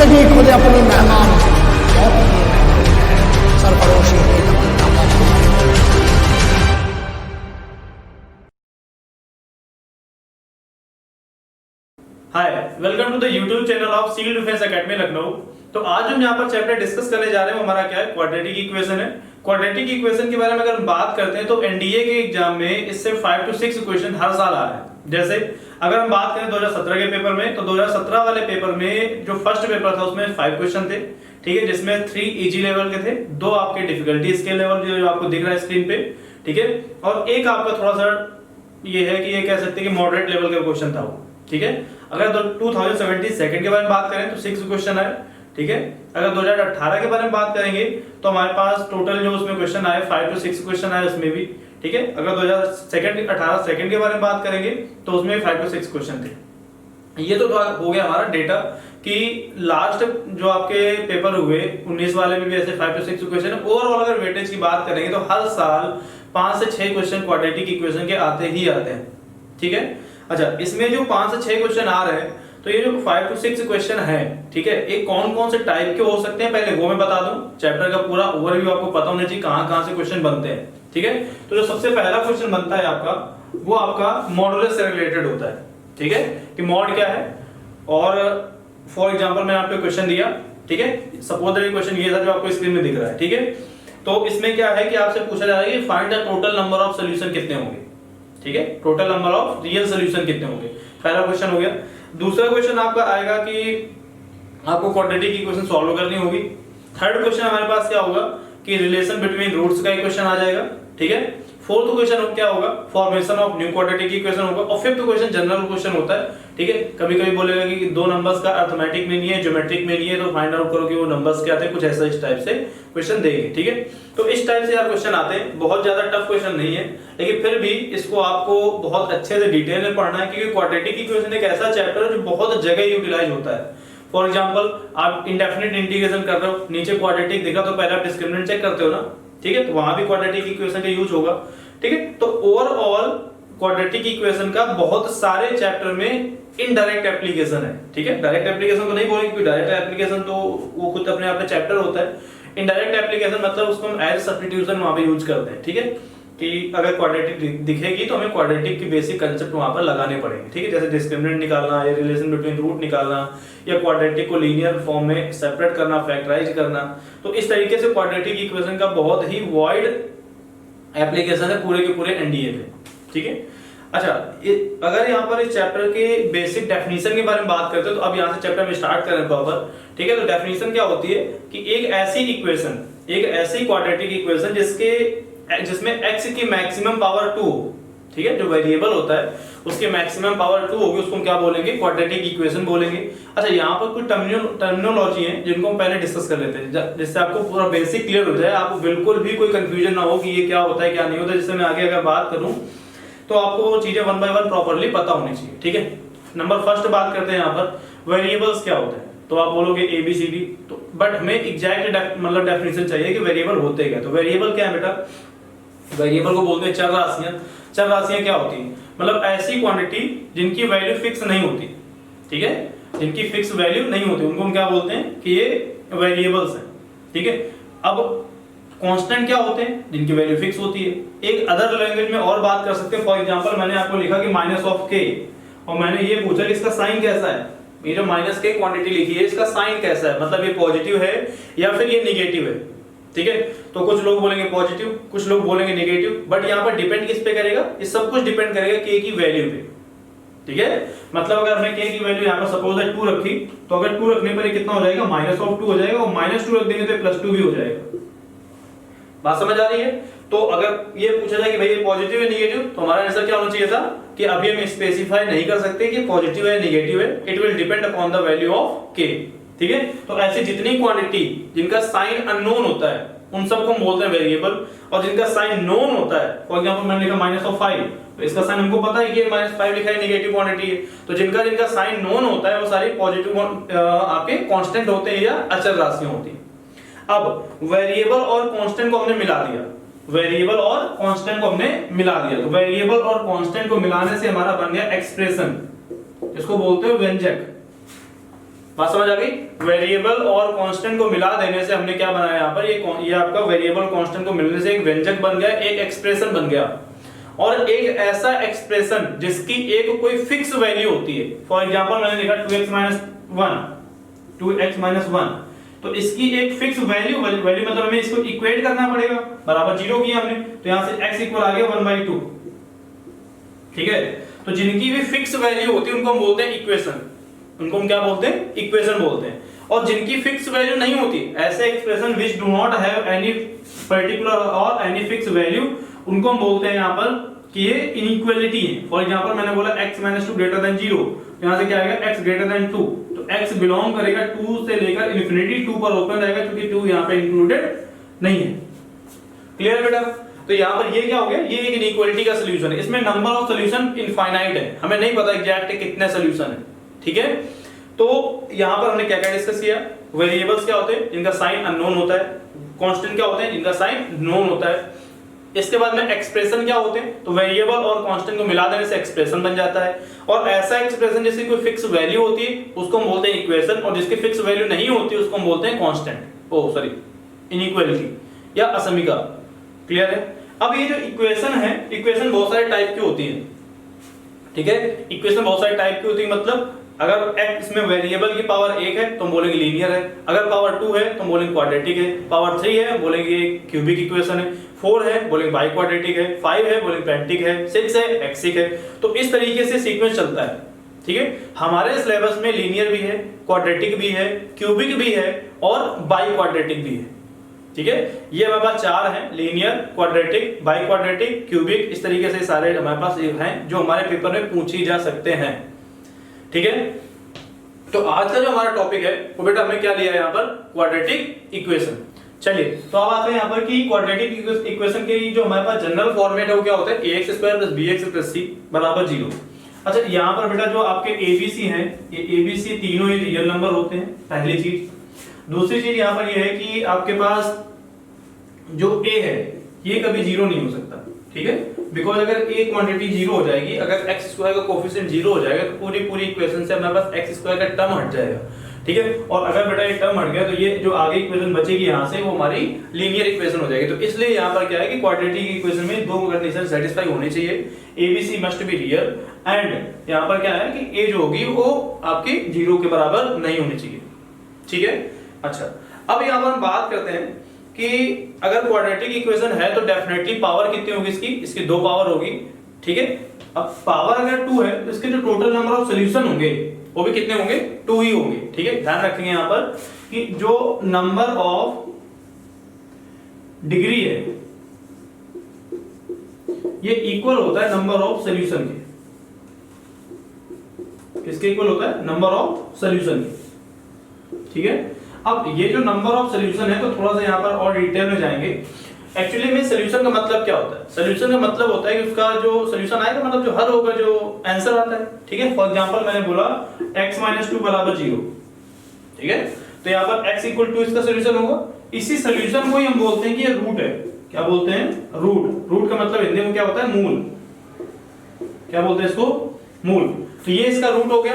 जिंदगी खुद अपनी मेहमान बहुत सरफरोशी की तमन्ना मौजूद है। Hi, welcome to the YouTube channel of civil defence academy Lucknow. तो आज हम यहाँ पर चैप्टर डिस्कस करने जा रहे हैं, वो हमारा क्या है, क्वाड्रेटिक इक्वेशन है। क्वाड्रेटिक इक्वेशन के बारे में अगर हम बात करते हैं तो एनडीए के एग्जाम में इससे 5 to 6 क्वेश्चन हर साल आ रहे हैं। जैसे अगर हम बात करें 2017 के पेपर में, तो 2017 वाले पेपर में जो फर्स्ट पेपर था उसमें 5 क्वेश्चन थे, ठीक है, जिसमें 3 इजी लेवल के थे, 2 आपके डिफिकल्टी स्केल लेवल जो आपको दिख रहा है स्क्रीन पे, ठीक है, और एक आपका थोड़ा सा ये है कि ये कह सकते हैं कि मॉडरेट लेवल का क्वेश्चन था वो, ठीक है। अगर 2017 सेकंड के बारे में बात करें तो 6 क्वेश्चन आए, ठीक है। अगर 2018 के बारे में बात करेंगे तो हमारे पास टोटल जो उसमें क्वेश्चन आए 5 to 6 क्वेश्चन आए उसमें भी, ठीक है। अगर 2018 सेकंड के बारे में बात करेंगे तो उसमें 5 to 6 क्वेश्चन थे। ये तो हो गया हमारा डेटा कि लास्ट जो आपके पेपर हुए 19 वाले में भी ऐसे 5 to 6 क्वेश्चन। ओवरऑल अगर वेटेज की बात करेंगे तो हर साल 5 से 6 क्वेश्चन क्वाड्रेटिक इक्वेशन के आते ही आते हैं, ठीक है। अच्छा, इसमें जो 5 से 6 क्वेश्चन आ रहे हैं तो ये जो 5 to 6 क्वेश्चन है, ठीक है, ये कौन कौन से टाइप के हो सकते हैं पहले वो मैं बता दूं। चैप्टर का पूरा ओवरव्यू आपको पता होना चाहिए कहां कहां से क्वेश्चन बनते हैं, ठीक है। तो जो सबसे पहला क्वेश्चन बनता है आपका वो आपका मॉडुलस से रिलेटेड होता है, ठीक है, कि मॉड क्या है। और फॉर एग्जांपल मैंने आपको क्वेश्चन दिया, ठीक है, सपोज दैट क्वेश्चन ये था जो आपको स्क्रीन में दिख रहा है, ठीक है। तो इसमें क्या है कि आपसे पूछा जा रहा है कि find the total number of solution कितने होंगे, ठीक है, total number of real solution कितने होंगे। पहला क्वेश्चन हो गया। दूसरा क्वेश्चन आपका आएगा कि आपको क्वाड्रेटिक इक्वेशन सॉल्व करनी होगी। थर्ड क्वेश्चन हमारे पास क्या होगा कि रिलेशन बिटवीन रूट्स का क्वेश्चन आ जाएगा, ठीक है। फोर्थ क्वेश्चन क्या होगा, formation of new quadratic equation होगा। और फिफ्थ क्वेश्चन जनरल क्वेश्चन होता है, ठीक है। कभी कभी बोलेगा कि दो नंबर्स का अर्थमेटिक में नहीं है, ज्योमेट्रिक में नहीं है, तो फाइंड आउट करो कि वो नंबर्स क्या थे, कुछ ऐसा इस टाइप से क्वेश्चन देंगे, ठीक है। तो इस टाइप से यार क्वेश्चन आते हैं, बहुत ज्यादा टफ क्वेश्चन नहीं है, लेकिन फिर भी इसको आपको बहुत अच्छे से डिटेल में पढ़ना है, क्योंकि क्वाड्रेटिक इक्वेशन एक ऐसा चैप्टर है जो बहुत जगह यूटिलाइज होता है। फॉर एग्जांपल आप इंडेफिनिट इंटीग्रेशन कर रहे हो, नीचे क्वाड्रेटिक दिखा तो पहले आप डिस्क्रिमिनेंट चेक करते हो ना, ठीक है, तो वहां भी क्वाड्रेटिक इक्वेशन का यूज होगा, ठीक है। तो ओवरऑल क्वाड्रेटिक इक्वेशन का बहुत सारे चैप्टर में इनडायरेक्ट एप्लीकेशन है, ठीक है। डायरेक्ट एप्लीकेशन तो नहीं बोलेंगे क्योंकि डायरेक्ट एप्लीकेशन तो वो खुद अपने आप में चैप्टर होता है। इनडायरेक्ट एप्लीकेशन मतलब उसको हम एज सब्स्टिट्यूशन वहां पे यूज करते हैं, ठीक है, कि अगर क्वाड्रेटिक दिखेगी तो हमें क्वाड्रेटिक की बेसिक कांसेप्ट वहां पर लगाने पड़ेंगे, ठीक है। जैसे डिस्क्रिमिनेंट निकालना या रिलेशन बिटवीन रूट निकालना या क्वाड्रेटिक को लीनियर फॉर्म में सेपरेट करना, फैक्टराइज करना। तो इस तरीके से क्वाड्रेटिक इक्वेशन का बहुत ही वाइड एप्लीकेशन है पूरे के पूरे एनडीए पे, ठीक है। अच्छा, अगर यहाँ पर इस चैप्टर के बेसिक डेफिनेशन के बारे में बात करते हैं तो अब यहाँ से चैप्टर में स्टार्ट करें प्रॉपर, ठीक है। तो डेफिनेशन क्या होती है कि एक ऐसी इक्वेशन, एक ऐसी क्वाड्रेटिक इक्वेशन जिसमें x की मैक्सिमम पावर 2, ठीक है, जो वेरिएबल होता है उसके मैक्सिमम पावर 2 होगी, उसको हम क्या बोलेंगे, क्वाड्रेटिक इक्वेशन बोलेंगे। अच्छा, यहाँ पर कुछ टर्मिनोलॉजी है जिनको हम पहले डिस्कस कर लेते हैं, जिससे आपको पूरा बेसिक क्लियर हो जाए, आपको बिल्कुल भी कोई कंफ्यूजन ना हो कि ये क्या होता है क्या नहीं होता। जिससे मैं आगे अगर बात करूं तो आपको वो चीजें 1 by 1 प्रॉपर्ली पता होनी चाहिए, ठीक है। नंबर फर्स्ट बात करते हैं यहाँ पर वेरिएबल्स क्या होते हैं। तो आप बोलोगे ABCD, तो बट हमें एग्जैक्ट मतलब डेफिनेशन चाहिए कि वेरिएबल होते क्या। तो वेरिएबल क्या है बेटा, वेरिएबल को बोलते हैं चर राशियां। चर राशियां क्या होती है, मतलब ऐसी क्वांटिटी जिनकी वैल्यू फिक्स नहीं होती, ठीक है, जिनकी फिक्स वैल्यू नहीं होती उनको हम क्या बोलते हैं कि ये वेरिएबल्स हैं, ठीक है। अब कांस्टेंट क्या होते हैं, जिनकी वैल्यू फिक्स होती है। एक अदर लैंग्वेज में और बात कर सकते हैं, फॉर एग्जांपल मैंने आपको लिखा कि -k और मैंने ये पूछा कि इसका साइन कैसा है। ये जो -k क्वांटिटी लिखी है इसका साइन कैसा है, मतलब ये पॉजिटिव है या फिर ये नेगेटिव है, ठीक है। तो कुछ लोग बोलेंगे पॉजिटिव, कुछ लोग बोलेंगे नेगेटिव, बट यहाँ पर डिपेंड किस पे करेगा, ये सब कुछ डिपेंड करेगा k की वैल्यू पे, ठीक है। मतलब अगर हमने k की वैल्यू यहाँ पर सपोज है 2 रखी, तो अगर 2 रखने पर ये कितना हो जाएगा, -2 हो जाएगा, और -2 रख देंगे तो +2 भी हो जाएगा। बात समझ आ रही है। तो अगर ये पूछा जाए कि भाई ये पॉजिटिव है नेगेटिव, तो हमारा आंसर क्या होना चाहिए था कि अभी हम स्पेसिफाई नहीं कर सकते कि पॉजिटिव है नेगेटिव है, it will depend upon the value of k, ठीक है। तो ऐसी जितनी क्वांटिटी जिनका साइन अननोन होता है उन सबको हम बोलते हैं वेरिएबल, और जिनका साइन नोन होता है, फॉर एग्जांपल मैंने लिखा -5, तो इसका साइन हमको पता है कि -5 लिखा है, नेगेटिव क्वांटिटी है। तो जिनका साइन नोन होता है वो सारी पॉजिटिव आपके कांस्टेंट होते हैं या अचर राशियां होती हैं। अब वेरिएबल और कांस्टेंट को हमने मिला दिया, वेरिएबल और कांस्टेंट को हमने मिला दिया, तो वेरिएबल और कांस्टेंट को मिलाने से हमारा बन गया एक्सप्रेशन, इसको बोलते हैं व्यंजक, बात समझ आ गई। वेरिएबल और कांस्टेंट को मिला देने से हमने क्या बनाया यहाँ पर, ये आपका वेरिएबल कांस्टेंट को मिलने से एक व्यंजक बन गया, एक एक्सप्रेशन बन गया, और एक ऐसा एक्सप्रेशन जिसकी एक कोई फिक्स वैल्यू होती है। फॉर एग्जांपल मैंने लिखा 2x 1, तो इसकी एक फिक्स वैल्यू मतलब हमें इसको इक्वेट करना पड़ेगा, बराबर 0 किया हमने, तो यहां से x इक्वल आ गया 1/2। ठीक है, तो जिनकी भी फिक्स वैल्यू होती है उनको हम बोलते हैं इक्वेशन, उनको हम क्या बोलते हैं, इक्वेशन बोलते हैं। और जिनकी फिक्स वैल्यू नहीं होती, ऐसे expression which do not have any particular और एनी फिक्स वैल्यू, उनको हम बोलते हैं यहाँ पर कि ये इनइक्वालिटी है। फॉर एग्जांपल मैंने बोला x - 2 > 0, यहां से क्या आएगा x > 2, तो x बिलोंग करेगा 2 से लेकर इन्फिनिटी, 2 पर ओपन रहेगा क्योंकि 2 यहां पे इंक्लूडेड नहीं है। क्लियर है बेटा? तो यहां पर ये क्या हो गया, ये एक इनइक्वालिटी का सॉल्यूशन है। इसमें नंबर ऑफ सॉल्यूशन इनफाइनाइट है, हमें नहीं पता एग्जैक्ट कितने सॉल्यूशन है। ठीक है, तो यहां पर हमने क्या क्या डिस्कस किया, वेरिएबल्स क्या होते हैं, इनका साइन अननोन होता है, कांस्टेंट क्या होते हैं, इनका साइन नोन होता है। इसके बाद में एक्सप्रेशन क्या होते हैं, तो वेरिएबल और कांस्टेंट को मिला देने से एक्सप्रेशन बन जाता है। और ऐसा एक्सप्रेशन जिसकी कोई फिक्स वैल्यू होती है उसको हम बोलते हैं इक्वेशन, और जिसकी फिक्स वैल्यू नहीं होती उसको हम बोलते हैं कांस्टेंट, इनइक्वालिटी या असमीका। क्लियर है? अब ये जो इक्वेशन है, इक्वेशन बहुत सारे टाइप की होती है। ठीक है, इक्वेशन बहुत सारे टाइप की होती है, मतलब अगर x इसमें वेरिएबल की पावर 1 है तो हम बोलेंगे लीनियर है, अगर पावर 2 है तो हम बोलेंगे क्वाड्रेटिक है, पावर 3 है बोलेंगे क्यूबिक इक्वेशन है, 4 है बोलेंगे बाई क्वाड्रेटिक है, 5 है बोलेंगे पेंटिक है, 6 है एक्सिक है। तो इस तरीके से सीक्वेंस चलता है। ठीक है, हमारे सिलेबस में लीनियर भी है, क्वाड्रेटिक भी है, क्यूबिक भी है और बाई क्वाड्रेटिक भी है। ठीक है, ये हमारे पास 4 हैं, linear, quadratic, by quadratic, cubic, इस तरीके से सारे हमारे पास हैं जो हमारे पेपर में पूछी जा सकते हैं। ठीक है, तो आज का जो हमारा टॉपिक है वो बेटा हमने क्या लिया है यहाँ पर, क्वाड्रेटिक इक्वेशन। चलिए, तो अब आते हैं यहाँ पर कि क्वाड्रेटिक इक्वेशन के जो हमारे पास जनरल फॉर्मेट है वो क्या होता है, ax² + bx + c = 0। अच्छा, यहाँ पर बेटा जो आपके abc हैं, ये abc तीनों ही रियल नंबर होते हैं, पहली चीज। दूसरी चीज यहाँ पर ये है कि आपके पास जो a है ये कभी 0 नहीं हो सकता। ठीक है, बिकॉज अगर a क्वांटिटी 0 हो जाएगी, अगर x² का कोफिशिएंट 0 हो जाएगा तो पूरी इक्वेशन से हमारे पास x² का टर्म हट जाएगा। ठीक है, और अगर बेटा ये टर्म हट गया तो ये जो आगे इक्वेशन बचेगी यहाँ से वो हमारी लीनियर इक्वेशन हो जाएगी। तो इसलिए यहाँ पर क्या है कि क्वाड्रेटिक इक्वेशन में दो कंडीशन सेटिस्फाई होनी चाहिए, ABC must be real, and यहाँ पर क्या है कि a जो होगी वो आपकी 0 के बराबर नहीं होनी चाहिए। ठीक है, अच्छा अब यहाँ पर हम बात करते हैं कि अगर क्वाड्रेटिक इक्वेशन है तो डेफिनेटली पावर कितनी होगी इसकी 2 पावर होगी। ठीक है, अब पावर अगर 2 है तो इसके जो टोटल नंबर ऑफ सॉल्यूशन होंगे वो भी कितने होंगे, 2 ही होंगे। ठीक है, ध्यान रखेंगे यहाँ पर कि जो नंबर ऑफ डिग्री है ये इक्वल होता है नंबर ऑफ सॉल्यूशन के। किसके इक्वल होता है, नंबर ऑफ सॉल्यूशन के। ठीक है, अब ये जो नंबर ऑफ सॉल्यूशन है तो थोड़ा सा यहाँ पर और डिटेल में जाएंगे। एक्चुअली में सॉल्यूशन का मतलब क्या होता है, सॉल्यूशन का मतलब होता है कि उसका जो सॉल्यूशन आएगा, मतलब जो हल होगा, जो आंसर आता है। ठीक है, फॉर एग्जांपल मैंने बोला x - 2 = 0। ठीक है, तो यहाँ पर x = 2 इसका सॉल्यूशन होगा। इसी सॉल्यूशन को ही हम बोलते हैं कि ये रूट है। क्या बोलते हैं, रूट का मतलब हिंदी में क्या होता है, मूल। क्या बोलते हैं इसको, मूल। तो ये इसका रूट हो गया।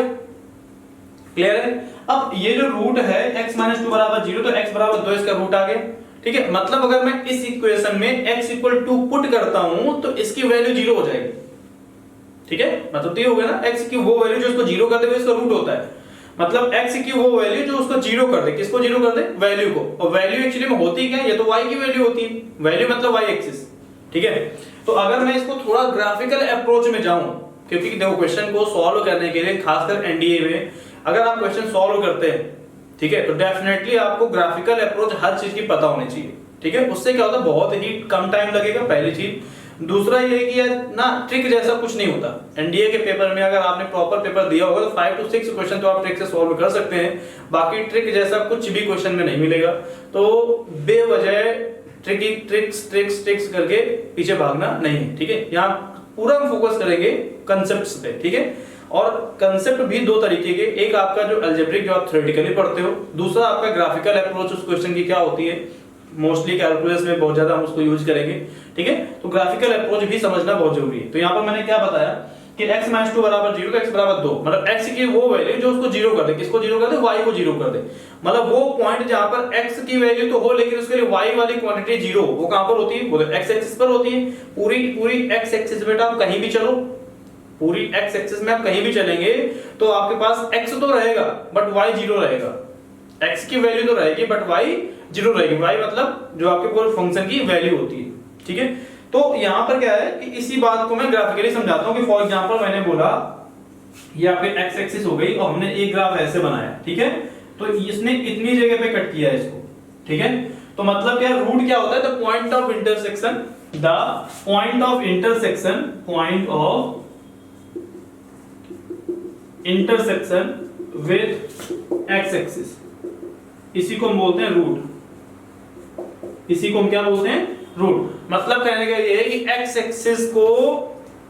क्लियर है? अब ये जो रूट है x - 2 = 0, तो x = 2 इसका रूट आ गया। ठीक है, मतलब अगर मैं इस इक्वेशन में x = 2 पुट करता हूं तो इसकी वैल्यू 0 हो जाएगी। ठीक है, मतलब तो ये हो गया ना, x की वो वैल्यू जो इसको 0 कर दे वो इसका रूट होता है। मतलब x की वो वैल्यू जो उसको 0 कर दे, किसको 0 कर दे, वैल्यू को। और वैल्यू एक्चुअली में होती क्या है, ये तो y की वैल्यू होती है, वैल्यू मतलब y एक्सिस। ठीक है, तो अगर मैं इसको थोड़ा ग्राफिकल अप्रोच में जाऊं, क्योंकि देखो क्वेश्चन को सॉल्व करने के लिए खासकर एनडीए में अगर आप क्वेश्चन सॉल्व करते हैं, ठीक है, तो डेफिनेटली आपको ग्राफिकल अप्रोच हर चीज की पता होनी चाहिए। ठीक है, उससे क्या होता है, बहुत ही कम टाइम लगेगा, पहली चीज। दूसरा ये कि यार ना ट्रिक जैसा कुछ नहीं होता। एनडीए के पेपर में अगर आपने प्रॉपर पेपर दिया होगा तो 5 to 6 क्वेश्चन तो आप ट्रिक से सॉल्व कर सकते हैं, बाकी ट्रिक जैसा कुछ भी क्वेश्चन में नहीं मिलेगा। तो बेवजह ट्रिक्स करके पीछे भागना नहीं है। ठीक है, यहाँ पूरा हम फोकस करेंगे कंसेप्ट्स पे। ठीक है, और कंसेप्ट भी 2 तरीके के, एक आपका जो अलजेब्रिक जो आप थ्योरेटिकली पढ़ते हो, दूसरा आपका ग्राफिकल अप्रोच उस क्वेश्चन की क्या होती है, मोस्टली कैलकुलस में बहुत ज्यादा हम उसको यूज करेंगे। ठीक है, तो ग्राफिकल अप्रोच भी समझना बहुत जरूरी है। तो यहाँ पर मैंने क्या बताया कि x माइनस 2 बराबर 0 का x बराबर 2, मतलब x की वो वैल्यू जो उसको जीरो कर दे, किसको जीरो कर दे, y को जीरो कर दे, मतलब वो पॉइंट जहां पर x की वैल्यू तो हो लेकिन उसके लिए y वाली क्वांटिटी जीरो, वो कहां पर होती है, वो x एक्सिस पर होती है। पूरी x एक्सिस बेटा आप कहीं भी चलो, पूरी x एक्सिस में आप कहीं भी चलेंगे तो आपके पास x तो रहेगा बट y जीरो रहेगा, x की वैल्यू तो रहेगी बट y जीरो रहेगी, y मतलब जो आपके पूरे फंक्शन की वैल्यू होती है, ठीक है। तो यहां पर क्या है कि इसी बात को मैं ग्राफिकली समझाता हूं कि फॉर एग्जांपल मैंने बोला ये आपके x एक्सिस हो गई और हमने एक ग्राफ ऐसे बनाया, ठीक है, तो इसने इतनी जगह पे कट किया है इसको, ठीक है। तो मतलब क्या, रूट क्या होता है, the point of intersection, the point of intersection, point of intersection with x axis, इसी को हम बोलते हैं रूट, इसी को हम क्या बोलते हैं, रूट। मतलब कहने का ये है कि x एक्सिस को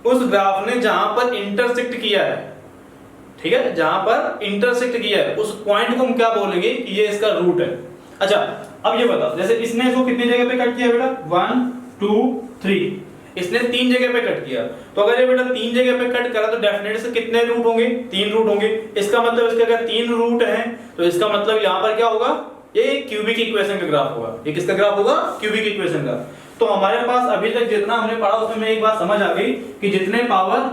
उस ग्राफ ने जहां पर इंटरसेक्ट किया है, ठीक है, जहां पर इंटरसेक्ट किया है उस पॉइंट को हम क्या बोलेंगे कि ये इसका रूट है। अच्छा अब ये बताओ, जैसे इसने इसको कितनी जगह पे कट किया बेटा, 1 2 3, इसने 3 जगह पे कट किया, तो अगर ये बेटा 3 जगह पे कट करा तो डेफिनेटली से कितने रूट होंगे, 3 रूट होंगे। इसका मतलब इसके अगर 3 रूट हैं तो इसका मतलब यहां पर क्या होगा, ये क्यूबिक इक्वेशन का ग्राफ होगा। ये किसका ग्राफ होगा, क्यूबिक इक्वेशन का। तो हमारे पास अभी तक जितना हमने पढ़ा उसमें एक बात समझ आ गई कि जितने पावर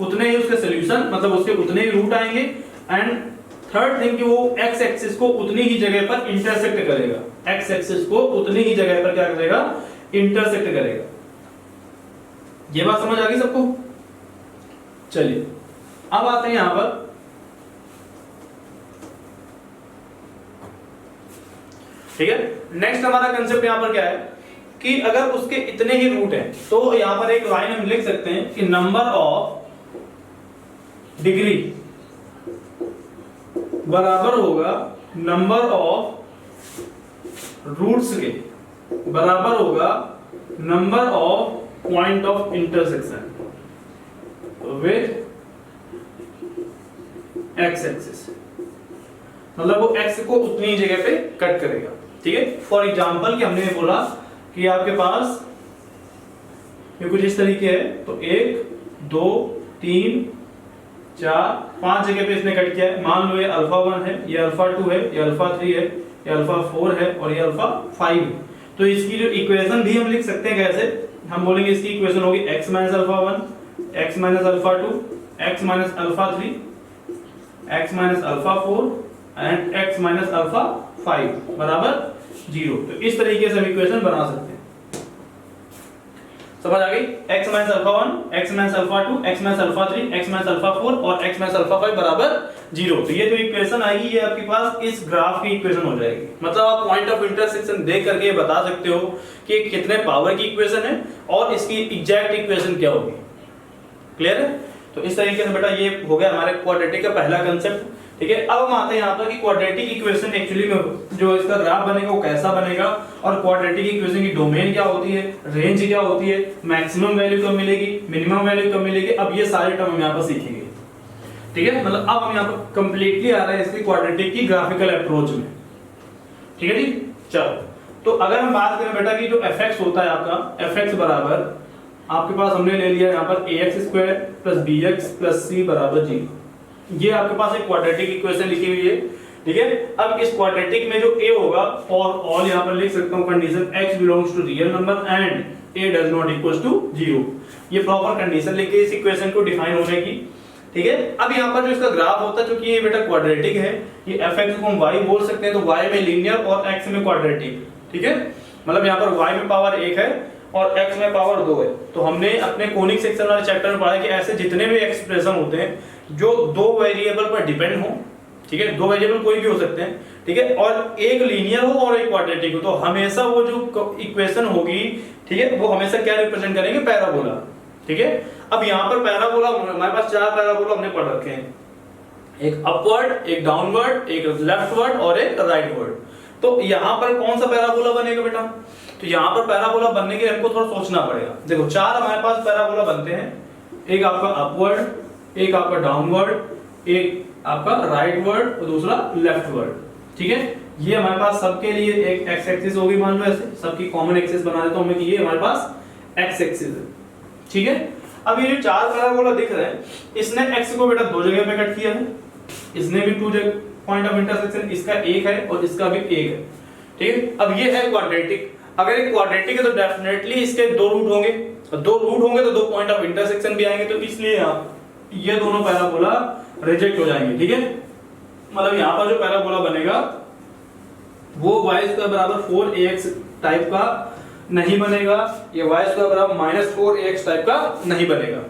उतने ही उसके सॉल्यूशन, मतलब उसके उतने ही रूट आएंगे। एंड थर्ड थिंग कि वो x एक्सिस को उतनी ही जगह पर इंटरसेक्ट करेगा, x एक्सिस को उतनी ही जगह पर क्या करेगा, इंटरसेक्ट करेगा। ये बात समझ आ गई सबको। चलिए अब आते हैं यहां पर, ठीक है। नेक्स्ट हमारा कंसेप्ट यहां पर क्या है कि अगर उसके इतने ही रूट हैं तो यहां पर एक लाइन हम लिख सकते हैं कि नंबर ऑफ डिग्री बराबर होगा नंबर ऑफ रूट्स के बराबर होगा number of point of intersection with x axis, मतलब वो x को उतनी जगह पे कट करेगा, ठीक है। फॉर एग्जांपल कि हमने बोला कि आपके पास ये कुछ इस तरीके है, तो 1 2 3 4 5 जगह पे इसने कट किया है। मान लो ये अल्फा 1 है, ये अल्फा 2 है, ये अल्फा 3 है, ये अल्फा 4 है और ये अल्फा 5 है। तो इसकी जो इक्वेशन भी हम लिख सकते हैं कैसे, हम बोलेंगे इसकी इक्वेशन होगी x minus alpha 1, x minus alpha 2, x minus alpha 3, x minus alpha 4 and x minus alpha 5 बराबर 0। तो इस तरीके से हम इक्वेशन बना सकते हैं। समझ आ गई, x minus alpha 1, x minus alpha 2, x minus alpha 3, x minus alpha 4 और x माइनस अल्फा 5 बराबर 0। तो ये जो इक्वेशन आएगी ये आपके पास इस ग्राफ की इक्वेशन हो जाएगी। मतलब आप पॉइंट ऑफ इंटरसेक्शन देख करके ये बता सकते हो कि कितने पावर की इक्वेशन है और इसकी एग्जैक्ट इक्वेशन क्या होगी। क्लियर है। तो इस तरीके से बेटा ये हो गया हमारे क्वाड्रेटिक का पहला कंसेप्ट, ठीक है। अब हम आते हैं यहाँ पर कि क्वाड्रेटिक इक्वेशन एक्चुअली में जो इसका ग्राफ बनेगा वो कैसा बनेगा और क्वाड्रेटिक इक्वेशन की डोमेन क्या होती है, रेंज क्या होती है, मैक्सिमम वैल्यू कब मिलेगी, मिनिमम वैल्यू कब मिलेगी। अब ये सारे टर्म हम यहाँ पर सीखेंगे, ठीक है। मतलब अब हम यहाँ पर कंप्लीटली आ रहे हैं इसकी क्वाड्रेटिक की ग्राफिकल अप्रोच में, ठीक है जी। चलो तो अगर हम बात करें बेटा कि जो fx होता है आपका, fx बराबर आपके पास हमने ले लिया यहाँ पर ax square plus bx plus c बराबर 0। ये आपके पास एक क्वाड्रेटिक इक्वेशन लिखी हुई है, ठीक है। अब इस क्वाड्रेटिक में जो a होगा फॉर ऑल यहाँ पर लिख सकता हूँ condition x belongs to real number and a does not equals to 0। ये प्रॉपर कंडीशन लिखी है इस इक्वेशन को डिफाइन होने की, ठीक है। अब यहाँ पर जो इसका ग्राफ होता है, क्योंकि ये बेटा क्वाड्रेटिक है, ये fx को हम y बोल सकते हैं, तो y में लीनियर और x में क्वाड्रेटिक, ठीक है। मतलब यहाँ पर y में पावर 1 है और x में पावर 2 है। तो हमने अपने कोनिक सेक्शन वाले चैप्टर में पढ़ा कि ऐसे जितने भी एक्सप्रेशन होते हैं जो दो वेरिएबल पर डिपेंड हो, ठीक है, दो वेरिएबल कोई भी हो सकते हैं, ठीक है, और एक लीनियर हो और एक क्वाड्रेटिक हो, तो हमेशा वो जो इक्वेशन होगी, ठीक है, वो हमेशा क्या रिप्रेजेंट करेंगे, पैराबोला, ठीक है। अब यहाँ पर पैराबोला हमारे पास 4 पैराबोला हमने पढ़ रखे हैं, एक अपवर्ड, एक डाउनवर्ड, एक लेफ्टवर्ड और एक राइटवर्ड। तो यहाँ पर कौन सा पैराबोला बनेगा बेटा, तो यहाँ पर पैराबोला बनने के लिए हमको थोड़ा सोचना पड़ेगा। देखो 4 हमारे पास पैराबोला बनते हैं, एक आपका अपवर्ड, एक आपका डाउनवर्ड, एक आपका राइटवर्ड और दूसरा लेफ्टवर्ड, ठीक है। ये हमारे पास सबके लिए एक एक्स एक्सिस होगी, मान लो ऐसे सबकी कॉमन एक्सिस बना देता हूं मैं कि ये हमारे पास एक्स एक्सिस है, ठीक है। अब ये जो चार पैराबोला दिख रहे हैं, इसने x को बेटा दो जगह पे कट किया है, इसने भी टू जगह पॉइंट ऑफ इंटरसेक्शन, इसका एक है और इसका भी एक है, ठीक है। अब ये है क्वाड्रेटिक, अगर एक क्वाड्रेटिक है तो डेफिनेटली इसके दो रूट होंगे, और दो रूट होंगे तो दो पॉइंट ऑफ इंटरसेक्शन भी आएंगे, तो इसलिए ये दोनों पैराबोला रिजेक्ट हो जाएंगे, ठीक है। मतलब यहाँ पर जो पैराबोला बनेगा वो y स्क्वायर बराबर 4ax टाइप का नहीं बनेगा, ये y स्क्वायर बराबर -4ax टाइप का नहीं बनेगा।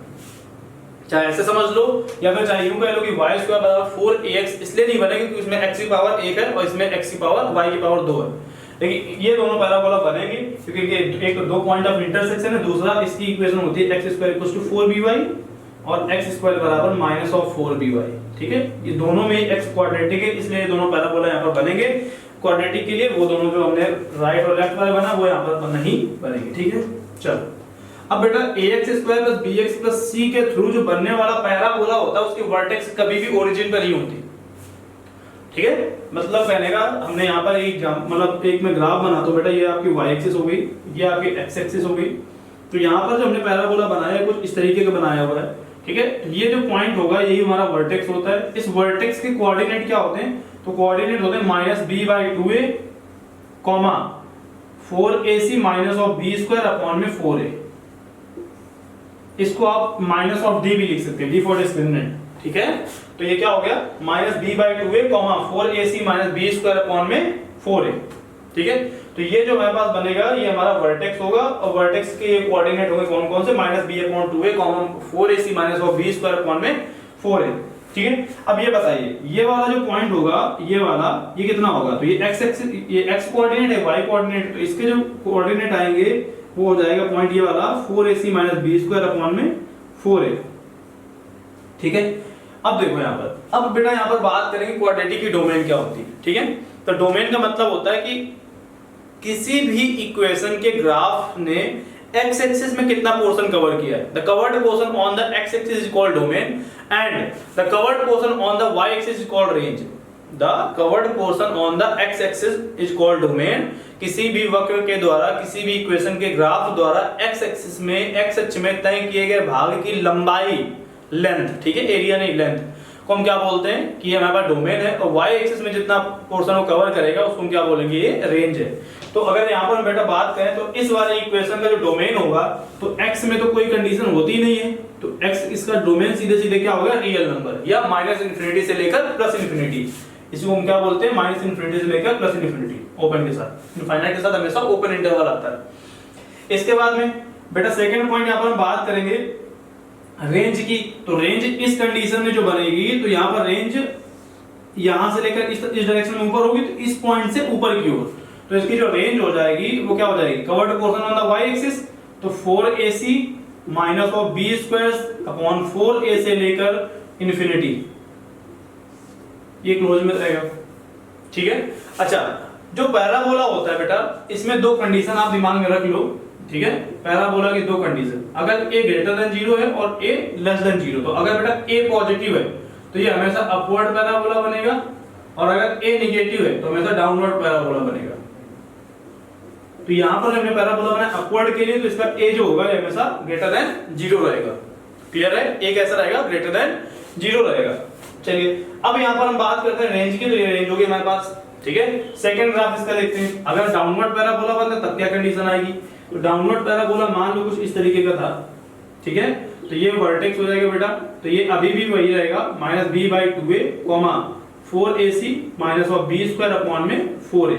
चाहे ऐसे समझ लो या फिर चाहे यूं कह लो कि y स्क्वायर बराबर 4ax इसलिए नहीं बनेगा क्योंकि इसमें x की पावर 1 है और इसमें x की पावर y की पावर 2 है। लेकिन ये दोनों पैराबोला बनेंगे क्योंकि एक तो दो पॉइंट ऑफ इंटरसेक्शन है, दूसरा इसकी इक्वेशन होती है x square equals to 4by और x स्क्वायर बराबर -4by, ठीक है। ये दोनों में x क्वाड्रेटिक है, इसलिए ये दोनों पैराबोला यहाँ पर बनेंगे क्वाड्रेटिक के लिए। वो दोनों जो हमने राइट और लेफ्ट वाले बना वो यहाँ पर नहीं बनेंगे, ठीक है। चलो अब बेटा ax square plus bx plus c के थ्रू जो बनने वाला पैराबोला होता है उसकी वर्टेक्स कभी भी ओरिजिन पर ही होती है, ठीक है। मतलब कहने का हमने यहाँ पर एक मतलब एक में ग्राफ बना तो बेटा ये आपकी y एक्सिस हो गई, ये आपकी x एक्सिस हो गई। तो यहाँ पर जो हमने पैराबोला बनाया है कुछ इस तरीके का बनाया हुआ है, ठीक है। ये जो पॉइंट होगा यही हमारा वर्टेक्स होता है। इस वर्टेक्स के कोऑर्डिनेट क्या होते हैं, तो कोऑर्डिनेट होते हैं -b/2a, 4ac -b² / 4a। इसको आप -d भी लिख सकते हैं, d फॉर डिस्क्रिमिनेंट, ठीक है। तो ये क्या हो गया -b/2a, 4ac -b² / 4a, ठीक है। तो ये जो हमारे पास बनेगा ये हमारा वर्टेक्स होगा और वर्टेक्स के कोऑर्डिनेट होंगे कौन कौन से -b/2a, 4ac -b² / 4a, ठीक है। अब ये बताइए ये वाला जो पॉइंट होगा ये वाला ये कितना होगा, तो ये x एक्सिस, ये x कोऑर्डिनेट है, y कोऑर्डिनेट, तो इसके जो कोऑर्डिनेट आएंगे वो हो जाएगा पॉइंट ये वाला 4ac -b² / 4a, ठीक है। अब देखो यहाँ पर, अब बेटा यहाँ पर बात करेंगे क्वाड्रेटिक की डोमेन क्या होती है, ठीक है। तो डोमेन का मतलब होता है कि किसी भी इक्वेशन के ग्राफ ने x एक्सिस में कितना पोर्शन कवर किया है। The covered portion on the x axis is called domain and the covered portion on the y axis is called range. The covered portion on the x axis is called domain. किसी भी वक्र के द्वारा किसी भी equation के graph द्वारा x axis में x अक्ष में तय किए गए भाग की लंबाई, लेंथ, ठीक है, एरिया नहीं लेंथ, को हम क्या बोलते हैं कि हमारे पास डोमेन है, और y एक्सिस में जितना पोर्शन वो कवर करेगा उसको हम क्या बोलेंगे, ये रेंज है। तो अगर यहाँ पर हम बेटा बात करें तो इस वाले इक्वेशन का जो डोमेन होगा तो x में तो कोई कंडीशन होती ही नहीं है, तो x इसका डोमेन सीधे सीधे क्या होगा, रियल नंबर या -∞ से लेकर +∞। इसको हम क्या बोलते हैं, -∞ से लेकर +∞, ओपन के साथ, इनफाइनाइट के साथ हमेशा ओपन इंटरवल आता है। इसके बाद में बेटा सेकंड पॉइंट यहाँ पर हम बात करेंगे रेंज की। तो रेंज इस कंडीशन में जो बनेगी तो यहाँ पर रेंज यहां से लेकर इस डायरेक्शन में ऊपर होगी, तो इस पॉइंट से ऊपर की ओर, तो इसकी जो रेंज हो जाएगी वो क्या हो जाएगी, covered portion on the y axis, तो 4ac -b² / 4a से लेकर इन्फिनिटी, ये क्लोज में रहेगा, ठीक है। अच्छा जो पैराबोला होता है बेटा इसमें दो कंडीशन आप दिमाग में रख लो, ठीक है। पैराबोला की दो कंडीशन, अगर a > 0 है और a < 0, तो अगर बेटा a पॉजिटिव है तो ये हमेशा अपवर्ड पैराबोला बनेगा, और अगर a नेगेटिव है तो हमेशा डाउनवर्ड पैराबोला बनेगा। तो यहां पर हमने पैराबोला बनाया अपवर्ड के लिए, तो इसका a जो होगा ये हमेशा > 0 रहेगा। क्लियर है, a कैसा रहेगा, > 0 रहेगा। चलिए अब यहां पर हम बात करते हैं रेंज की, तो ये रेंज होगी हमारे पास, ठीक है। सेकंड ग्राफ इसका देखते हैं, अगर डाउनवर्ड पैराबोला बनता है तब क्या कंडीशन आएगी, तो डाउनवर्ड पैराबोला मान लो कुछ इस तरीके का था, ठीक है। तो ये वर्टेक्स हो जाएगा बेटा, तो ये अभी भी वही रहेगा -b/2a, 4ac -b² / 4a।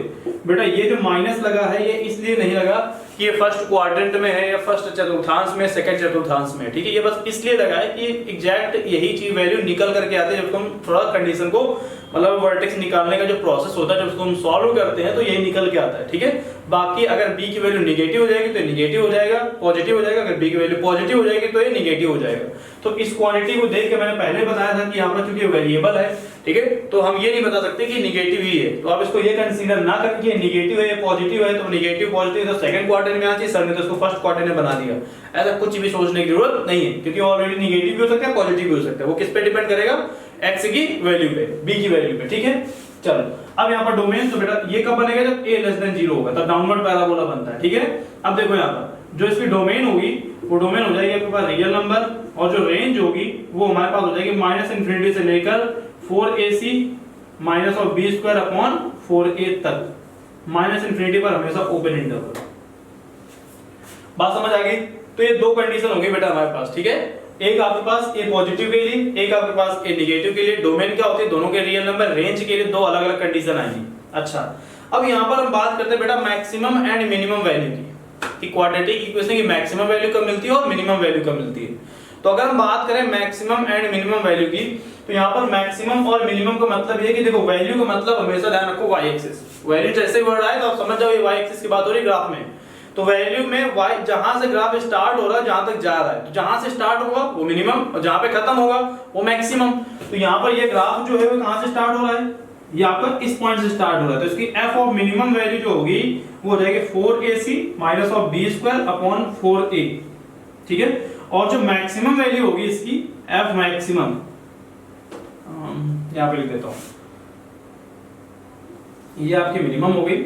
बेटा ये जो माइनस लगा है ये इसलिए नहीं लगा कि ये फर्स्ट क्वाड्रेंट में है या फर्स्ट चतुर्थांश में, सेकंड चतुर्थांश में, ठीक है। ये बस इसलिए लगा है कि एग्जैक्ट यही चीज वैल्यू निकल करके आते हैं जब हम थोड़ा कंडीशन को, मतलब वर्टेक्स निकालने का जो प्रोसेस होता है जब उसको हम सॉल्व करते हैं तो यही निकल के आता है, ठीक है। बाकी अगर b की वैल्यू नेगेटिव हो जाएगी तो ये नेगेटिव हो जाएगा, पॉजिटिव हो जाएगा, अगर b की वैल्यू पॉजिटिव हो जाएगी तो ये नेगेटिव हो जाएगा। तो इस क्वांटिटी को देख के मैंने पहले बताया था कि यहाँ पर चूंकि वेरिएबल है, ठीक है, तो हम ये नहीं बता सकते कि नेगेटिव ही है, तो आप इसको ये कंसीडर ना करें कि नेगेटिव है या पॉजिटिव है, तो नेगेटिव पॉजिटिव तो सेकंड क्वार्टर में आना चाहिए, सर ने तो इसको फर्स्ट क्वार्टर में बना दिया। ऐसा कुछ भी सोचने की जरूरत नहीं है, क्योंकि ऑलरेडी नेगेटिव भी हो सकता है, पॉजिटिव भी हो सकता है, वो किस पे डिपेंड करेगा, x की वैल्यू पे, b की वैल्यू पे, ठीक है। चलो अब यहाँ पर डोमेन, तो बेटा ये कब बनेगा, जब a <0 होगा तब डाउनवर्ड पैराबोला बनता है, ठीक है। अब देखो यहाँ पर जो इसकी डोमेन होगी वो डोमेन हो जाएगी आपके पास रियल नंबर, और जो रेंज होगी वो हमारे पास हो जाएगी माइनस इन्फिनिटी से लेकर 4ac minus of B square upon 4a तक, माइनस इन्फिनिटी पर हमेशा ओपन इंटरवल। बात समझ आ गई? तो ये दो कंडीशन होंगी बेटा हमारे पास, ठीक है। एक आपके पास ए पॉजिटिव के लिए, एक आपके पास ए नेगेटिव के लिए। डोमेन क्या होती है? दोनों के रियल नंबर। रेंज के लिए दो अलग अलग कंडीशन आएंगी। अच्छा, अब यहाँ पर हम बात करते हैं बेटा मैक्सिमम एंड मिनिमम वैल्यू की, कि क्वाड्रेटिक इक्वेशन की मैक्सिमम वैल्यू कब मिलती है और मिनिमम वैल्यू कब मिलती है। तो अगर हम बात करें मैक्सिमम एंड मिनिमम वैल्यू की, तो यहाँ पर मैक्सिमम और मिनिमम का मतलब ये है कि देखो वैल्यू का मतलब हमेशा ध्यान रखो वाई एक्सिस। वैल्यू जैसे ही वर्ड आए तो आप समझ जाओ ये वाई एक्सिस की बात हो रही है ग्राफ में। तो वैल्यू में वाई जहां से ग्राफ स्टार्ट हो रहा है जहां तक जा रहा है, तो जहां से स्टार्ट होगा वो मिनिमम और जहां पे खत्म होगा वो मैक्सिमम। तो यहाँ पर ये ग्राफ जो है वो कहां से स्टार्ट हो रहा है? ये आपका इस पॉइंट से स्टार्ट हो रहा है। तो इसकी एफ ऑफ मिनिमम वैल्यू जो होगी वो हो जाएगी 4ac minus of B square upon 4a, ठीक है। और जो मैक्सिमम वैल्यू होगी इसकी एफ मैक्सिमम, यहाँ पे लिख देता हूं, ये आपकी मिनिमम हो गई।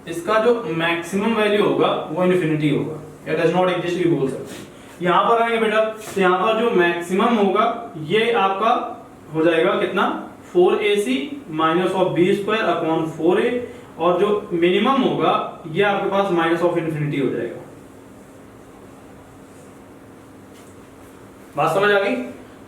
इसका जो मैक्सिमम वैल्यू होगा वो इन्फिनिटी होगा, या डज नॉट एग्जिस्ट भी बोल सकते हैं। यहां पर आएंगे बेटा, तो यहां पर जो मैक्सिमम होगा ये आपका हो जाएगा कितना? 4ac minus of B square upon 4a, और जो मिनिमम होगा ये आपके पास माइनस ऑफ इन्फिनिटी हो जाएगा। बात समझ आ गई?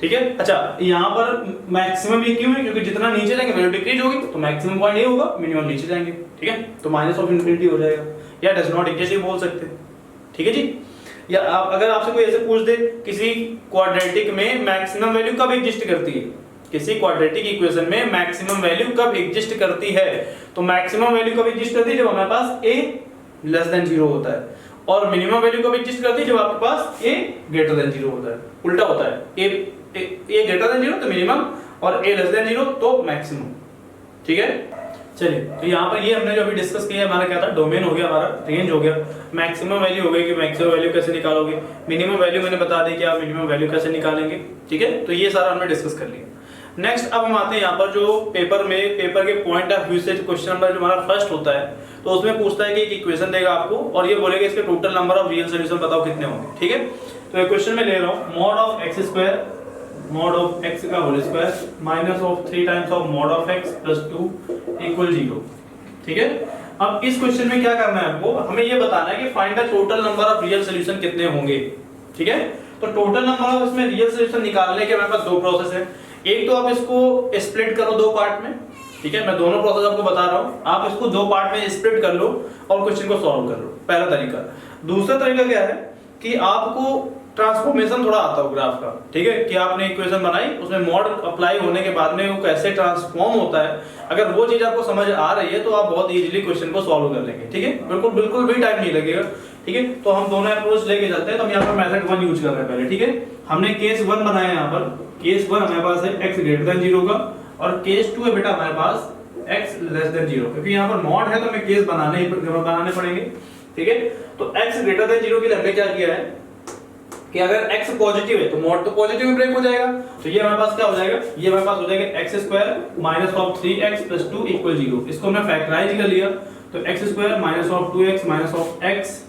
ठीक है। अच्छा, यहाँ पर मैक्सिमम ये क्यों है? क्योंकि जितना नीचे जाएंगे वैल्यू डिक्रीज होगी, तो मैक्सिमम पॉइंट ये होगा, मिनिमम नीचे जाएंगे, ठीक है। तो माइनस ऑफ इन्फिनिटी हो जाएगा, या डज नॉट एग्जिस्ट बोल सकते हैं, ठीक है जी। या आप अगर आपसे कोई ऐसे पूछ दे किसी क्वाड्रेटिक में मैक्सिमम वैल्यू कब एग्जिस्ट करती है, किसी क्वाड्रेटिक इक्वेशन में मैक्सिमम वैल्यू कब एग्जिस्ट करती है, तो मैक्सिमम वैल्यू कब एग्जिस्ट करती है? जब हमारे पास a लेस देन 0 होता है, और मिनिमम वैल्यू कब एग्जिस्ट करती है? जब आपके पास a ग्रेटर देन 0 होता है। उल्टा होता है, a ग्रेटर देन 0 तो मिनिमम, और a लेस देन 0 तो मैक्सिमम, ठीक है। चलिए, तो यहाँ पर ये हमने जो अभी डिस्कस किया हमारा क्या था? डोमेन हो गया, हमारा रेंज हो गया, मैक्सिमम वैल्यू हो गई कि मैक्सिमम वैल्यू कैसे निकालोगे, मिनिमम वैल्यू मैंने बता दी कि आप मिनिमम वैल्यू कैसे निकालेंगे, ठीक है। तो ये सारा हमने डिस्कस कर लिया। नेक्स्ट अब हम आते हैं यहाँ पर जो पेपर के पॉइंट ऑफ व्यू से क्वेश्चन नंबर जो हमारा फर्स्ट होता है, तो उसमें पूछता है कि एक इक्वेशन देगा आपको और ये बोलेगा इसके total number of real solution बताओ कितने होंगे, ठीक है। तो ये क्वेश्चन में ले रहा हूँ mod of x square, mod of x का whole square minus of 3 times of mod of x plus 2 equal 0, ठीक है। अब इस क्वेश्चन में क्या करना है आपको? हमें ये बताना है कि find the total number of real solution कितने होंगे, ठीक है। तो टोटल नंबर ऑफ इसमें रियल सॉल्यूशन निकालने के हमारे पास दो प्रोसेस है। एक तो आप इसको स्प्लिट करो दो पार्ट में, ठीक है। मैं दोनों प्रोसेस आपको बता रहा हूं, आप इसको दो पार्ट में स्प्लिट कर लो और क्वेश्चन को सॉल्व कर लो, पहला तरीका। दूसरा तरीका क्या है कि आपको ट्रांसफॉर्मेशन थोड़ा आता हो ग्राफ का, ठीक है, कि आपने इक्वेशन बनाई, उसमें मॉड अप्लाई होने के बाद में वो कैसे ट्रांसफॉर्म होता है, अगर वो चीज आपको समझ आ रही है तो आप बहुत इजीली क्वेश्चन को सॉल्व कर लेंगे, ठीक है। बिल्कुल भी टाइम नहीं लगेगा, ठीक है। तो हम दोनों अप्रोच लेके चलते हैं। तो हम यहाँ पर मेथड 1 यूज कर रहे हैं पहले, ठीक है। हमने केस 1 बनाया, यहाँ पर केस 1 हमारे पास है x ग्रेटर देन 0 का, और केस 2 है बेटा हमारे पास x लेस देन 0, क्योंकि यहाँ पर मॉड है तो हमें केस बनाने पड़ेंगे, ठीक है। तो x ग्रेटर देन 0 के लिए हमने क्या किया है कि अगर x पॉजिटिव है तो मॉड तो पॉजिटिव में ब्रेक हो जाएगा, तो ये हमारे पास क्या हो जाएगा? ये हमारे पास हो जाएगा x square minus of 3x plus 2 equal 0। इसको हमने फैक्टराइज कर लिया, तो x square minus of 2x minus of x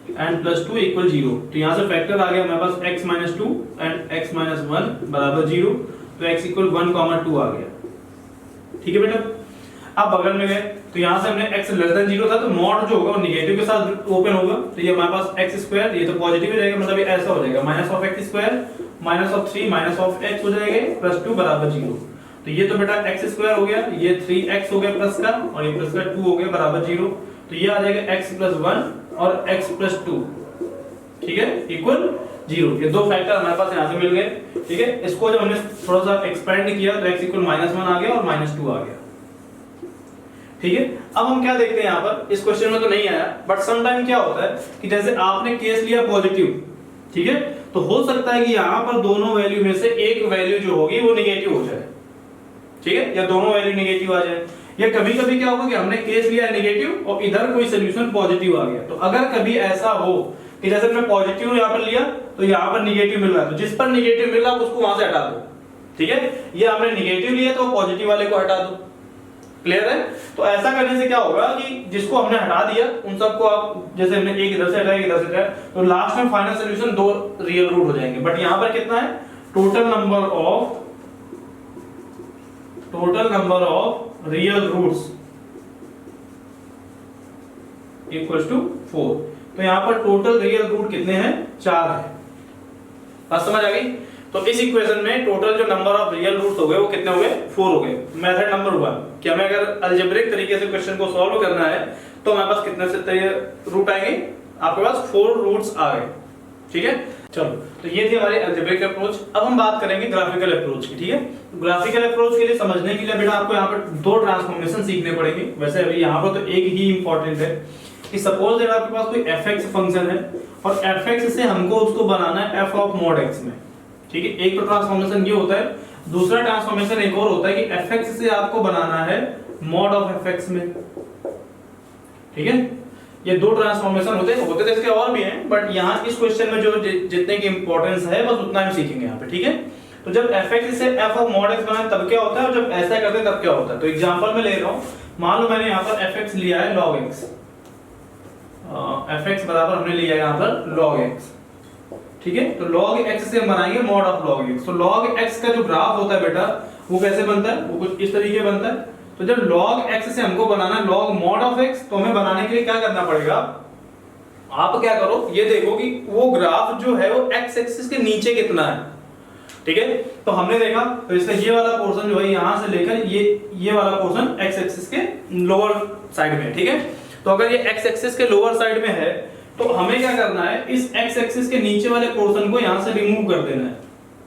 and plus 2 equal 0। तो यहाँ से फैक्टर आ गया हमारे पास x minus 2 and x minus 1 बराबर 0, तो x इक्वल 1 कॉमा 2 आ गया, ठीक है बेटा। अब बगल में गए तो यहाँ से हमने x लेस देन 0 था, तो मॉड जो होगा वो नेगेटिव के साथ ओपन होगा, तो ये हमारे पास x स्क्वायर, ये तो पॉजिटिव हो जाएगा, मतलब ये ऐसा हो जाएगा minus of x square minus of 3 minus of x हो जाएगा प्लस 2 बराबर 0। तो ये तो बेटा x स्क्वायर हो गया, ये 3x हो गया प्लस का, और ये प्लस का 2 हो गया बराबर 0, तो ये आ जाएगा x प्लस 1 और x प्लस 2, ठीक है, इक्वल 0। ये दो फैक्टर हमारे पास यहाँ से मिल गए, ठीक है। इसको जब हमने थोड़ा सा एक्सपेंड किया तो x इक्वल -1 आ गया और -2 आ गया, ठीक है। अब हम क्या देखते हैं यहाँ पर, इस क्वेश्चन में तो नहीं आया, बट सम टाइम क्या होता है कि जैसे आपने केस लिया पॉजिटिव, ठीक है, तो हो सकता है कि यहाँ पर दोनों वैल्यू में से एक वैल्यू जो होगी वो नेगेटिव हो जाए, ठीक है, या दोनों वैल्यू नेगेटिव आ जाए, या कभी-कभी क्या होगा कि हमने केस लिया नेगेटिव और इधर कोई सॉल्यूशन पॉजिटिव आ गया। तो अगर कभी ऐसा हो कि जैसे हमने पॉजिटिव यहाँ पर लिया तो यहाँ पर नेगेटिव मिल रहा है, तो जिस पर नेगेटिव मिल रहा है उसको वहां से हटा दो, ठीक है। ये हमने नेगेटिव लिया तो पॉजिटिव वाले को हटा दो, क्लियर है? तो ऐसा करने से क्या होगा कि जिसको हमने हटा दिया उन सबको आप जैसे हमने एक इधर से हटाया एक इधर से हटाया तो लास्ट में फाइनल सॉल्यूशन 2 रियल रूट हो जाएंगे। बट यहां पर कितना है? Total number of real roots equals to 4। तो यहां पर टोटल रियल रूट कितने हैं? 4 है। बात समझ आ गई? तो इस इक्वेशन में टोटल जो नंबर ऑफ रियल रूट्स हो गए वो कितने हो गए? 4 हो गए। मेथड नंबर 1 कि हमें अगर अलजेब्रिक तरीके से क्वेश्चन को सॉल्व करना है तो हमारे पास कितने से रूट आएंगे? आपके पास 4 रूट्स आ गए। ठीक है, चलो तो ये थी हमारी अलजेब्रिक अप्रोच। अब हम बात करेंगे ग्राफिकल अप्रोच की। ठीक है, ग्राफिकल अप्रोच के लिए समझने के लिए बेटा आपको यहाँ पर 2 ट्रांसफॉर्मेशन सीखने पड़ेंगे। वैसे अभी यहाँ पर तो एक ही इंपॉर्टेंट है कि सपोज दैट आपके पास कोई fx फंक्शन है और fx से हमको उसको बनाना है f ऑफ mod x में। ठीक है, एक तो ट्रांसफॉर्मेशन ये होता है, दूसरा ट्रांसफॉर्मेशन एक और होता है कि fx से आपको बनाना है mod ऑफ fx में। ठीक है, ये 2 ट्रांसफॉर्मेशन होते तो इसके और भी हैं, बट यहाँ इस क्वेश्चन में जो जितने की इंपॉर्टेंस है बस उतना ही सीखेंगे यहाँ पे। ठीक है, तो जब fx से f ऑफ mod x बनाए तब क्या होता है और जब ऐसा करते हैं तब क्या होता है। तो एग्जांपल में ले रहा हूँ, मान लो मैंने यहाँ पर fx लिया है log x, fx बराबर हमने लिया है यहाँ पर log x। ठीक है, तो log x से हम बनाएंगे mod ऑफ log x। तो log x का जो ग्राफ होता है बेटा वो कैसे बनता है? वो कुछ इस तरीके बनता है। तो जब log x से हमको बनाना है log mod ऑफ x, तो हमें बनाने के लिए क्या करना पड़ेगा? आप क्या करो, ये देखो कि वो ग्राफ जो है वो x एक्सिस के नीचे कितना है। ठीक है, तो हमने देखा तो इसका ये वाला पोर्शन जो है यहां से लेकर ये वाला पोर्शन x एक्सिस के लोअर साइड में। ठीक है, तो अगर ये x एक्सिस के लोअर साइड में है तो हमें क्या करना है? इस x एक्सिस के नीचे वाले पोर्शन को यहां से रिमूव कर देना है।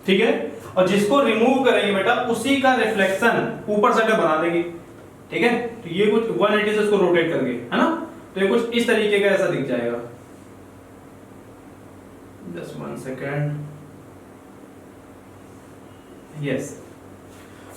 ठीक है, और जिसको रिमूव करेंगे बेटा उसी का रिफ्लेक्शन ऊपर साइड में बना देंगे। ठीक है, तो ये कुछ 180 से इसको रोटेट करके, है ना, तो ये कुछ इस तरीके का ऐसा दिख जाएगा। Just 1 second. यस,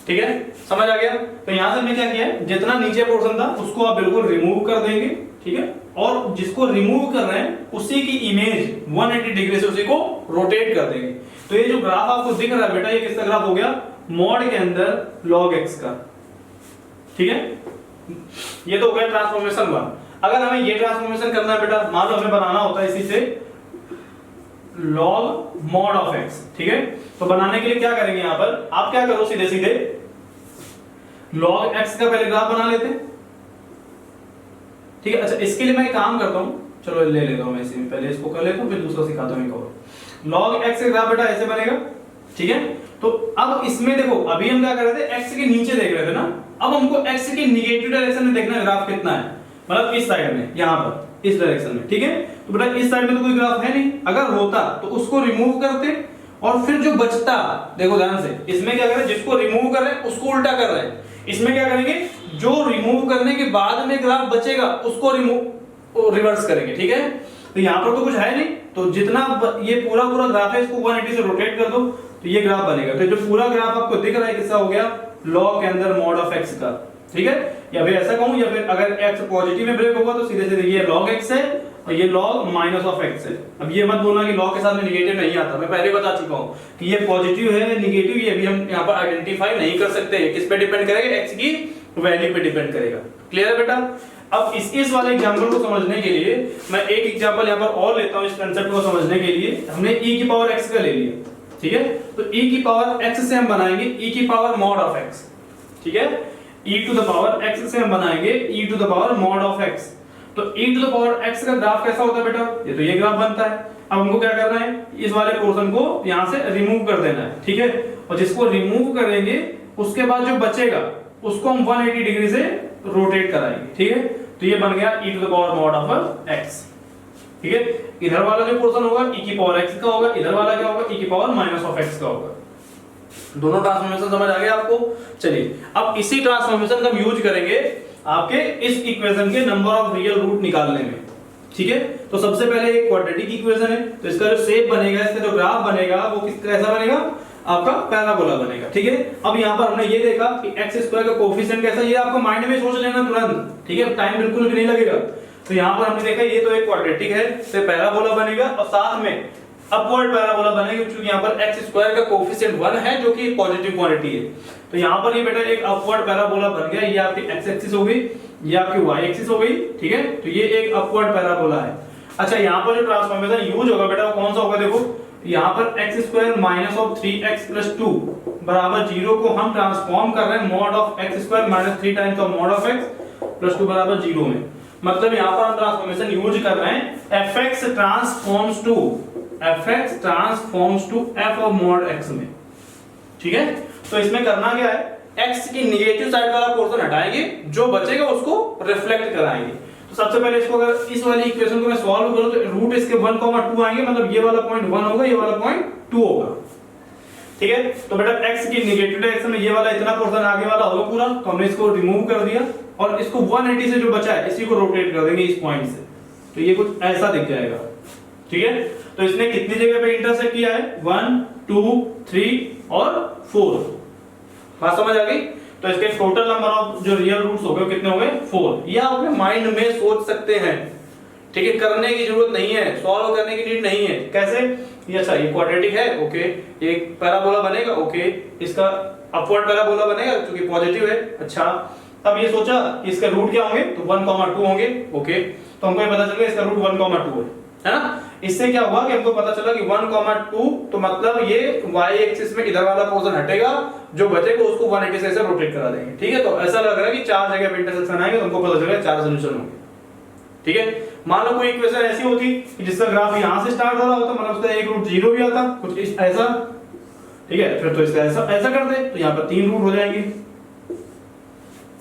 ठीक है, समझ आ गया? तो यहां से हमने क्या किया है, जितना नीचे पोर्शन था उसको आप बिल्कुल रिमूव कर देंगे। ठीक है, और जिसको रिमूव कर रहे हैं उसी की इमेज 180 डिग्री से उसी को रोटेट कर देंगे। तो ये जो ग्राफ आपको दिख रहा है बेटा ये किसका ग्राफ हो गया? मॉड के अंदर log x का। ठीक है, ये तो हो गया ट्रांसफॉर्मेशन 1। अगर हमें ये ट्रांसफॉर्मेशन करना है बेटा, मान लो हमें बनाना होता है इसी से log mod ऑफ x। ठीक है, तो बनाने के लिए क्या करेंगे? यहां पर आप क्या करो, सीधे सीधे log x का पहले ग्राफ बना लेते हैं। ठीक है, अच्छा इसके लिए मैं एक काम करता हूं, चलो ले लेता हूं मैं इसी में, पहले इसको कर लेता हूं फिर दूसरा सिखाता हूं एक और। log x का ग्राफ बेटा ऐसे बनेगा। ठीक है, तो अब इसमें देखो अभी हम क्या कर रहे थे, x के नीचे देख रहे थे ना, अब हमको x के निगेटिव डायरेक्शन में देखना है ग्राफ कितना है, मतलब इस साइड में, यहां पर इस डायरेक्शन में। ठीक है, तो बेटा इस साइड में तो कोई ग्राफ है नहीं, अगर होता तो उसको रिमूव करते और फिर जो बचता, देखो ध्यान से, इसमें क्या करें, जिसको रिमूव कर रहे हैं उसको उल्टा कर रहे हैं। इसमें क्या करेंगे, जो रिमूव करने के बाद में ग्राफ बचेगा उसको रिवर्स करेंगे। ठीक है, तो यहां पर तो कुछ है नहीं, तो जितना ये पूरा ग्राफ है इसको 180 से रोटेट कर दो तो ये ग्राफ बनेगा। तो जो पूरा ग्राफ आपको दिख रहा है किसका हो गया? log के अंदर mod ऑफ x का। ठीक है, या फिर ऐसा कहूं, या फिर अगर x पॉजिटिव में ब्रेक होगा तो सीधे सीधे ये log x है और ये log माइनस ऑफ x है। अब ये मत बोलना कि log के साथ में निगेटिव नहीं आता, मैं पहले बता चुका हूं कि ये पॉजिटिव है निगेटिव, ये भी हम यहां पर आइडेंटिफाई नहीं कर सकते। किस पे डिपेंड करेगा? x की वैल्यू पे डिपेंड करेगा। क्लियर है बेटा? अब इस वाले एग्जांपल को समझने के लिए मैं एक एग्जांपल यहां पर और लेता हूं। इस कांसेप्ट को समझने के लिए हमने e की पावर x का ले लिया। ठीक है, तो e की पावर x से हम बनाएंगे e की पावर mod ऑफ x। ठीक है, e to the power x से हम बनाएंगे e to the power mod of x। तो e to the power x का ग्राफ कैसा होता है बेटा? ये तो ये ग्राफ बनता है। अब हमको क्या करना है, इस वाले पोर्शन को यहां से रिमूव कर देना है। ठीक है, और जिसको रिमूव करेंगे उसके बाद जो बचेगा उसको हम 180 डिग्री से रोटेट कराएंगे। ठीक है, तो ये बन गया e to the power mod of x। ठीक है, इधर वाला जो पोर्शन होगा e की पावर x का होगा, इधर वाला क्या होगा? e की पावर माइनस ऑफ x का होगा। दोनों ट्रांसफॉर्मेशन समझ आ गया आपको? चलिए अब इसी ट्रांसफॉर्मेशन का हम यूज करेंगे आपके इस इक्वेशन के नंबर ऑफ रियल रूट निकालने में। ठीक है, तो सबसे पहले एक क्वाड्रेटिक इक्वेशन है, तो इसका जो शेप बनेगा, इसका जो ग्राफ बनेगा वो किस कैसा बनेगा? आपका पैराबोला बनेगा। ठीक है, अब यहाँ पर हमने ये देखा कि x स्क्वायर का कोफिशिएंट कैसा, ये आपको माइंड में सोच लेना तुरंत। ठीक है, टाइम बिल्कुल भी नहीं लगेगा। तो यहाँ पर हमने देखा ये तो एक क्वाड्रेटिक है, तो पैराबोला बनेगा और साथ में अपवर्ड पैराबोला बनेगी, क्योंकि यहाँ पर x स्क्वायर का कोफिशिएंट 1 है जो कि पॉजिटिव क्वांटिटी है। तो यहाँ पर ये बेटा एक अपवर्ड पैराबोला बन गया, ये आपकी x एक्सिस हो गई, ये आपकी y एक्सिस हो गई, ठीक है। तो ये एक अपवर्ड पैराबोला है। अच्छा, यहाँ पर जो ट्रांसफॉर्मेशन यूज होगा बेटा वो कौन सा होगा, देखो यहाँ पर x square minus of 3x plus 2 बराबर 0 को हम ट्रांसफॉर्म कर रहे हैं mod of x square minus 3 times of mod of x plus 2 बराबर 0 में। मतलब यहाँ पर हम ट्रांसफॉर्मेशन यूज कर रहे हैं fx transforms to f of mod x में, ठीक है। तो इसमें करना क्या है, x की नेगेटिव साइड वाला पोर्शन हटाएंगे, जो बचेगा उसको रिफ्लेक्ट कराएंगे। तो सबसे पहले इसको अगर इस वाली इक्वेशन को मैं सॉल्व करूं तो रूट इसके 1,2 आएंगे, मतलब ये वाला पॉइंट 1 होगा, ये वाला पॉइंट 2 होगा, ठीक है। तो बेटा x की नेगेटिव डायरेक्शन में ये वाला इतना पोर्शन आगे वाला होगा पूरा, तो हमने इसको रिमूव कर दिया और इसको 180 से जो बचा है इसी को रोटेट कर देंगे इस पॉइंट से, तो ये कुछ ऐसा दिख जाएगा, ठीक है। तो इसने कितनी जगह पे इंटरसेक्ट किया है, 1 2 3 और 4, बात समझ आ गई। तो इसके टोटल नंबर ऑफ जो रियल रूट्स हो गए कितने हो गए, 4। ये आप अपने माइंड में सोच सकते हैं, ठीक है, करने की जरूरत नहीं है, सॉल्व करने की नीड नहीं है। कैसे, ये अच्छा ये क्वाड्रेटिक है, ओके, एक पैराबोला बनेगा, ओके, इसका अपवर्ड पैराबोला बनेगा क्योंकि पॉजिटिव है। अच्छा, अब ये सोचा इसका रूट क्या होंगे, तो 1,2 होंगे, ओके। तो हमको ये पता चल गया इसका रूट 1,2 है ना। इससे क्या हुआ कि हमको पता चला कि 1,2 तो मतलब ये y एक्सिस में इधर वाला पोर्शन हटेगा, जो बचेगा उसको 180 से ऐसे रोटेट करा देंगे, ठीक है। तो ऐसा लग रहा है कि 4 जगह पे इंटरसेक्शन आएंगे, तो हमको पता चलेगा 4 सॉल्यूशन होंगे, ठीक है। मान लो कोई इक्वेशन ऐसी होती कि जिसका ग्राफ यहां से स्टार्ट हो रहा होता, मतलब उसका एक रूट 0 भी आता, कुछ ऐसा, ठीक है। फिर तो इसका ऐसा कर दे, तो यहाँ पर 3 रूट हो जाएंगे,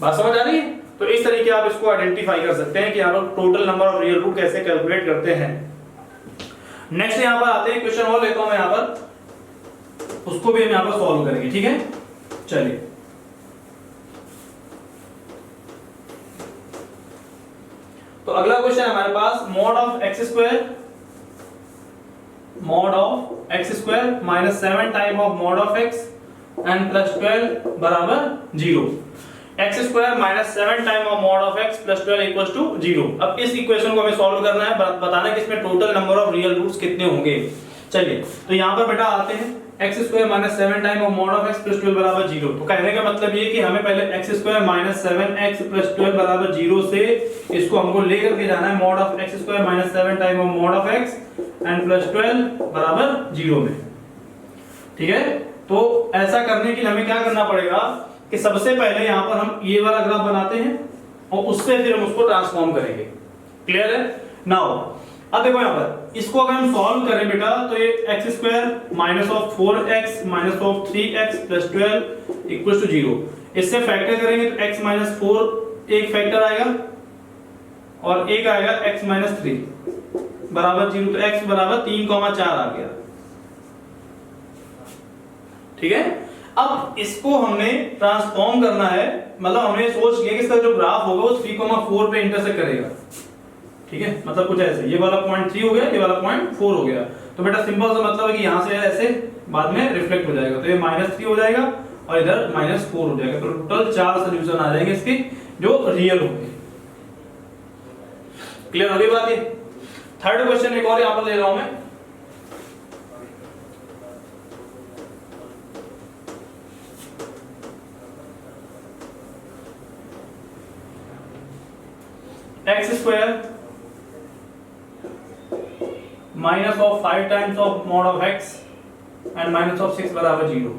बात समझ आ रही है। तो इस तरीके आप इसको आइडेंटिफाई कर सकते हैं कि यहाँ पर total number of real root कैसे कैलकुलेट करते हैं। नेक्स्ट यहाँ पर आते हैं, क्वेश्चन और लेता हूं मैं यहाँ पर, उसको भी हम यहाँ पर सॉल्व करेंगे, ठीक है। चलिए, तो अगला क्वेश्चन है हमारे पास, mod of x square minus 7 time of mod of x and plus 12 बराबर 0। x square minus 7 time of mod of x plus 12 equals to 0। अब इस इक्वेशन को हमें सॉल्व करना है, बताना है कि इसमें total number of real roots कितने होंगे। चलिए, तो यहाँ पर बेटा आते हैं, x square minus 7 time of mod of x plus 12 बराबर 0। तो कहने का मतलब ये कि हमें पहले x square minus 7x plus 12 बराबर 0 से इसको हमको लेकर के जाना है mod of x square minus 7 time of mod of x and plus 12 बराबर 0 में, ठीक है। तो ऐसा करने के लिए हमें क्या करना पड़ेगा कि सबसे पहले यहाँ पर हम ये वाला ग्राफ बनाते हैं और उससे फिर हम उसको ट्रांसफॉर्म करेंगे, क्लियर है। नाउ अब देखो यहाँ पर इसको अगर हम सॉल्व करें बेटा, तो ये x square minus of 4x minus of 3x plus 12 equals to 0, इससे फैक्टर करेंगे तो x माइनस 4 एक फैक्टर आएगा और एक आएगा x माइनस 3 बराबर 0, तो x बराबर 3,4 आ गया, ठीक है। अब इसको हमने ट्रांसफॉर्म करना है, मतलब हमने सोच लिया कि इसका जो ग्राफ होगा वो 3,4 पे इंटरसेक्ट करेगा, ठीक है। मतलब कुछ ऐसे, ये वाला पॉइंट 3 हो गया, ये वाला पॉइंट 4 हो गया। तो बेटा सिंपल सा मतलब है कि यहाँ से ऐसे बाद में रिफ्लेक्ट हो जाएगा, तो ये -3 हो जाएगा और इधर -4 हो जाएगा। तो टोटल 4 सॉल्यूशन आ जाएंगे इसके जो रियल होंगे, क्लियर हो गई बात। ये थर्ड क्वेश्चन एक और यहाँ पर ले रहा हूं मैं, x square minus of 5 times of mod of x and minus of 6 बराबर 0,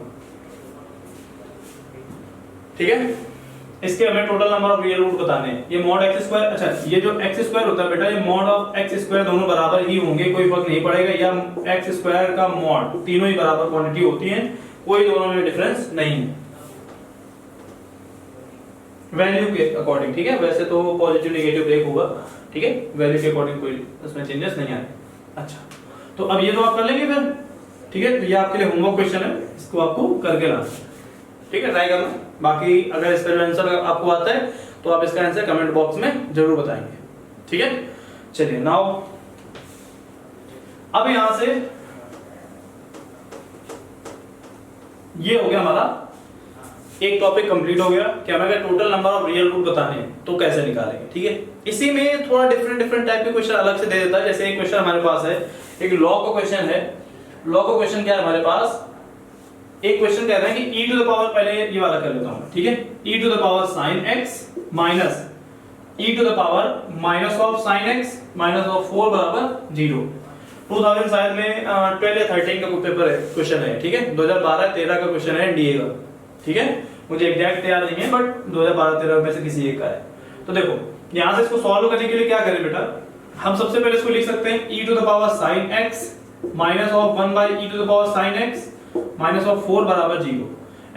ठीक है। इसके हमें total number of real root बताने हैं। ये मॉड x स्क्वायर, अच्छा ये जो x स्क्वायर होता है बेटा, ये मॉड ऑफ x स्क्वायर दोनों बराबर ही होंगे, कोई फर्क नहीं पड़ेगा, या x स्क्वायर का मॉड, तीनों ही बराबर क्वांटिटी होती हैं, कोई दोनों में डिफरेंस नहीं है वैल्यू के अकॉर्डिंग, ठीक है। वैसे तो पॉजिटिव नेगेटिव ब्रेक होगा, ठीक है, वैल्यू के अकॉर्डिंग कोई उसमें चेंजेस नहीं आए। अच्छा, तो अब ये तो आप कर लेंगे फिर, ठीक है। तो ये आपके लिए होमवर्क क्वेश्चन है, इसको आपको करके लाना, ठीक है, ट्राई करना। बाकी अगर इसका जो आंसर आपको आता है तो आप इसका आंसर कमेंट बॉक्स में जरूर बताएंगे, ठीक है। चलिए, नाउ अब यहां से ये हो गया हमारा एक टॉपिक कंप्लीट हो गया कि हमें अगर total number of real root बताने हैं तो कैसे निकालेंगे, ठीक है। इसी में थोड़ा डिफरेंट टाइप के क्वेश्चन अलग से दे देता है। जैसे एक क्वेश्चन हमारे पास है, एक लॉ का क्वेश्चन है लॉ का क्वेश्चन क्या है हमारे पास, एक क्वेश्चन कह रहा है कि e टू द पावर, पहले ये वाला कर लेता हूं, ठीक है, e to the power sin x minus e to the power minus of sin x minus of 4 बराबर 0। 2000 शायद में 12 या 13 का पेपर है, क्वेश्चन है, ठीक है, 2012-13 का क्वेश्चन है एनडीए का, ठीक है, मुझे एग्जैक्ट याद नहीं है बट 2012-13 में से किसी एक का है। तो देखो यहां से इसको सॉल्व करने के लिए क्या करें बेटा, हम सबसे पहले इसको लिख सकते हैं e to the power sin x minus of 1 by e to the power sin x minus of 4 बराबर 0।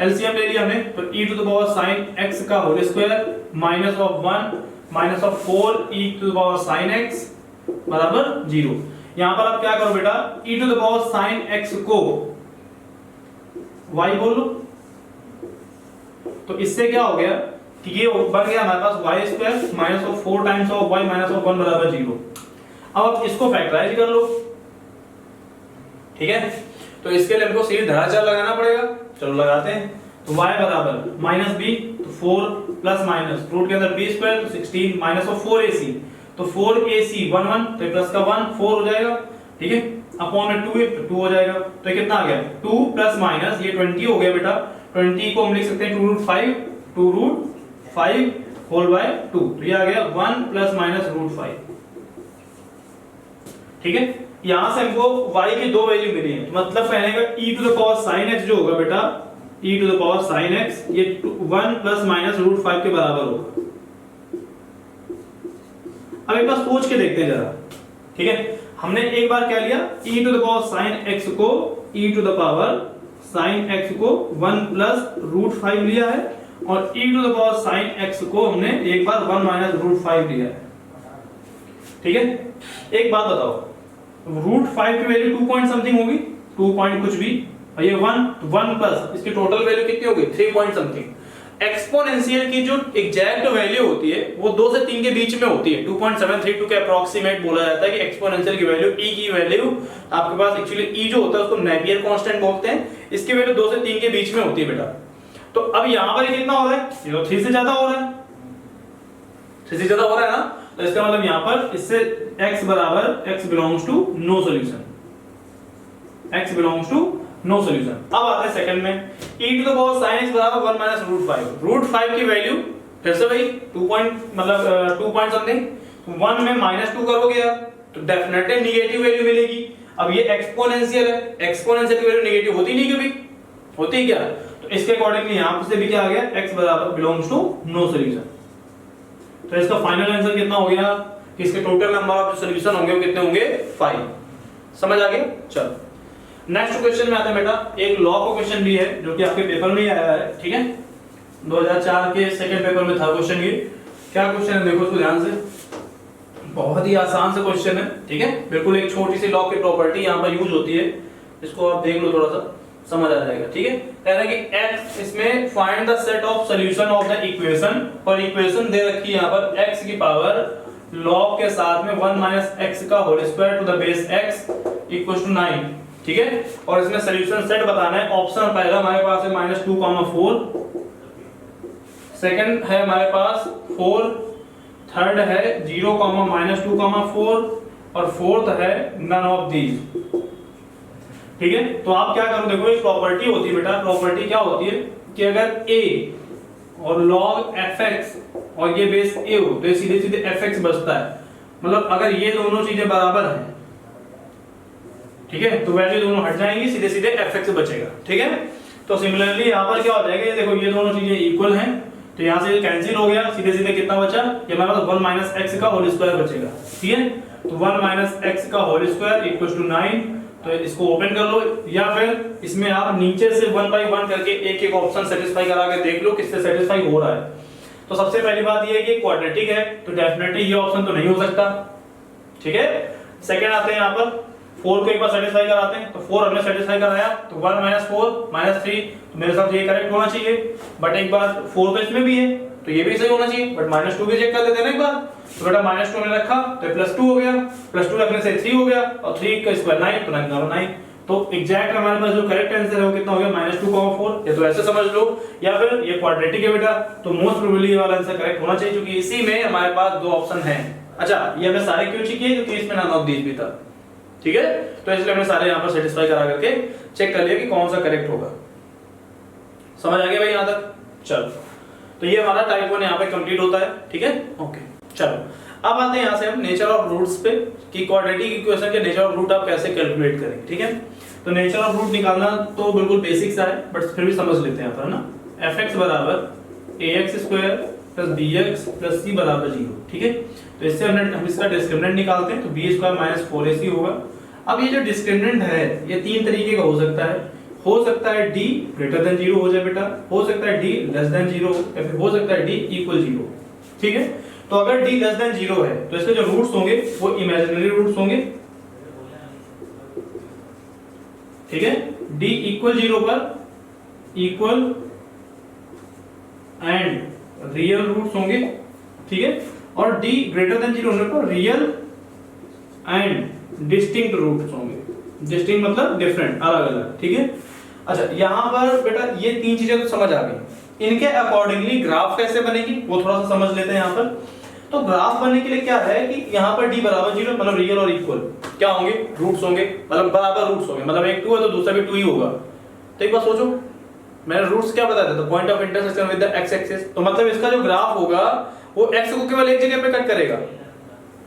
एलसीएम ले लिया हमने, तो e to the power sin x का whole square minus of 1 minus of 4 e to the power sin x बराबर 0। यहां पर आप क्या करो बेटा, e to the power sin x को y बोल लो, तो इससे क्या हो गया कि ये बन गया हमारे पास y square minus of 4 times of y minus of 1 बराबर 0। अब आप इसको फैक्टराइज कर लो, ठीक है, तो इसके लिए हमको सीधे धराचार लगाना पड़ेगा, चलो लगाते हैं। तो y बराबर माइनस b, तो 4 प्लस माइनस रूट के अंदर b स्क्वायर, तो 16 माइनस ऑफ 4ac, तो 4ac 1 1, तो प्लस का 1 4 हो जाएगा, ठीक है, अपॉन में 2 है तो 2 हो जाएगा, तो ये कितना आ गया 2 प्लस माइनस ये 20 हो गया बेटा। 20 को हम लिख सकते हैं 2 रूट 5 होल बाय 2, तो ये आ गया 1 प्लस माइनस रूट 5, ठीक है। यहां से हमको y की दो वैल्यू मिली है, मतलब कहने का e to the power sin x जो होगा बेटा, e to the power sin x ये 1 प्लस माइनस रूट 5 के बराबर होगा। अब एक बार सोच के देखते हैं जरा, ठीक है, हमने एक बार क्या लिया e to the power sin x को e to the power sin x को 1 प्लस रूट 5 लिया है, और e to the power sin x को हमने एक बार 1 माइनस रूट 5 लिया है, ठीक है। एक बात बताओ, रूट 5 की वैल्यू 2 पॉइंट समथिंग होगी, 2 पॉइंट कुछ भी, और ये 1 प्लस इसकी टोटल वैल्यू कितनी होगी 3 पॉइंट समथिंग। एक्सपोनेंशियल की जो एग्जैक्ट वैल्यू होती है वो 2 से 3 के बीच में होती है, 2.732 के अप्रोक्सीमेट बोला जाता है कि एक्सपोनेंशियल की वैल्यू e की वैल्यू आपके पास एक्चुअली e जो होता है उसको नेपियर कांस्टेंट बोलते हैं, इसकी वैल्यू 2 से 3 के बीच में होती है बेटा। तो अब यहां पर कितना हो रहा है, ये तो 3 से ज्यादा हो रहा है, 3 से ज्यादा हो रहा है ना, तो इसका मतलब यहां पर इससे x बराबर x belongs to no solution, x belongs to no solution. अब आते हैं सेकंड में, e to the power sin x बराबर 1 माइनस रूट 5। रूट 5 की वैल्यू फिर से वही 2 पॉइंट मतलब 2 पॉइंट समथिंग, 1 में माइनस 2 करोगे यार तो डेफिनेटली नेगेटिव वैल्यू मिलेगी। अब ये एक्सपोनेंशियल है, एक्सपोनेंशियल की वैल्यू नेगेटिव होती नहीं कभी, होती है क्या, तो इसके अकॉर्डिंगली यहां से भी क्या आ गया x बराबर बिलोंग्स टू नो सॉल्यूशन। तो इसका फाइनल आंसर कितना हो गया कि इसके टोटल नंबर ऑफ सॉल्यूशन होंगे वो कितने होंगे 5। समझ आ गया। चलो नेक्स्ट क्वेश्चन में आते हैं बेटा, एक लॉ का क्वेश्चन भी है जो कि आपके पेपर में ही आया है, ठीक है, 2004 के सेकंड पेपर में था क्वेश्चन। ये क्या क्वेश्चन है देखो इसको ध्यान से, बहुत ही आसान सा क्वेश्चन है, ठीक है, बिल्कुल एक छोटी सी लॉ की प्रॉपर्टी यहां पर यूज होती है, इसको आप देख लो थोड़ा सा समझ आ जाएगा, ठीक है। कह रहा है कि x इसमें find the set of solution of the equation, और इक्वेशन दे रखी है यहां पर x की पावर log के साथ में 1 माइनस x का whole square to the base x equals to 9, ठीक है, और इसमें सॉल्यूशन सेट बताना है। ऑप्शन पहला हमारे पास है -2, 4, सेकंड है हमारे पास 4, थर्ड है 0, -2, 4, और फोर्थ है नन ऑफ दीज, ठीक है। तो आप क्या करो, देखो एक प्रॉपर्टी होती है बेटा, प्रॉपर्टी क्या होती है कि अगर a और log fx और ये बेस a हो तो ये सीधे सीधे fx बचता है, मतलब अगर ये दोनों चीजें बराबर हैं, ठीक है, तो वैल्यू दोनों हट जाएंगी, सीधे सीधे fx बचेगा, ठीक है। तो सिमिलरली यहाँ पर क्या हो जाएगा, ये देखो ये दोनों चीजें इक्वल हैं, तो यहाँ से कैंसिल हो गया, सीधे सीधे कितना बचा, ये हमारे पास 1 माइनस x का होल स्क्वायर बचेगा, ठीक है। तो 1 माइनस x का होल स्क्वायर इक्वल्स टू 9, तो इसको ओपन कर लो, या फिर इसमें आप नीचे से 1 बाय 1 करके एक एक ऑप्शन सेटिस्फाई करा के देख लो किससे सेटिस्फाई हो रहा है। तो सबसे पहली बात ये है कि क्वाड्रेटिक है तो डेफिनेटली ये ऑप्शन तो नहीं हो सकता, ठीक है। सेकंड आते हैं यहाँ पर 4 को एक बार सेटिस्फाई कराते हैं, तो 4 हमने सेटिस्फाई कराया, तो 1 माइनस 4 माइनस 3, तो मेरे साथ ये करेक्ट होना चाहिए, बट एक बार 4 तो इसमें भी है तो ये भी सही होना चाहिए, बट -2 भी चेक कर लेते हैं ना एक बार। तो बेटा -2 मैंने रखा तो +2 हो गया, +2 रखने से 3 हो गया, और 3 का स्क्वायर 9, तो 9, तो एग्जैक्ट हमारे पास जो करेक्ट आंसर है वो कितना हो गया -2, 4। ये तो ऐसे समझ लो, या फिर ये क्वाड्रेटिक है बेटा, तो मोस्ट प्रोबेबली ये वाला आंसर करेक्ट होना चाहिए क्योंकि इसी में हमारे पास दो ऑप्शन हैं। अच्छा, ये हमें सारे क्यों चाहिए, क्योंकि इसमें नन ऑफ दीज भी था, ठीक है, तो इसलिए हमने सारे यहाँ पर सेटिस्फाई करा करके चेक कर लिया कि कौन सा करेक्ट होगा। समझ आ गया भाई यहाँ तक? चलो, तो ये हमारा टाइप 1 यहाँ पे कंप्लीट होता है। ठीक है, ओके। चलो अब आते हैं यहाँ से हम नेचर ऑफ रूट्स पे कि क्वाड्रेटिक इक्वेशन के नेचर ऑफ रूट आप कैसे कैलकुलेट करेंगे। ठीक है, तो नेचर ऑफ रूट निकालना तो बिल्कुल बेसिक सा है, बट फिर भी समझ लेते हैं यहाँ पर ना। fx बराबर ax square plus bx plus c बराबर 0। ठीक है, तो इससे हम इसका डिस्क्रिमिनेंट निकालते हैं, तो b स्क्वायर माइनस 4ac होगा। अब ये जो डिस्क्रिमिनेंट है ये तीन तरीके का हो सकता है d ग्रेटर देन 0 हो जाए बेटा, हो सकता है d लेस देन 0, या फिर हो सकता है d इक्वल 0। ठीक है, तो अगर d लेस देन 0 है तो इसके जो रूट्स होंगे वो इमेजिनरी रूट्स होंगे। ठीक है, d इक्वल 0 पर इक्वल एंड रियल रूट्स होंगे। ठीक है, और d ग्रेटर देन 0 होने पर रियल एंड डिस्टिंक्ट रूट्स होंगे। डिस्टिंक्ट मतलब डिफरेंट, अलग अलग। ठीक है, अच्छा यहाँ पर बेटा ये तीन चीजें तो समझ आ गई। इनके अकॉर्डिंगली ग्राफ कैसे बनेगी वो थोड़ा सा समझ लेते हैं यहाँ पर। तो ग्राफ बनने के लिए क्या है कि यहाँ पर d बराबर 0 मतलब रियल और इक्वल क्या होंगे, रूट्स होंगे, मतलब बराबर रूट्स होंगे, मतलब एक 2 है तो दूसरा भी 2 ही होगा। तो एक बार सोचो, मैंने रूट्स क्या बताया था, तो point of intersection with the x axis, तो मतलब इसका जो ग्राफ होगा वो x को केवल एक जगह पे कट करेगा।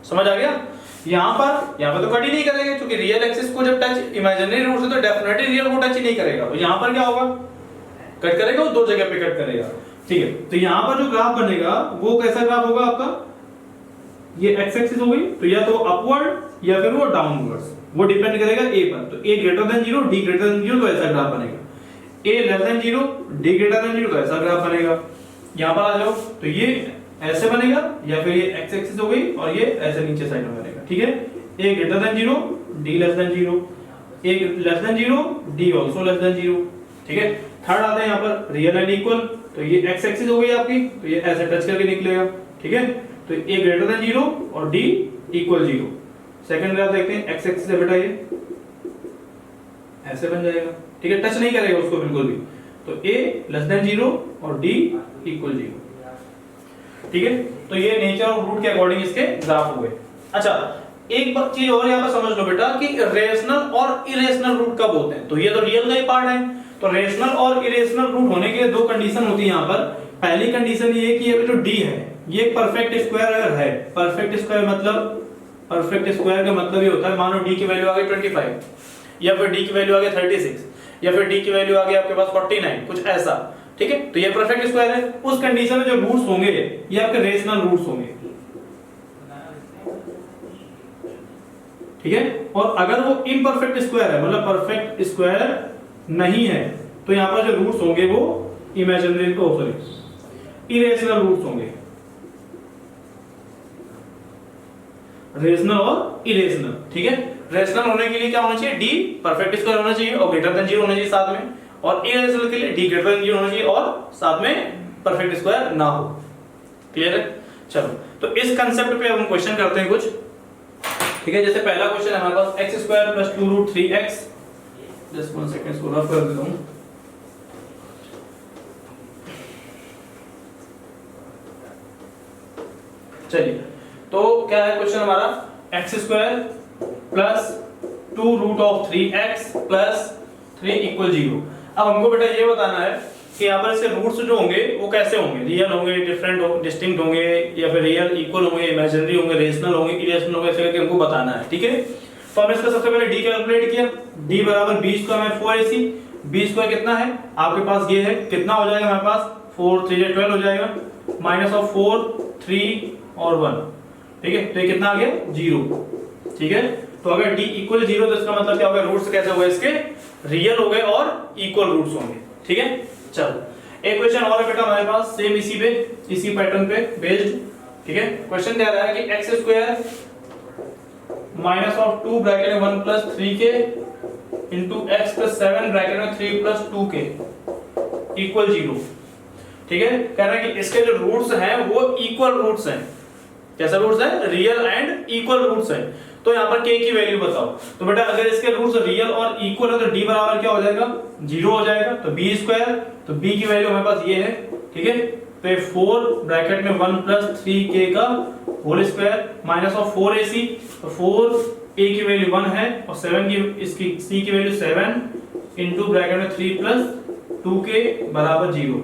समझ आ गया? यहाँ पर तो कट ही नहीं करेगा, क्योंकि रियल एक्सिस को जब टच इमेजिनरी रूट से तो डेफिनेटली रियल को टच ही नहीं करेगा। तो यहाँ पर क्या होगा, कट करेगा, वो दो जगह पे कट करेगा। ठीक है, तो यहाँ पर जो ग्राफ बनेगा वो कैसा ग्राफ होगा आपका, ये एक्स एक्सिस हो गई, तो या तो अपवर्ड या फिर वो डाउनवर्ड्स, वो डिपेंड करेगा a पर। तो a greater than 0, d greater than 0 तो ऐसा ग्राफ बनेगा, a less than 0, d greater than 0 तो ऐसा ग्राफ बनेगा। यहाँ पर आ जाओ, तो ये ऐसे बनेगा, या फिर ये x एक्सिस हो गई और ये ऐसे नीचे साइड में बनेगा। ठीक है, a greater than 0, d less than 0, a less than 0, d also less than 0। ठीक है, थर्ड आता है यहाँ पर रियल एंड इक्वल, तो ये x एक्सिस हो गई आपकी, तो ये ऐसे टच करके निकलेगा। ठीक है, तो a ग्रेटर देन 0 और d इक्वल 0। सेकंड ग्राफ देखते हैं, x एक्सिस है बेटा, ये ऐसे बन जाएगा। ठीक है, टच नहीं करेगा उसको बिल्कुल भी, तो a लेस देन 0 और d इक्वल 0। ठीक है, तो ये नेचर ऑफ रूट के अकॉर्डिंग इसके ग्राफ हो गए। अच्छा, एक चीज और यहाँ पर समझ लो बेटा कि रेशनल और इरेशनल रूट कब होते हैं। तो ये तो रियल का ही पार्ट है, तो रेशनल और इरेशनल रूट होने के लिए दो कंडीशन होती है यहाँ पर। पहली कंडीशन ये कि ये जो d है ये परफेक्ट स्क्वायर अगर है, परफेक्ट स्क्वायर का मतलब ये होता है, मानो d की वैल्यू आ गई 25, या फिर d की वैल्यू आ गई 36, या फिर d की वैल्यू आ गई आपके पास 49, कुछ ऐसा। ठीक है, तो ये परफेक्ट स्क्वायर है। उस कंडीशन में जो रूट्स होंगे ये आपके रेशनल रूट्स होंगे। ठीक है, और अगर वो इम्परफेक्ट स्क्वायर है, मतलब परफेक्ट स्क्वायर नहीं है, तो यहाँ पर जो रूट्स होंगे वो इमेजिनरी इरेशनल रूट्स होंगे। रेशनल और इरेशनल। ठीक है, रेशनल होने के लिए क्या होना चाहिए, d परफेक्ट स्क्वायर होना चाहिए और ग्रेटर देन 0 होना चाहिए साथ में, और इरेशनल के लिए d ग्रेटर देन 0 होना चाहिए और साथ में परफेक्ट स्क्वायर ना हो। क्लियर है? चलो, तो इस कांसेप्ट पे हम क्वेश्चन करते हैं कुछ। ठीक है, जैसे पहला क्वेश्चन है हमारे पास x square plus 2 root 3x, just 1 second इसको रफ कर देता हूं। चलिए, तो क्या है क्वेश्चन हमारा, x square plus 2 root of 3x plus 3 equal 0। अब हमको बेटा ये बताना है कि यहाँ पर इसके रूट्स जो होंगे वो कैसे होंगे, रियल होंगे, डिफरेंट होंगे, डिस्टिंक्ट होंगे, या फिर रियल इक्वल होंगे, इमेजिनरी होंगे, रेशनल होंगे, इरेशनल होंगे, ऐसे करके हमको बताना है। ठीक है, तो हमने इसका सबसे पहले d कैलकुलेट किया, d बराबर b स्क्वायर में 4ac, b स्क्वायर कितना है आपके पास, ये है, कितना हो जाएगा हमारे पास, 4 3 12 हो जाएगा, माइनस ऑफ 4 3 और 1। ठीक है, तो ये कितना आ गया 0। ठीक है, तो अगर d इक्वल 0 तो इसका मतलब क्या होगा, रूट्स कैसे हो गए इसके, रियल हो गए और इक्वल रूट्स होंगे। ठीक है, चलो एक क्वेश्चन और है बेटा हमारे पास, सेम इसी पैटर्न पे बेस्ड। ठीक है, क्वेश्चन क्या रहा है कि x square minus of 2 bracket में 1 plus 3k into x plus 7 bracket में 3 प्लस 2k इक्वल 0। ठीक है, कह रहा है कि इसके जो रूट्स हैं वो इक्वल रूट्स हैं। कैसा रूट्स है, रियल एंड इक्वल रूट्स हैं। तो यहाँ पर k की वैल्यू बताओ। तो बेटा अगर इसके रूट्स रियल और इक्वल है तो d बराबर क्या हो जाएगा, 0 हो जाएगा। तो b स्क्वायर, तो b की वैल्यू हमारे पास ये है। ठीक है, तो 4 ब्रैकेट में 1 प्लस 3k का whole square minus of 4ac, तो 4 a की वैल्यू 1 है और 7 की इसकी c की वैल्यू 7 इंटू ब्रैकेट में 3 प्लस 2 के बराबर 0।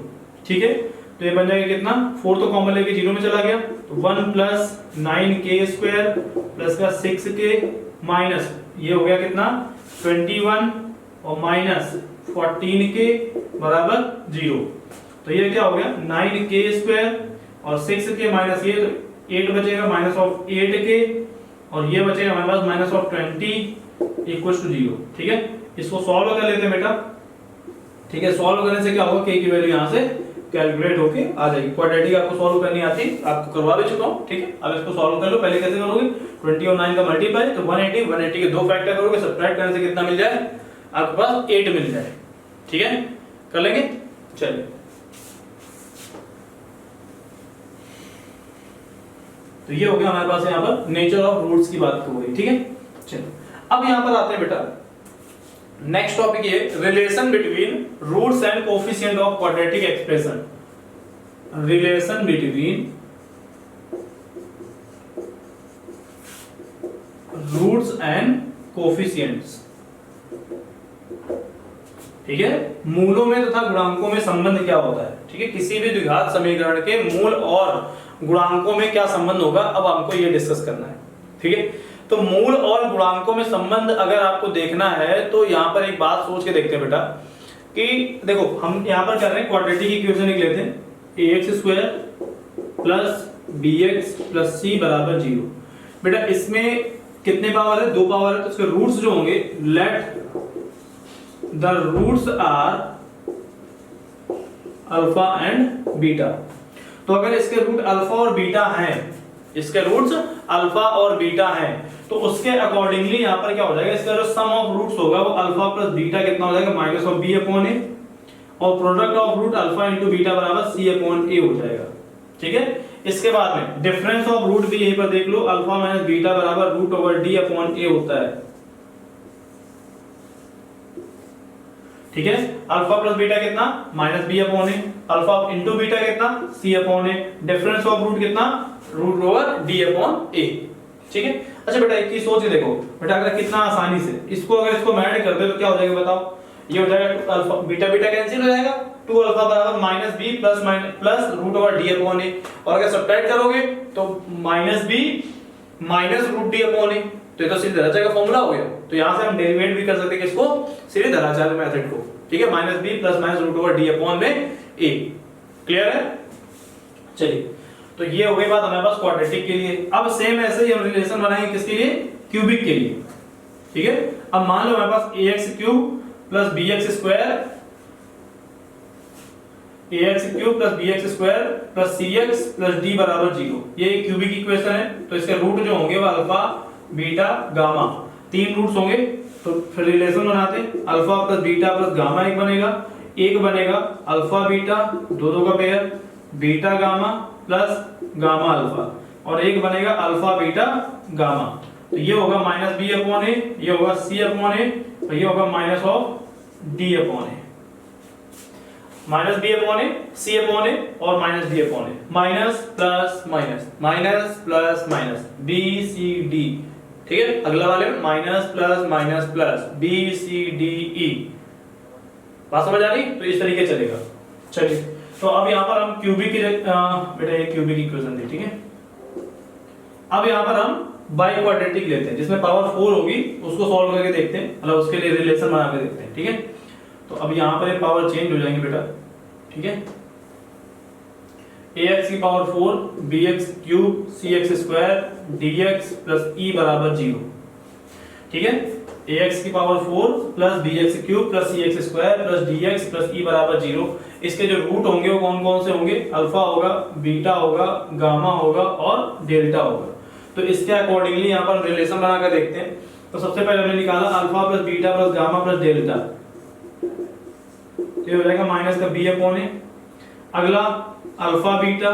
ठीक है, तो ये बन जाएगा कितना, 4 तो कॉमन लेके 0 में चला गया, तो 1 प्लस 9k स्क्वायर प्लस का 6k माइनस ये हो गया कितना 21 और माइनस 14k बराबर 0। तो ये क्या हो गया 9k स्क्वायर और 6k माइनस ये, तो 8 बचेगा माइनस ऑफ 8k और ये बचेगा हमारे पास माइनस ऑफ 20 इक्वल टू 0। ठीक है, इसको सॉल्व कर लेते हैं बेटा। ठीक है, सॉल्व करने से क्या होगा, k की वैल्यू यहाँ से कैलकुलेट होके आ जाएगी। क्वाड्रेटिक आपको सॉल्व करनी आती, आपको करवा भी चुका हूँ। ठीक है, अब इसको सॉल्व कर लो। पहले कैसे करोगे, 20 और 9 का मल्टीप्लाई, तो 180 180 के दो फैक्टर करोगे, सब्ट्रैक्ट करने से कितना मिल जाए आपके पास 8 मिल जाए। ठीक है, कर लेंगे, चलिए। तो ये हो गया हमारे पास यहाँ पर नेचर ऑफ रूट्स की बात हो गई। ठीक है, चलिए अब यहाँ पर आते हैं बेटा, नेक्स्ट टॉपिक ये relation between roots and coefficient of quadratic expression. Relation between roots and coefficients. ठीक है, मूलों में तथा गुणांकों में संबंध क्या होता है। ठीक है, किसी भी द्विघात समीकरण के मूल और गुणांकों में क्या संबंध होगा, अब हमको ये डिस्कस करना है। ठीक है, तो मूल और गुणांकों में संबंध अगर आपको देखना है तो यहाँ पर एक बात सोच के देखते हैं बेटा कि देखो हम यहाँ पर कर रहे हैं क्वाड्रेटिक इक्वेशन लिख लेते हैं, ax square plus bx plus c बराबर 0। बेटा इसमें कितने पावर है, 2 पावर है, तो इसके रूट्स जो होंगे, let the roots are alpha and beta. तो अगर इसके रूट अल्फा और बीटा हैं, इसके रूट्स अल्फा और बीटा हैं, तो उसके अकॉर्डिंगली यहाँ पर क्या हो जाएगा, इसका जो सम ऑफ रूट्स होगा वो अल्फा प्लस बीटा कितना हो जाएगा, minus of b upon a, और product of root alpha into beta बराबर सी अपॉन ए हो जाएगा। ठीक है, इसके बाद में डिफरेंस ऑफ रूट भी यहीं पर देख लो, अल्फा माइनस बीटा बराबर root over d upon a होता है। ठीक है, अल्फा प्लस बीटा कितना, minus b upon a, alpha into beta कितना, c upon a, difference of root कितना, root over d upon a. ठीक है, अच्छा बेटा एक चीज सोच के देखो बेटा, अगर कितना आसानी से इसको अगर इसको ऐड कर दे तो क्या हो जाएगा बताओ, ये हो जाएगा अल्फा बीटा बीटा कैंसिल हो जाएगा, 2 अल्फा बराबर minus b plus root over d upon a, और अगर सब्ट्रैक्ट करोगे तो minus b minus root d upon a, तो ये तो सीधे धराचार का फॉर्मूला हो गया। तो यहां से हम डेरिवेट भी कर सकते हैं किसको, सीधे धराचार मेथड को। ठीक है, minus b plus minus root over d upon में ए। क्लियर है, चलिए तो ये हो गई बात हमारे पास क्वाड्रेटिक के लिए। अब सेम ऐसे ही हम रिलेशन बनाएंगे किसके लिए, क्यूबिक के लिए। ठीक है, अब मान लो हमारे पास ax cube plus bx square, ax cube plus bx square plus cx plus d बराबर 0, ये क्यूबिक इक्वेशन है। तो इसके रूट जो होंगे वो अल्फा बीटा गामा, 3 रूट्स होंगे। तो फिर रिलेशन बनाते हैं, alpha plus beta plus gamma एक बनेगा, एक बनेगा अल्फा बीटा, दो का pair, beta gamma plus gamma alpha, और एक बनेगा अल्फा बीटा गामा। तो ये होगा माइनस बी अपॉन ए, ये होगा सी अपॉन ए, और ये होगा minus of d upon a, minus b upon a, c upon a और minus d upon a, minus plus minus, minus plus minus, b c d. ठीक है, अगला वाले में minus plus b c d e. बात समझ आ रही, तो इस तरीके चलेगा। चलिए तो अब यहाँ पर हम क्यूबिक बेटा ये क्यूबिक इक्वेशन थी। ठीक है, अब यहाँ पर हम बाई क्वाड्रेटिक लेते हैं जिसमें पावर 4 होगी, उसको सॉल्व करके देखते हैं, मतलब उसके लिए रिलेशन बना के देखते हैं। ठीक है, तो अब यहाँ पर पावर चेंज हो जाएंगे बेटा। ठीक है, ax की power 4 bx cube cx square dx plus e बराबर 0। ठीक है, ax की power 4 plus bx cube plus cx square plus dx plus e बराबर 0। इसके जो रूट होंगे वो कौन कौन से होंगे, अल्फा होगा, बीटा होगा, गामा होगा और डेल्टा होगा। तो इसके अकॉर्डिंगली यहाँ पर रिलेशन बनाकर देखते हैं। तो सबसे पहले हमने निकाला alpha plus beta plus gamma plus delta, तो ये हो जाएगा माइनस का बी अपॉन ए। अगला अल्फा बीटा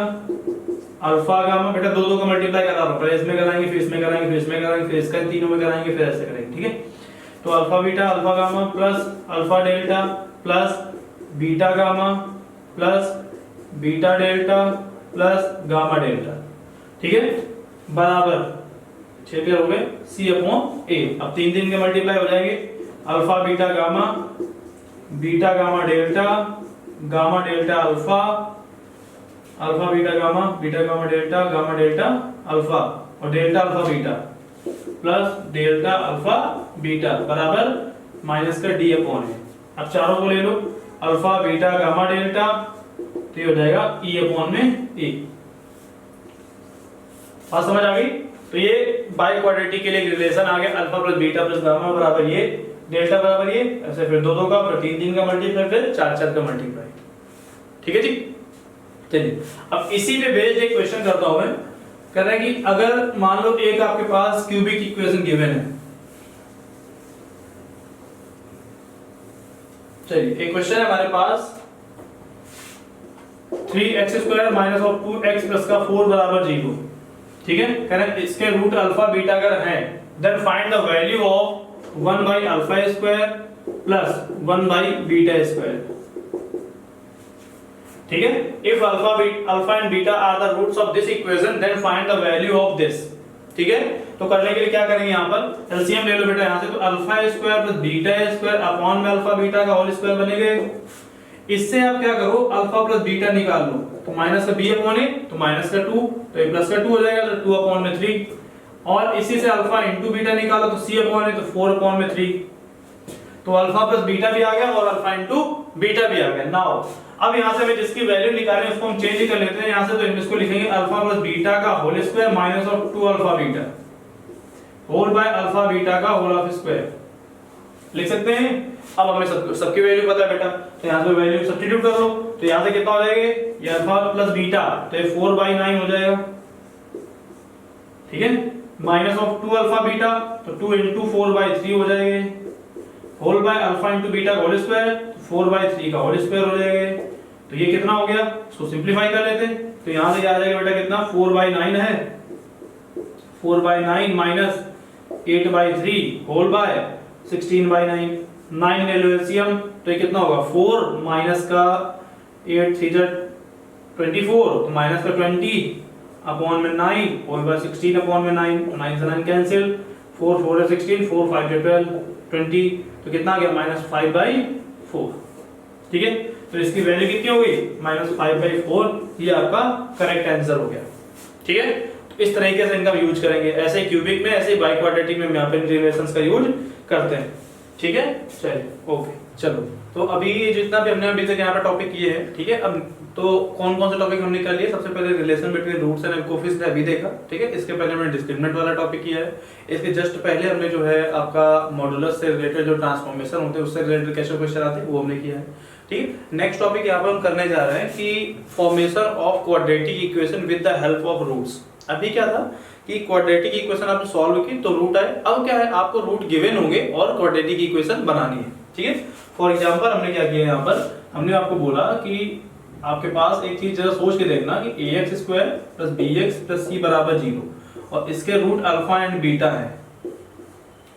अल्फा गामा, बेटा दो का मल्टीप्लाई करा रहा हूं, पहले इसमें कराएंगे फिर इसमें कराएंगे फिर इसमें कराएंगे फिर इसका तीनों में कराएंगे फिर ऐसे करेंगे। ठीक है, तो alpha beta alpha gamma plus alpha delta plus beta gamma plus beta delta plus gamma delta. ठीक है, बराबर 6 पेयर हो गए C अपॉन A। अब 3 3 के मल्टीप्लाई हो जाएंगे, alpha beta gamma, beta gamma delta, gamma delta alpha, alpha beta gamma, beta gamma delta, gamma delta alpha और delta alpha beta plus delta alpha beta बराबर माइनस का D upon A। अब चारों को ले लो, अल्फा बीटा गामा डेल्टा, तो ये हो जाएगा E अपॉन में A। बात समझ आ गई? तो ये बाई क्वाड्रेटिक के लिए रिलेशन आ गया, alpha plus beta plus gamma बराबर ये, डेल्टा बराबर ये, ऐसे फिर 2 2 का, फिर 3 3 का मल्टीप्लाई, फिर 4 4 का मल्टीप्लाई। ठीक है जी, चलिए अब इसी पे बेस्ड एक क्वेश्चन करता हूं मैं। कह रहा है कि अगर मान लो एक आपके पास क्यूबिक इक्वेशन गिवन है, चलिए एक क्वेश्चन है हमारे पास 3x² minus of 2x plus का 4 बराबर 0। ठीक है, कह रहे हैं इसके रूट अल्फा बीटा अगर हैं then find the value of 1 by alpha square plus 1 by beta square. ठीक है, if alpha and beta are the roots of this equation then find the value of this. ठीक है, तो करने के लिए क्या करेंगे, यहाँ पर एलसीएम ले लो बेटा यहाँ से, तो alpha square plus beta square upon में अल्फा बीटा का होल स्क्वायर बनेगा। इससे आप क्या करो, अल्फा प्लस बीटा निकाल लो, तो माइनस का b अपॉन a, तो माइनस का 2, तो a प्लस का 2 हो जाएगा, तो 2 अपॉन में 3, और इसी से अल्फा इंटू बीटा निकालो, तो c अपॉन a, तो 4 अपॉन में 3, तो अल्फा प्लस बीटा भी आ गया और अल्फा इंटू बीटा भी आ गया। नाउ अब यहाँ से हमें जिसकी वैल्यू निकालनी है उसको हम चेंज कर लेते हैं यहाँ से, तो इसको लिखेंगे अल्फा प्लस बीटा का whole square minus of 2 alpha beta whole by alpha beta का होल ऑफ स्क्वायर लिख सकते हैं। अब हमें सबकी वैल्यू पता है बेटा, तो यहाँ से वैल्यू सब्स्टिट्यूट कर लो, तो यहाँ से कितना हो जाएगा, ये अल्फा प्लस बीटा, तो ये 4/9 हो जाएगा। ठीक है, माइनस ऑफ 2 अल्फा बीटा, तो 2 इंटू 4/3 हो जाएगा, whole by alpha into beta का होल स्क्वायर, 4/3 का होल स्क्वायर हो जाएगा। तो ये कितना हो गया, इसको सिंपलीफाई कर लेते हैं, तो यहाँ से आ जाएगा बेटा कितना, 4/9 है, 4/9 माइनस 8/3 होल बाय 16/9, 9 ले लो एलसीएम, तो ये कितना होगा, 4 माइनस का 8 3 24, तो माइनस का 20 अपॉन में 9 होल बाय 16 अपॉन में 9, तो 9 से 9 कैंसिल, 4 4 है 16, 4 5 है 12 20, तो कितना आ गया, -5/4। ठीक है, तो इसकी वैल्यू कितनी हो गई, -5/4, ये आपका करेक्ट आंसर हो गया। ठीक है, तो इस तरीके से इनका यूज करेंगे, ऐसे क्यूबिक में, ऐसे बाई क्वाड्रेटिक में यहाँ पे रिलेशंस का यूज करते हैं। ठीक है, चलिए ओके, चलो तो अभी जितना भी हमने अभी तक यहाँ पे टॉपिक किए हैं, ठीक है, अब तो कौन कौन से टॉपिक हमने कर लिए, सबसे पहले relation between roots and coefficients अभी देखा। ठीक है, इसके पहले हमने डिस्क्रिमिनेंट वाला टॉपिक किया है, इसके जस्ट पहले हमने जो है आपका मॉडुलस से रिलेटेड जो ट्रांसफॉर्मेशन होते हैं उससे रिलेटेड कैसे क्वेश्चन आते हैं वो हमने किया है। ठीक, नेक्स्ट टॉपिक यहाँ पर हम करने जा रहे हैं कि formation of quadratic equation with the help of roots. अभी क्या था कि क्वाड्रेटिक इक्वेशन आपने सॉल्व की तो रूट आए, अब क्या है, आपको रूट गिवन होंगे और क्वाड्रेटिक इक्वेशन बनानी है। ठीक है, फॉर एग्जांपल हमने क्या किया यहाँ पर, हमने आपको बोला कि आपके पास एक चीज जरा सोच के देखना कि ax² + bx + c बराबर 0 और इसके रूट अल्फा एंड बीटा है।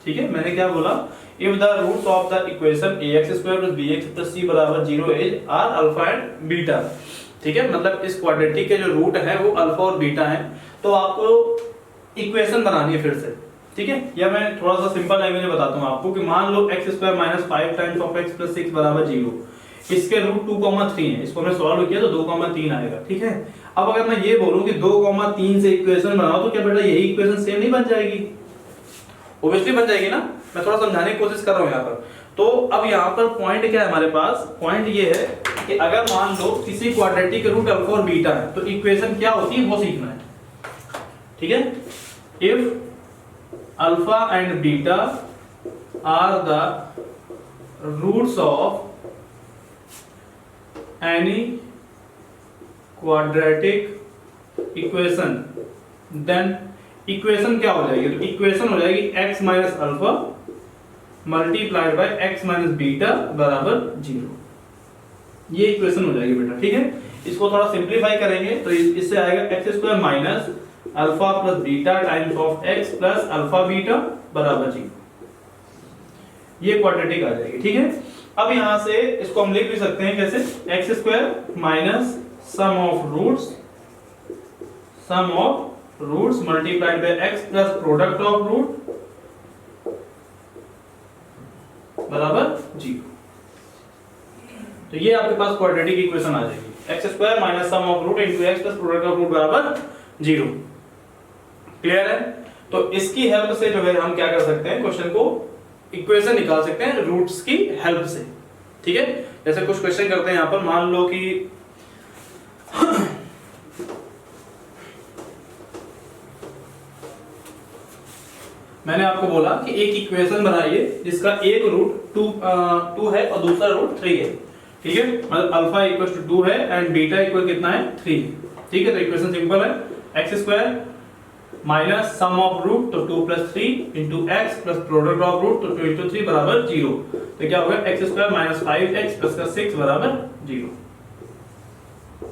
ठीक है, मैंने क्या बोला, if the roots of the equation ax² + bx + c बराबर 0 is are alpha and beta. ठीक है, मतलब इस क्वाड्रेटिक के जो रूट है वो अल्फा और बीटा है, तो आपको इक्वेशन बनानी है फिर से। ठीक है, या मैं थोड़ा सा सिंपल लैंग्वेज में बताता हूँ आपको कि मान लो x² - 5 टाइम्स ऑफ x + 6 बराबर 0, इसके रूट 2,3 है, इसको हमने सॉल्व किया तो 2,3 आएगा। ठीक है, अब अगर मैं ये बोलूं कि 2,3 से इक्वेशन बनाओ तो क्या बेटा यही इक्वेशन सेम नहीं बन जाएगी, ऑब्वियसली बन जाएगी ना। मैं थोड़ा समझाने की कोशिश कर रहा हूँ यहाँ पर। तो अब यहाँ पर पॉइंट क्या है हमारे पास, पॉइंट ये है कि अगर मान लो किसी क्वाड्रेटिक के रूट अल्फा और बीटा है तो इक्वेशन क्या होती है वो सीखना है। ठीक है, if alpha and beta are the roots of any quadratic equation then equation क्या हो जाएगी, तो इक्वेशन हो जाएगी x minus alpha multiplied by x minus beta बराबर 0। ये इक्वेशन हो जाएगी बेटा। ठीक है, इसको थोड़ा सिंप्लीफाई करेंगे तो इससे आएगा x² minus alpha plus beta times of x plus alpha beta बराबर 0। ये क्वाड्रेटिक आ जाएगी। ठीक है, अब यहां से इसको हम लिख भी सकते हैं कैसे, x² minus sum of roots multiplied by x plus product of root बराबर 0। तो ये आपके पास क्वाड्रेटिक इक्वेशन आ जाएगी, x square minus sum of root into x plus product of root बराबर 0। क्लियर है? तो इसकी हेल्प से जो है हम क्या कर सकते हैं, क्वेश्चन को इक्वेशन निकाल सकते हैं रूट्स की हेल्प से। ठीक है, जैसे कुछ क्वेश्चन करते हैं यहां पर, मान लो कि मैंने आपको बोला कि एक इक्वेशन बनाइए जिसका एक रूट 2 है और दूसरा रूट 3 है। ठीक है, मतलब अल्फा इक्वल टू 2 है एंड बीटा इक्वल कितना है 3। ठीक है, तो इक्वेशन सिंपल है, x square minus sum of root तो 2 plus 3 into x plus product of root तो 2 इंटू 3 बराबर 0। तो क्या होगा, x square minus 5x plus का 6 बराबर 0।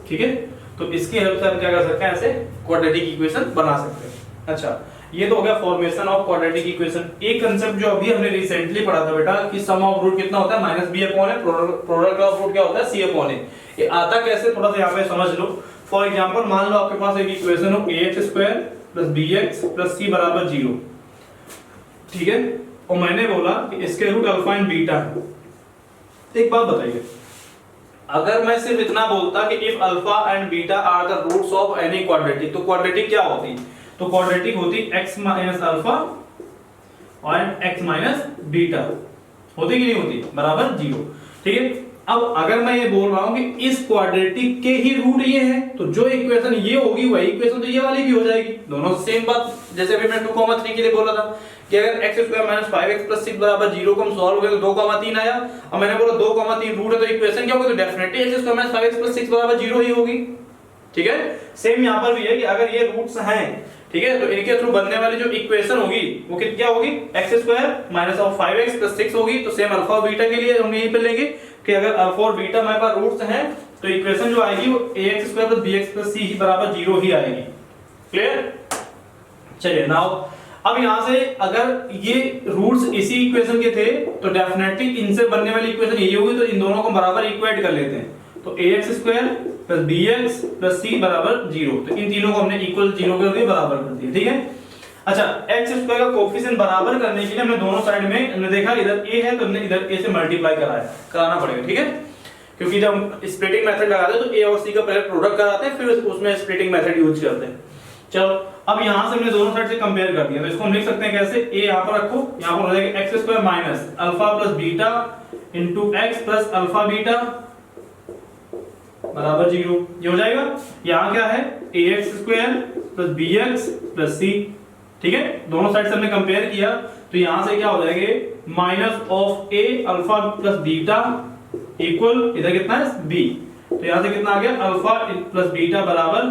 ठीक है, तो इसकी हेल्प से हम क्या कर सकते हैं, ऐसे क्वाड्रेटिक इक्वेशन बना सकते हैं। अच्छा, ये तो हो गया फॉर्मेशन ऑफ क्वाड्रेटिक इक्वेशन। एक कांसेप्ट जो अभी हमने रिसेंटली पढ़ा था बेटा कि सम ऑफ रूट कितना होता है, minus b upon a, product of root क्या होता है, सी अपॉन ए। ये आता कैसे, थोड़ा सा यहाँ पे समझ लो। फॉर एग्जांपल मान लो आपके पास एक इक्वेशन हो ax square plus bx plus c बराबर 0। ठीक है, और मैंने बोला कि इसके रूट अल्फा एंड बीटा है। एक बात बताइए, अगर मैं सिर्फ इतना बोलता कि if alpha and beta are the roots of any quadratic, तो क्वाड्रेटिक क्या होती, तो क्वाड्रेटिक होती x माइनस अल्फा और x माइनस बीटा, होती कि नहीं होती, बराबर 0। ठीक है, अब अगर मैं ये बोल रहा हूं कि इस क्वाड्रेटिक के ही रूट ये हैं, तो जो इक्वेशन ये होगी वही इक्वेशन तो ये वाली भी हो जाएगी, दोनों सेम बात। जैसे अभी मैं 2,3 के लिए बोला था कि अगर x square minus 5x plus 6 बराबर 0 को हम सॉल्व करें तो 2,3 आया, और मैंने बोला 2,3 रूट है तो इक्वेशन क्या होगी, तो definitely x square minus 5x plus 6 बराबर 0 ही होगी। ठीक है, सेम यहां पर भी है कि अगर ये रूट्स हैं, ठीक है, तो इनके थ्रू बनने वाली जो इक्वेशन होगी वो क्या होगी, x square minus of 5x plus 6 होगी। तो सेम अल्फा और बीटा के लिए हम यहीं पे लेंगे कि अगर अल्फा और बीटा हमारे पास रूट्स हैं तो इक्वेशन जो आएगी वो ax square plus bx plus c बराबर 0 ही आएगी। क्लियर? चलिए नाउ अब यहां से अगर ये रूट्स इसी इक्वेशन के थे तो डेफिनेटली इनसे बनने वाली इक्वेशन यही होगी, तो इन दोनों को बराबर इक्वेट कर लेते हैं। तो ax square plus bx plus c बराबर 0, तो इन तीनों को हमने इक्वल 0 कर दिया, बराबर कर दिया। ठीक है, अच्छा, x स्क्वायर का कोएफिशिएंट बराबर करने के लिए हमने दोनों साइड में हमने देखा इधर a है तो हमने इधर a से मल्टीप्लाई कराना पड़ेगा। ठीक है, क्योंकि जब हम स्प्लिटिंग मेथड लगाते हैं तो a और c का पहले प्रोडक्ट कराते हैं, फिर उसमें स्प्लिटिंग मेथड यूज करते हैं। चलो, अब यहां से हमने दोनों साइड से कंपेयर कर दिया, तो इसको हम लिख सकते हैं कैसे, a यहां पर रखो, यहां पर हो जाएगा x square minus alpha plus beta into x plus alpha beta बराबर 0। ये हो जाएगा, यहां क्या है, ax square plus bx plus c। ठीक है, दोनों साइड से हमने कंपेयर किया तो यहां से क्या हो जाएगा, minus of a alpha plus beta equal इधर कितना है b, तो यहां से कितना आ गया, अल्फा प्लस बीटा बराबर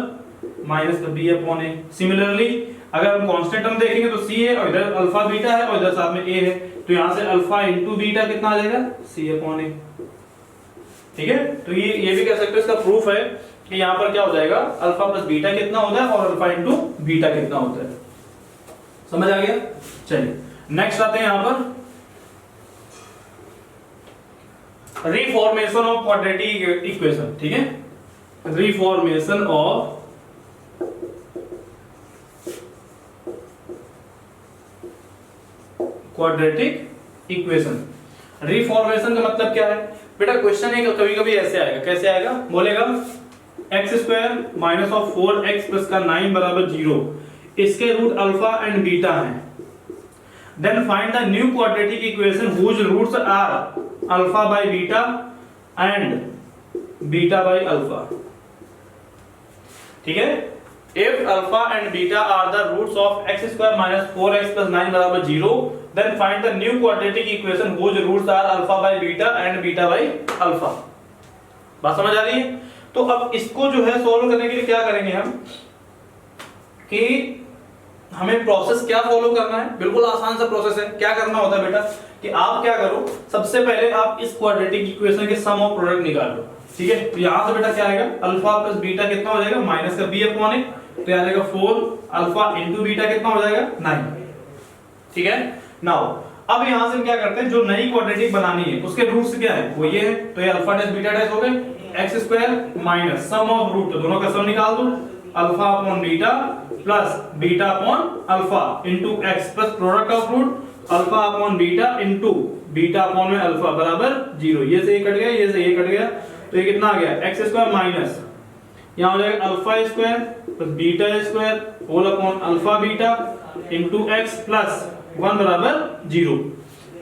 minus b upon a। Similarly अगर हम कांस्टेंट टर्म देखेंगे तो c है और इधर अल्फा बीटा है और इधर साथ में a है, तो यहां से अल्फा इनटू बीटा कितना आ जाएगा, c अपॉन a। ठीक है, तो ये भी कह सकते हो, इसका प्रूफ है कि यहां पर क्या हो जाएगा, अल्फा प्लस बीटा कितना होता है और अल्फा इनटू बीटा कितना होता है। समझ आ गया? चलिए नेक्स्ट आते हैं यहां पर, रिफॉर्मेशन ऑफ क्वाड्रेटिक इक्वेशन। ठीक है, reformation of quadratic equation. Reformation का मतलब क्या है बेटा, क्वेश्चन है कभी कभी ऐसे आएगा, कैसे आएगा, बोलेगा x square minus of 4x plus का 9 बराबर 0, इसके रूट अल्फा एंड बीटा हैं। Then find the new quadratic equation whose roots are alpha by beta and beta by alpha. ठीक है, if alpha and beta are the roots of x square minus 4x plus 9 बराबर 0, then find the new quadratic equation whose roots are alpha by beta and beta by alpha। बात समझ आ रही है? तो अब इसको जो है सॉल्व करने के लिए क्या करेंगे हम, कि हमें प्रोसेस क्या फॉलो करना है, बिल्कुल आसान सा प्रोसेस है। क्या करना होता है बेटा, कि आप क्या करो, सबसे पहले आप इस क्वाड्रेटिक इक्वेशन के सम और प्रोडक्ट निकाल लो। ठीक है, तो यहां से बेटा क्या आएगा, अल्फा प्लस बीटा कितना हो जाएगा, माइनस का b अपॉन a, तो आ जाएगा 4 अल्फा इनटू बीटा कितना हो जाएगा, 9। ठीक है, नाउ अब यहां से हम क्या करते हैं, जो नई क्वाड्रेटिक बनानी है उसके रूट्स क्या है, वो ये है, तो ये अल्फा डैश बीटा डैश हो गए, x square minus sum of root, तो दोनों का सम निकाल दो, alpha upon beta plus beta upon alpha into x plus product of root alpha upon beta into beta upon में अल्फा बराबर 0। ये से ये कट गया, ये से ये कट गया, तो ये कितना आ गया एक्स स्क्वायर माइनस यहाँ हो जाएगा alpha square plus beta square whole upon alpha beta into x plus 1 बराबर 0।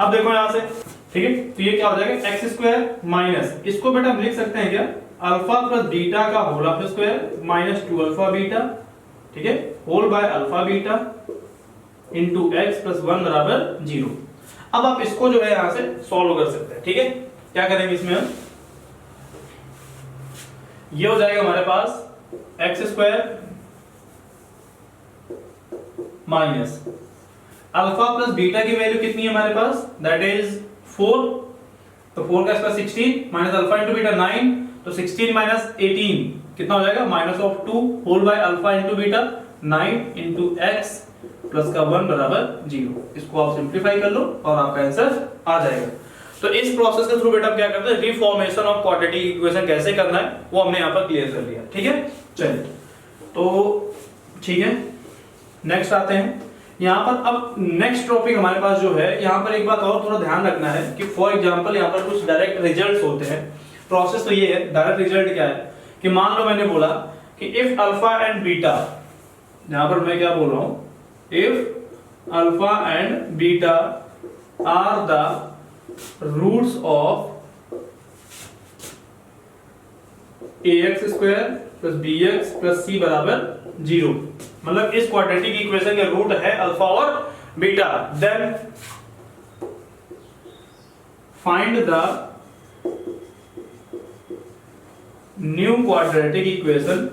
अब देखो यहां से, ठीक है, तो ये क्या हो जाएगा एक्स स्क्वायर माइनस, इसको बेटा हम लिख सकते हैं क्या अल्फा प्लस बीटा का whole of square minus 2 alpha beta, ठीक है, whole by alpha beta into x plus 1 बराबर 0। अब आप इसको जो है यहां से सॉल्व कर सकते हैं, ठीक है। क्या करेंगे इसमें हम, ये हो जाएगा हमारे पास x square minus alpha plus beta की वैल्यू कितनी है हमारे पास, दैट इज 4, तो 4 का square 16 minus alpha into beta 9, तो 16 माइनस 18 कितना हो जाएगा minus of 2 whole by alpha into beta 9 into x plus का 1 बराबर 0। इसको आप सिंप्लीफाई कर लो और आपका आंसर आ जाएगा। तो इस प्रोसेस के थ्रू बेटा क्या करते हैं, रिफॉर्मेशन ऑफ क्वाड्रेटिक इक्वेशन कैसे करना है वो हमने यहाँ पर क्लियर कर लिया, ठीक है। चलिए तो ठीक है, नेक्स्ट आते हैं यहाँ पर। अब नेक्स्ट टॉपिक हमारे पास जो है, यहाँ पर एक बात और थोड़ा ध्यान रखना है कि फॉर एग्जांपल यहाँ पर कुछ डायरेक्ट रिजल्ट्स होते हैं। प्रोसेस तो ये है, डायरेक्ट रिजल्ट क्या है कि मान लो मैंने बोला कि इफ अल्फा एंड बीटा, यहाँ पर मैं क्या बोल रहा हूँ, if alpha and beta are the roots of ax square plus bx plus c बराबर 0, मतलब इस क्वाड्रेटिक इक्वेशन के रूट है अल्फा और beta, then find the new quadratic equation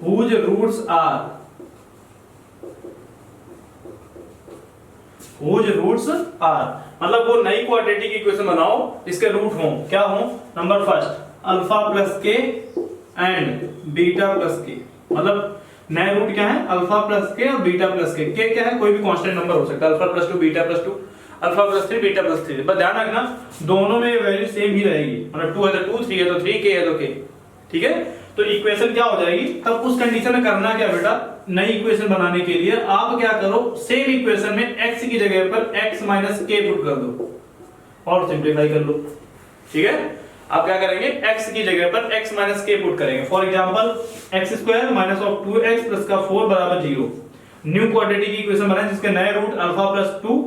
whose roots are मतलब वो नई क्वाड्रेटिक इक्वेशन बनाओ इसके रूट हो, क्या हो, नंबर फर्स्ट अल्फा प्लस के एंड बीटा प्लस के, मतलब नए रूट क्या है अल्फा प्लस के और बीटा प्लस के क्या है, कोई भी कांस्टेंट नंबर हो सकता है, alpha plus 2 beta plus 2 alpha plus 3 beta plus 3, बस ध्यान रखना दोनों में वैल्यू सेम ही रहेगी, मतलब 2 है तो 2, 3 है तो 3, k है तो k, ठीक है। तो इक्वेशन क्या हो जाएगी, तब उस कंडीशन में करना क्या बेटा, नई इक्वेशन बनाने के लिए आप क्या करो, सेम इक्वेशन में x की जगह पर x माइनस k पुट कर दो और सिंप्लीफाई कर लो, ठीक है। आप क्या करेंगे, x की जगह पर x माइनस k पुट करेंगे। For example x square minus of 2x plus का 4 बराबर 0, न्यू क्वाड्रेटिक इक्वेशन बनाए जिसके नए root alpha plus 2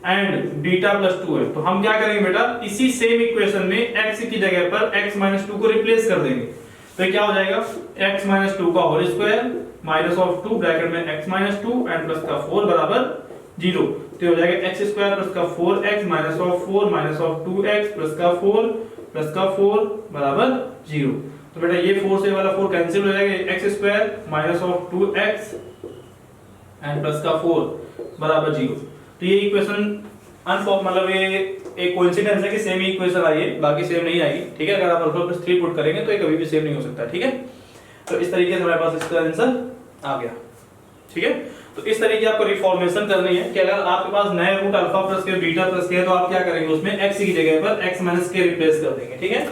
and beta plus 2 है। तो हम क्या करेंगे बेटा, इसी सेम इक्वेशन में x की जगह पर x माइनस 2 को रिप्लेस कर देंगे, तो क्या हो जाएगा x माइनस 2 का whole square minus of 2 bracket में x माइनस 2 एंड प्लस का 4 बराबर 0, तो हो जाएगा x स्क्वायर प्लस का 4x minus of 4 minus of 2x plus का 4 प्लस का 4 बराबर 0। तो बेटा ये 4 से वाला 4 कैंसिल हो जाएगा, x square minus of 2x and plus का 4 बराबर 0। तो ये इक्वेशन अनफॉर्म, मतलब ये एक कोइंसिडेंस है कि सेम ही इक्वेशन आई है, बाकी सेम नहीं आएगी, ठीक है। अगर आप अल्फा प्लस 3 पुट करेंगे तो ये कभी भी सेम नहीं हो सकता, ठीक है। तो इस तरीके से हमारे पास इसका आंसर आ गया, ठीक है। तो इस तरीके आपको रिफॉर्मेशन करनी है कि अगर आपके पास नए रूट अल्फा प्लस के बीटा प्लस के, तो आप क्या करेंगे, उसमें x की जगह पर x माइनस के रिप्लेस कर देंगे, ठीक है।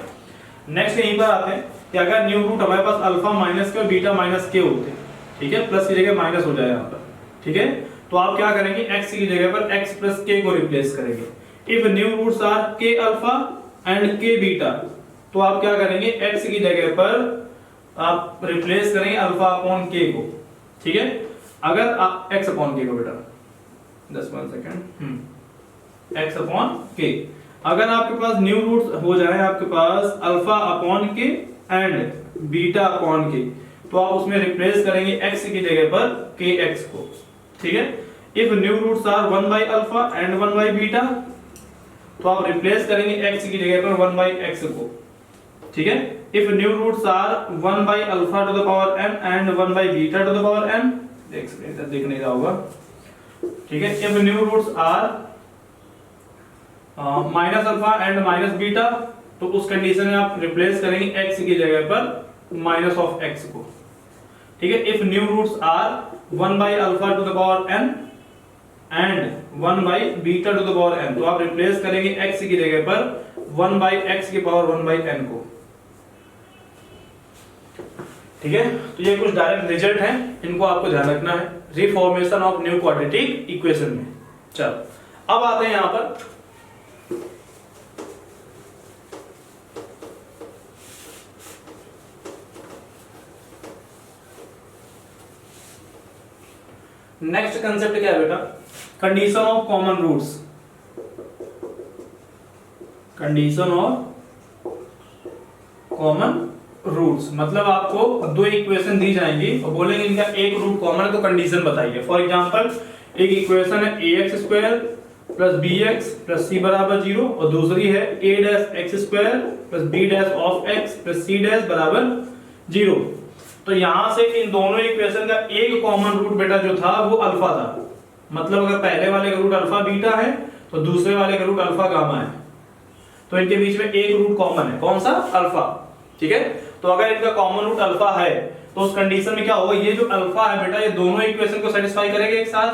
नेक्स्ट यहीं पर आते हैं कि अगर न्यू रूट हमारे पास अल्फा माइनस के और बीटा माइनस के होते हैं, ठीक है, प्लस की जगह माइनस हो जाए यहाँ पर, ठीक है। तो आप क्या करेंगे, x की जगह पर x प्लस k को रिप्लेस करेंगे। If new roots are k alpha and k beta, तो आप क्या करेंगे, x की जगह पर आप रिप्लेस करेंगे अल्फा अपॉन k को, ठीक है। अगर आप x अपॉन k को बेटा 1 सेकंड x अपॉन k, अगर आपके पास न्यू रूट्स हो जाए आपके पास alpha upon k and beta upon k, तो आप उसमें रिप्लेस करेंगे x की जगह पर kx को, ठीक है। If new roots are 1 by alpha and 1 by beta, तो आप रिप्लेस करेंगे x की जगह पर 1 बाई x को, ठीक है। If new roots are 1 by alpha to the power m and 1 by beta to the power m, देख नहीं रहा होगा, ठीक है। If new roots are minus alpha and minus beta, तो उस कंडीशन में आप रिप्लेस करेंगे x की जगह पर माइनस ऑफ x को, ठीक है। If new roots are 1 by alpha to the power n and 1 by beta to the power n, तो आप रिप्लेस करेंगे x की जगह पर 1 बाई x की पावर 1 बाई n को, ठीक है, तो ये कुछ डायरेक्ट रिजल्ट हैं, इनको आपको ध्यान रखना है reformation of new quadratic equation में। चलो अब आते हैं यहां पर नेक्स्ट कंसेप्ट क्या है बेटा, condition of common roots. Condition of common roots मतलब आपको दो इक्वेशन दी जाएंगी और बोलेंगे इनका एक रूट कॉमन है तो कंडीशन बताइए। फॉर एग्जांपल एक इक्वेशन है ax square plus bx plus c बराबर 0 और दूसरी है a dash x square plus b dash of x plus c dash बराबर 0। तो यहां से इन दोनों इक्वेशन का एक कॉमन रूट बेटा जो था वो अल्फा था। मतलब अगर पहले वाले का रूट अल्फा बीटा है तो दूसरे वाले का रूट अल्फा गामा है, तो इनके बीच में एक रूट कॉमन है, कौन सा, अल्फा। ठीक है, तो अगर इनका कॉमन रूट अल्फा है तो उस कंडीशन में क्या होगा, ये जो अल्फा है बेटा ये दोनों इक्वेशन को सेटिस्फाई करेगा एक साथ।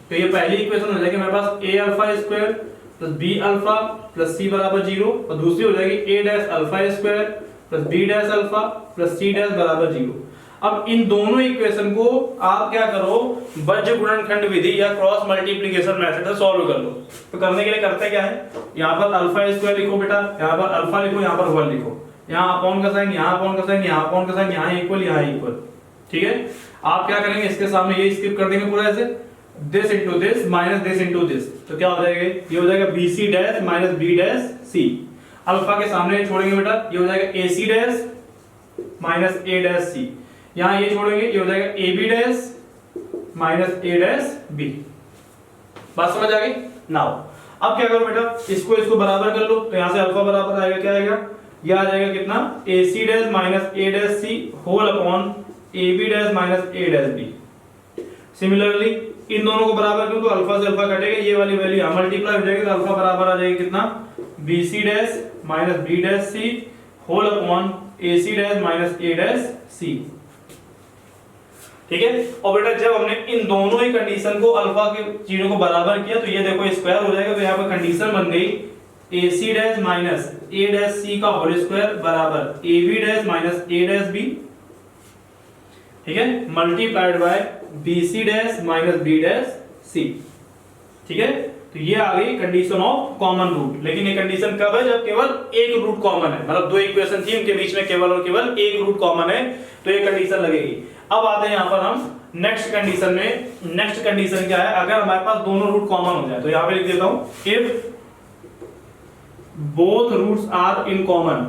तो ये पहली इक्वेशन हो जाएगी मेरे पास a alpha square plus b alpha plus c बराबर 0 और दूसरी हो जाएगी a dash alpha square plus b dash alpha plus c dash बराबर 0। अब इन दोनों इक्वेशन को आप क्या करो, बज्र गुणनखंड विधि या क्रॉस मल्टीप्लिकेशन मेथड से सॉल्व कर लो। तो करने के लिए करते क्या है, यहाँ पर अल्फा स्क्वायर लिखो बेटा, यहाँ पर अल्फा लिखो, यहाँ पर 1 लिखो, यहाँ अपॉन का साइन, यहाँ अपॉन का साइन, यहाँ अपॉन का साइन, यहाँ इक्वल, यहाँ इक्वल। ठीक है, आप क्या करेंगे, इसके सामने ये स्किप कर देंगे पूरा ऐसे, this into this minus this into this, तो क्या हो जाएगा, ये हो जाएगा bc dash minus b dash c। Alpha के सामने छोड़ेंगे बेटा, ये हो जाएगा ac dash minus a dash c। यहाँ ये छोड़ेंगे, ये हो जाएगा ab dash minus a dash b। बात समझ आ गई। नाउ अब क्या करो बेटा, इसको बराबर कर लो, तो यहाँ से अल्फा बराबर आएगा, क्या आएगा, ये आ जाएगा कितना, ac dash minus a dash c whole upon ab dash minus a dash b। Similarly इन दोनों को बराबर करो तो अल्फा से अल्फा कटेगा, ये वाली वैल्यू यहाँ मल्टीप्लाई हो जाएगी तो अल्फा बराबर आ जाएगा कितना, bc dash minus b dash c whole upon ac dash minus a dash c। ठीक है, और बेटा जब हमने इन दोनों ही कंडीशन को अल्फा के चीजों को बराबर किया तो ये देखो स्क्वायर हो जाएगा, तो यहाँ पर कंडीशन बन गई ac dash minus a dash c का होल स्क्वायर बराबर ab dash minus a dash b। ठीक है, multiplied by bc dash minus b dash c। ठीक है, तो ये आ गई कंडीशन ऑफ कॉमन रूट। लेकिन ये कंडीशन कब है, जब केवल एक रूट कॉमन है, मतलब दो इक्वेशन थी उनके बीच में केवल और केवल एक रूट कॉमन है, तो ये कंडीशन लगेगी। अब आते हैं यहाँ पर हम नेक्स्ट कंडीशन में। नेक्स्ट कंडीशन क्या है, अगर हमारे पास दोनों रूट कॉमन हो जाए, तो यहाँ पे लिख देता हूं इफ both roots are in common.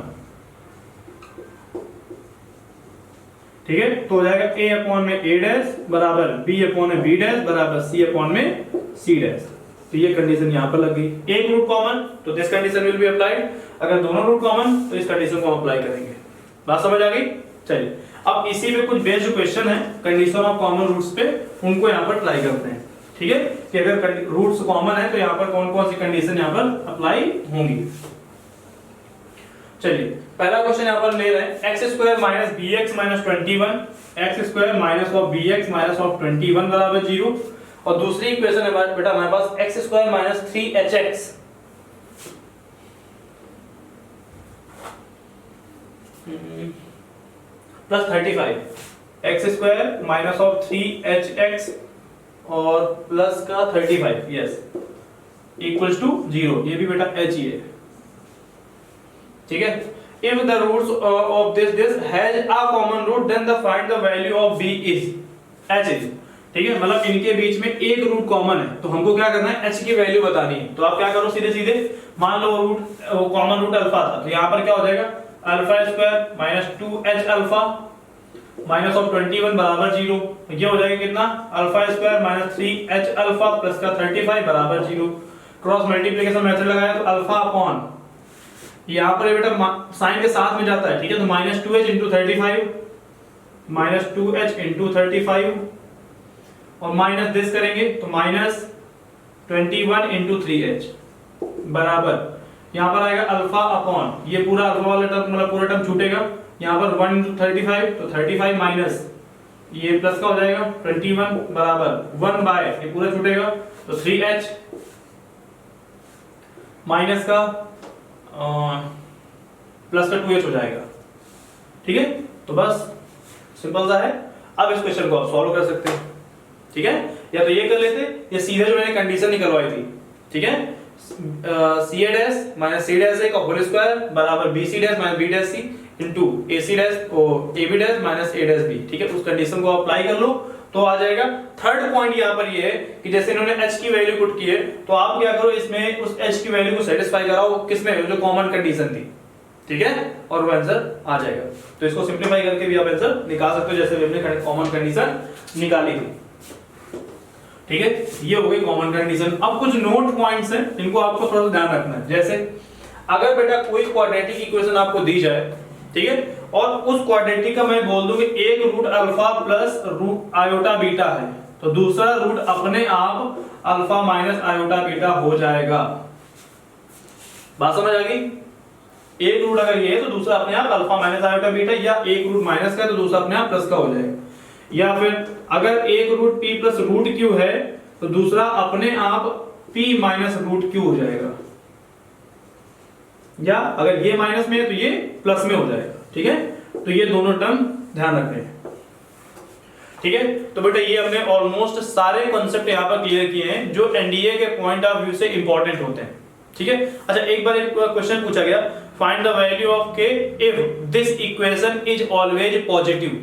ठीक है, तो हो जाएगा a अपॉन में a डैश बराबर b अपॉन में b डैश बराबर c अपॉन में c डैश। तो ये कंडीशन यहाँ पर लग गई, एक रूट कॉमन तो this condition will be applied, अगर दोनों रूट कॉमन तो इस कंडीशन को हम अप्लाई करेंगे। बात समझ आ गई। चलिए अब इसी में कुछ बेस्ड क्वेश्चन है कंडीशन ऑफ कॉमन रूट्स पे, उनको यहाँ पर ट्राई करते हैं। ठीक है, कि अगर रूट्स कॉमन है तो यहाँ पर कौन कौन सी कंडीशन यहाँ पर अप्लाई होंगी। चलिए पहला क्वेश्चन यहाँ पर ले रहे हैं, x square minus b x minus 21, x square minus of b x minus of 21 बराबर 0। और दूसरी इक्वेशन है बेटा हमारे पास x square minus 3hx plus 35, x square minus of 3hx और प्लस का 35 यस इक्वल्स टू 0। ये भी बेटा h ही है। ठीक है, if the roots of this has a common root then the find the value of b is h is। ठीक है, मतलब इनके बीच में एक रूट कॉमन है तो हमको क्या करना है, h की वैल्यू बतानी है। तो आप क्या करो, सीधे सीधे मान लो रूट कॉमन रूट अल्फा था, तो यहाँ पर क्या हो जाएगा, alpha square minus 2h alpha minus of 21 बराबर 0। ये हो जाएगा कितना, alpha square minus 3h alpha plus का 35 बराबर 0। क्रॉस मल्टीप्लिकेशन मेथड लगाया तो अल्फा अपॉन यहाँ पर बेटा साइन के साथ में जाता है। ठीक है, तो minus 2h into 35 minus 2h into 35 और माइनस दिस करेंगे तो माइनस 21 इंटू 3h बराबर यहाँ पर आएगा अल्फा अपॉन ये पूरा अल्फा वाला टर्म मतलब पूरा टर्म छूटेगा, यहाँ पर 1 इंटू 35 तो 35 माइनस ये प्लस का हो जाएगा 21 बराबर 1 बाय ये पूरा छूटेगा तो 3h माइनस का प्लस का 2h हो जाएगा। ठीक है, तो बस सिंपल सा है। अब इस क्वेश्चन को आप सॉल्व कर सकते हैं, ठीक है। या तो ये कर लेते या सीधे जो मैंने कंडीशन निकलवाई थी, ठीक है, c a dash minus c dash a का होल स्क्वायर बराबर b c dash minus b dash c into a c dash और a b dash minus a dash b, ठीक है। उस कंडीशन को अप्लाई कर लो तो आ जाएगा। थर्ड पॉइंट यहाँ पर ये है कि जैसे इन्होंने h की वैल्यू पुट की है तो आप क्या करो, इसमें उस h की वैल्यू को सेटिस्फाई कराओ किसमें, जो कॉमन कंडीशन थी, ठीक है, और वो आंसर आ जाएगा। तो इसको सिंपलीफाई करके भी आप आंसर निकाल सकते हो जैसे हमने कॉमन कंडीशन निकाली थी, ठीक है। ये हो गई कॉमन कंडीशन। अब कुछ नोट पॉइंट्स हैं इनको आपको थोड़ा सा ध्यान रखना है। जैसे अगर बेटा कोई क्वाड्रेटिक इक्वेशन आपको दी जाए, ठीक है, और उस क्वाड्रेटिक का मैं बोल दूं कि एक root alpha plus root iota beta है, तो दूसरा रूट अपने आप अल्फा माइनस आयोटा बीटा हो जाएगा। बात समझ आ गई? एक रूट अगर ये है तो दूसरा अपने आप अल्फा माइनस आयोटा बीटा, या एक रूट माइनस का तो दूसरा अपने आप प्लस का हो जाएगा। या फिर अगर एक root p plus root q है तो दूसरा अपने आप p माइनस रूट q हो जाएगा, या अगर ये माइनस में है तो ये प्लस में हो जाएगा, ठीक है। तो ये दोनों टर्म ध्यान रखने हैं, ठीक है। तो बेटा ये हमने ऑलमोस्ट सारे कॉन्सेप्ट यहाँ पर क्लियर किए हैं जो एनडीए के पॉइंट ऑफ व्यू से इंपॉर्टेंट होते हैं, ठीक है। अच्छा, एक बार एक क्वेश्चन पूछा गया, find the value of k if this equation is always positive.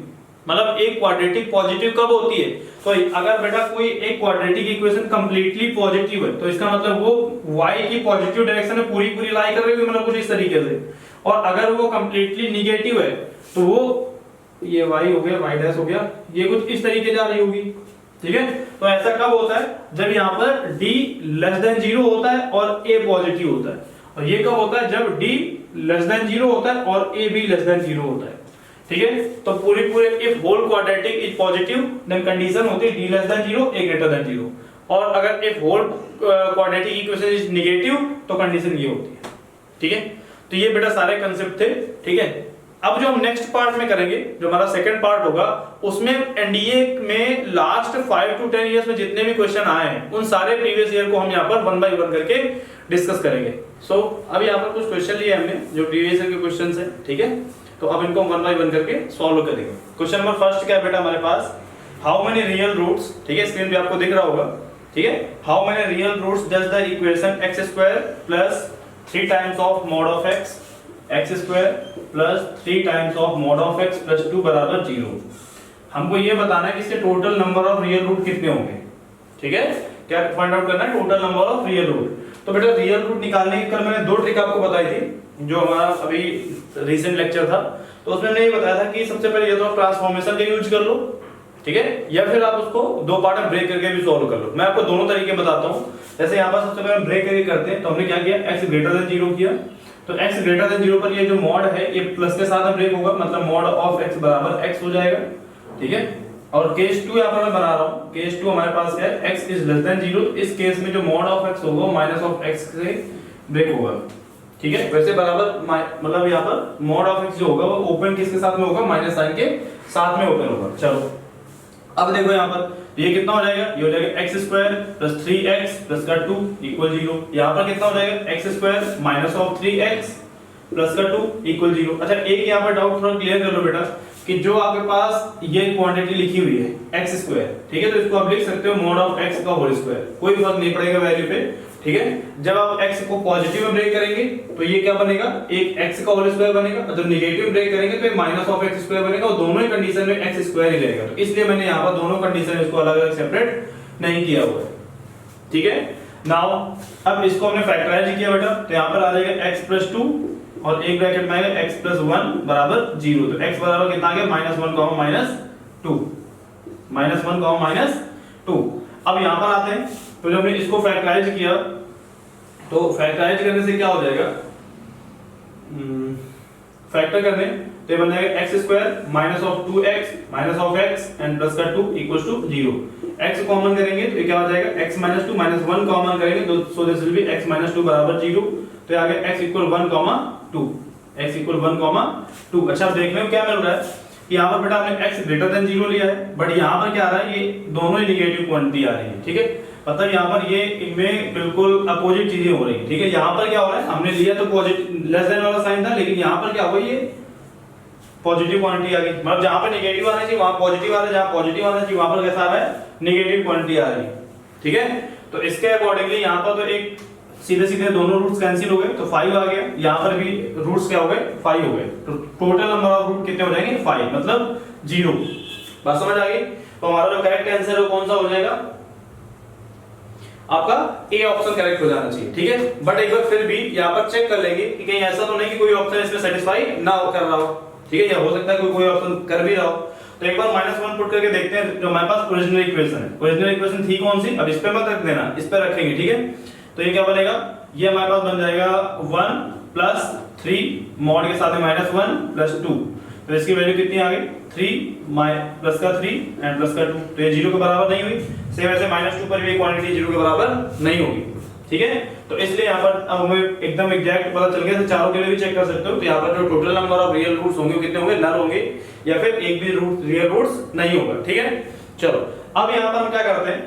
मतलब एक क्वाड्रेटिक पॉजिटिव कब होती है, तो अगर बेटा कोई एक क्वाड्रेटिक इक्वेशन कंप्लीटली पॉजिटिव है तो इसका मतलब वो y की पॉजिटिव डायरेक्शन में पूरी पूरी लाई कर रही है, मतलब कुछ इस तरीके से। और अगर वो कंप्लीटली निगेटिव है तो वो ये y हो गया, y डैश हो गया, ये कुछ इस तरीके जा रही होगी, ठीक है। तो ऐसा कब होता है, जब यहाँ पर d लेस देन 0 होता है और a पॉजिटिव होता है। और ये कब होता है, जब d लेस देन 0 होता है और a भी लेस देन 0 होता है, ठीक है। तो पूरे if whole quadratic is positive then condition होती है d less than 0 a greater than 0, और अगर if whole quadratic equation is negative तो कंडीशन ये होती है, ठीक है। तो ये बेटा सारे कांसेप्ट थे, ठीक है। अब जो हम नेक्स्ट पार्ट में करेंगे, जो हमारा सेकंड पार्ट होगा, उसमें एनडीए में लास्ट 5 to 10 इयर्स में जितने भी क्वेश्चन आए हैं उन सारे प्रीवियस ईयर को हम यहाँ पर 1 by 1 करके डिस्कस करेंगे। सो अब यहाँ पर कुछ क्वेश्चन लिए हमने जो प्रीवियस ईयर के क्वेश्चन है, ठीक है। तो अब इनको 1 by 1 करके सॉल्व करेंगे। क्वेश्चन नंबर फर्स्ट क्या है बेटा हमारे पास, हाउ मेनी रियल रूट्स, ठीक है, स्क्रीन पे आपको दिख रहा होगा, ठीक है। How many real roots does the equation x square plus 3 times of mod of x square plus 3 times of mod of x plus 2 बराबर 0। हमको ये बताना है कि इसके total number of real root कितने होंगे, ठीक है। क्या फाइंड आउट करना है, total number of real root. तो बेटा रियल रूट निकालने की कल मैंने 2 ट्रिक आपको बताई थी जो हमारा अभी रीसेंट लेक्चर था, तो उसमें मैंने ये बताया था कि सबसे पहले ये तो ट्रांसफॉर्मेशन का यूज कर लो, ठीक है, या फिर आप उसको 2 पार्ट में ब्रेक करके भी सॉल्व कर लो। मैं आपको दोनों तरीके बताता हूँ। जैसे यहाँ पर सबसे पहले ब्रेक करके करते हैं, तो हमने क्या किया, x ग्रेटर देन 0 किया, तो x ग्रेटर देन 0 पर ये जो मॉड है ये प्लस के साथ ब्रेक होगा, मतलब मॉड ऑफ x बराबर x हो जाएगा, ठीक है। और केस 2 यहाँ पर मैं बना रहा हूँ, केस 2 हमारे पास है x इज लेस देन 0, इस केस में जो मॉड ऑफ x होगा माइनस ऑफ x से ब्रेक होगा, ठीक है। वैसे बराबर मतलब यहाँ पर मॉड ऑफ x जो होगा वो ओपन किसके साथ में होगा, माइनस साइन के साथ में ओपन होगा। चलो अब देखो यहाँ पर ये कितना हो जाएगा, ये हो जाएगा x square plus 3x plus का 2 इक्वल 0। यहाँ पर कितना हो जाएगा, x square minus of 3x plus का 2 इक्वल 0। अच्छा एक यहाँ पर डाउट थोड़ा क्लियर कर लो बेटा कि जो आपके पास ये क्वांटिटी लिखी हुई है x स्क्वायर, ठीक है, तो इसको आप लिख सकते हो मॉड ऑफ x का होल स्क्वायर, कोई फर्क नहीं पड़ेगा वैल्यू पे, ठीक है। जब आप x को पॉजिटिव में ब्रेक करेंगे तो ये क्या बनेगा, एक x का होल स्क्वायर बनेगा, और जब नेगेटिव में ब्रेक करेंगे तो एक माइनस ऑफ x स्क्वायर बनेगा, और दोनों ही कंडीशन में x स्क्वायर ही रहेगा। तो इसलिए मैंने यहाँ पर दोनों कंडीशन में इसको अलग-अलग सेपरेट नहीं किया हुआ है, ठीक है। नाउ अब इसको हमने फैक्टराइज किया बेटा, तो यहाँ पर आ जाएगा x प्लस 2 और एक ब्रैकेट में आएगा x प्लस 1 बराबर 0। तो x बराबर कितना आ गया, -1 माइनस 2, -1 माइनस 2। अब यहाँ पर आते हैं, तो जब हमने इसको फैक्टराइज किया तो फैक्टराइज करने से क्या हो जाएगा, फैक्टर करने तो ये बन जाएगा x square minus of 2x minus of x and plus का 2 इक्वल्स टू 0। x कॉमन करेंगे तो ये क्या हो जाएगा, x माइनस 2 माइनस 1 कॉमन करेंगे तो so this will be x minus 2 बराबर 0। तो ये आ गया x इक्वल 1 2, x इक्वल 1 2। अच्छा देखने में क्या मिल रहा है, यहाँ पर बेटा हमने x ग्रेटर देन 0 लिया है, बट यहाँ पर क्या आ रहा है, ये दोनों ही नेगेटिव क्वांटिटी आ रही है, ठीक है। मतलब यहाँ पर ये इनमें बिल्कुल अपोजिट चीजें हो रही है, ठीक है। यहाँ पर क्या हो रहा है, हमने लिया तो पॉजिटिव लेस देन वाला साइन था, लेकिन यहाँ पर क्या हुआ, ये पॉजिटिव क्वांटिटी आ गई, मतलब जहां पे नेगेटिव आना चाहिए वहां पॉजिटिव आ रहा है, जहां पॉजिटिव आना चाहिए वहां पर कैसा आ रहा है, नेगेटिव क्वांटिटी आ रही है। ठीक है, तो इसके अकॉर्डिंगली यहां पर तो एक सीधे सीधे दोनों रूट्स कैंसिल हो गए, तो 5 आ गया, यहां पर भी रूट्स क्या हो गए, 5 हो गए, तो टोटल नंबर ऑफ रूट कितने हो जाएंगे, 5, मतलब 0। बात समझ आ गई। तो हमारा जो करेक्ट आंसर है वो कौन सा हो जाएगा, आपका ए ऑप्शन करेक्ट हो जाना चाहिए। ठीक है, बट एक बार फिर भी यहां पर चेक कर लेंगे कि कहीं ऐसा तो नहीं कि कोई ऑप्शन इसमें सेटिस्फाई ना हो कर रहा हो। ठीक है, या हो सकता है कोई ऑप्शन कर भी रहा हो, तो एक बार -1 पुट करके देखते हैं। जो हमारे पास ओरिजिनल इक्वेशन है, ओरिजिनल इक्वेशन थी कौन सी, अब इस पे मत रख देना, इस पे रखेंगे। ठीक है, तो ये क्या बनेगा, ये हमारे पास बन जाएगा 1 + 3 मॉड के साथ में -1 + 2, तो इसकी वैल्यू कितनी आ गई, 3 प्लस का 3 एंड प्लस का 2, तो ये 0 के बराबर नहीं हुई। सेम ऐसे -2 पर भी क्वांटिटी 0 के बराबर नहीं होगी। ठीक है, तो इसलिए यहाँ पर अब हमें एकदम एग्जैक्ट पता चल गया, तो चारों के लिए भी चेक कर सकते हो। तो यहाँ पर जो total number of real roots होंगे कितने होंगे, नल होंगे, या फिर एक भी रूट रियल रूट्स नहीं होगा। ठीक है, चलो अब यहाँ पर हम क्या करते हैं,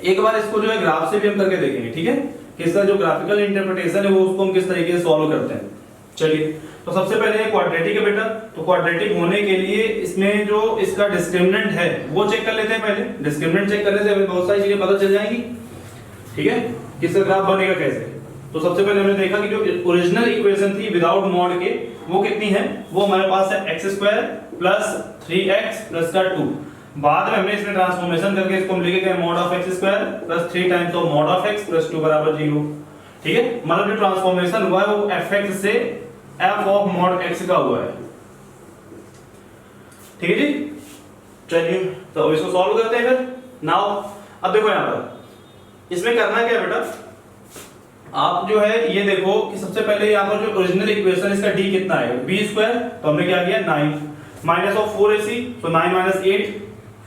एक बार इसको जो है ग्राफ से भी हम करके देखेंगे। ठीक है, कि इसका जो ग्राफिकल इंटरप्रिटेशन है वो उसको हम किस तरीके से सॉल्व करते हैं। चलिए, तो सबसे पहले क्वाड्रेटिक है बेटा, तो क्वाड्रेटिक होने के लिए इसमें जो इसका डिस्क्रिमिनेंट है वो चेक कर लेते हैं। पहले डिस्क्रिमिनेंट चेक करने से हमें बहुत सारी चीजें पता चल जाएंगी। ठीक है, किसका ग्राफ बनेगा कैसे, तो सबसे पहले हमने देखा कि जो ओरिजिनल इक्वेशन थी विदाउट मॉड के वो कितनी है, वो हमारे पास है x² + 3x + का 2। बाद में हमने इसमें ट्रांसफॉर्मेशन करके इसको हम लिखे mod of x² + 3 times of mod of x + 2 = 0। ठीक है, मतलब जो ट्रांसफॉर्मेशन हुआ है वो fx से f of mod x का हुआ है। ठीक है जी, चलिए तो इसको सॉल्व करते हैं फिर। नाउ अब देखो यहाँ पर इसमें करना क्या है बेटा, आप जो है ये देखो कि सबसे पहले यहाँ पर जो ओरिजिनल इक्वेशन इसका d कितना है, b², तो हमने क्या किया 9 -4ac, तो 9 - 8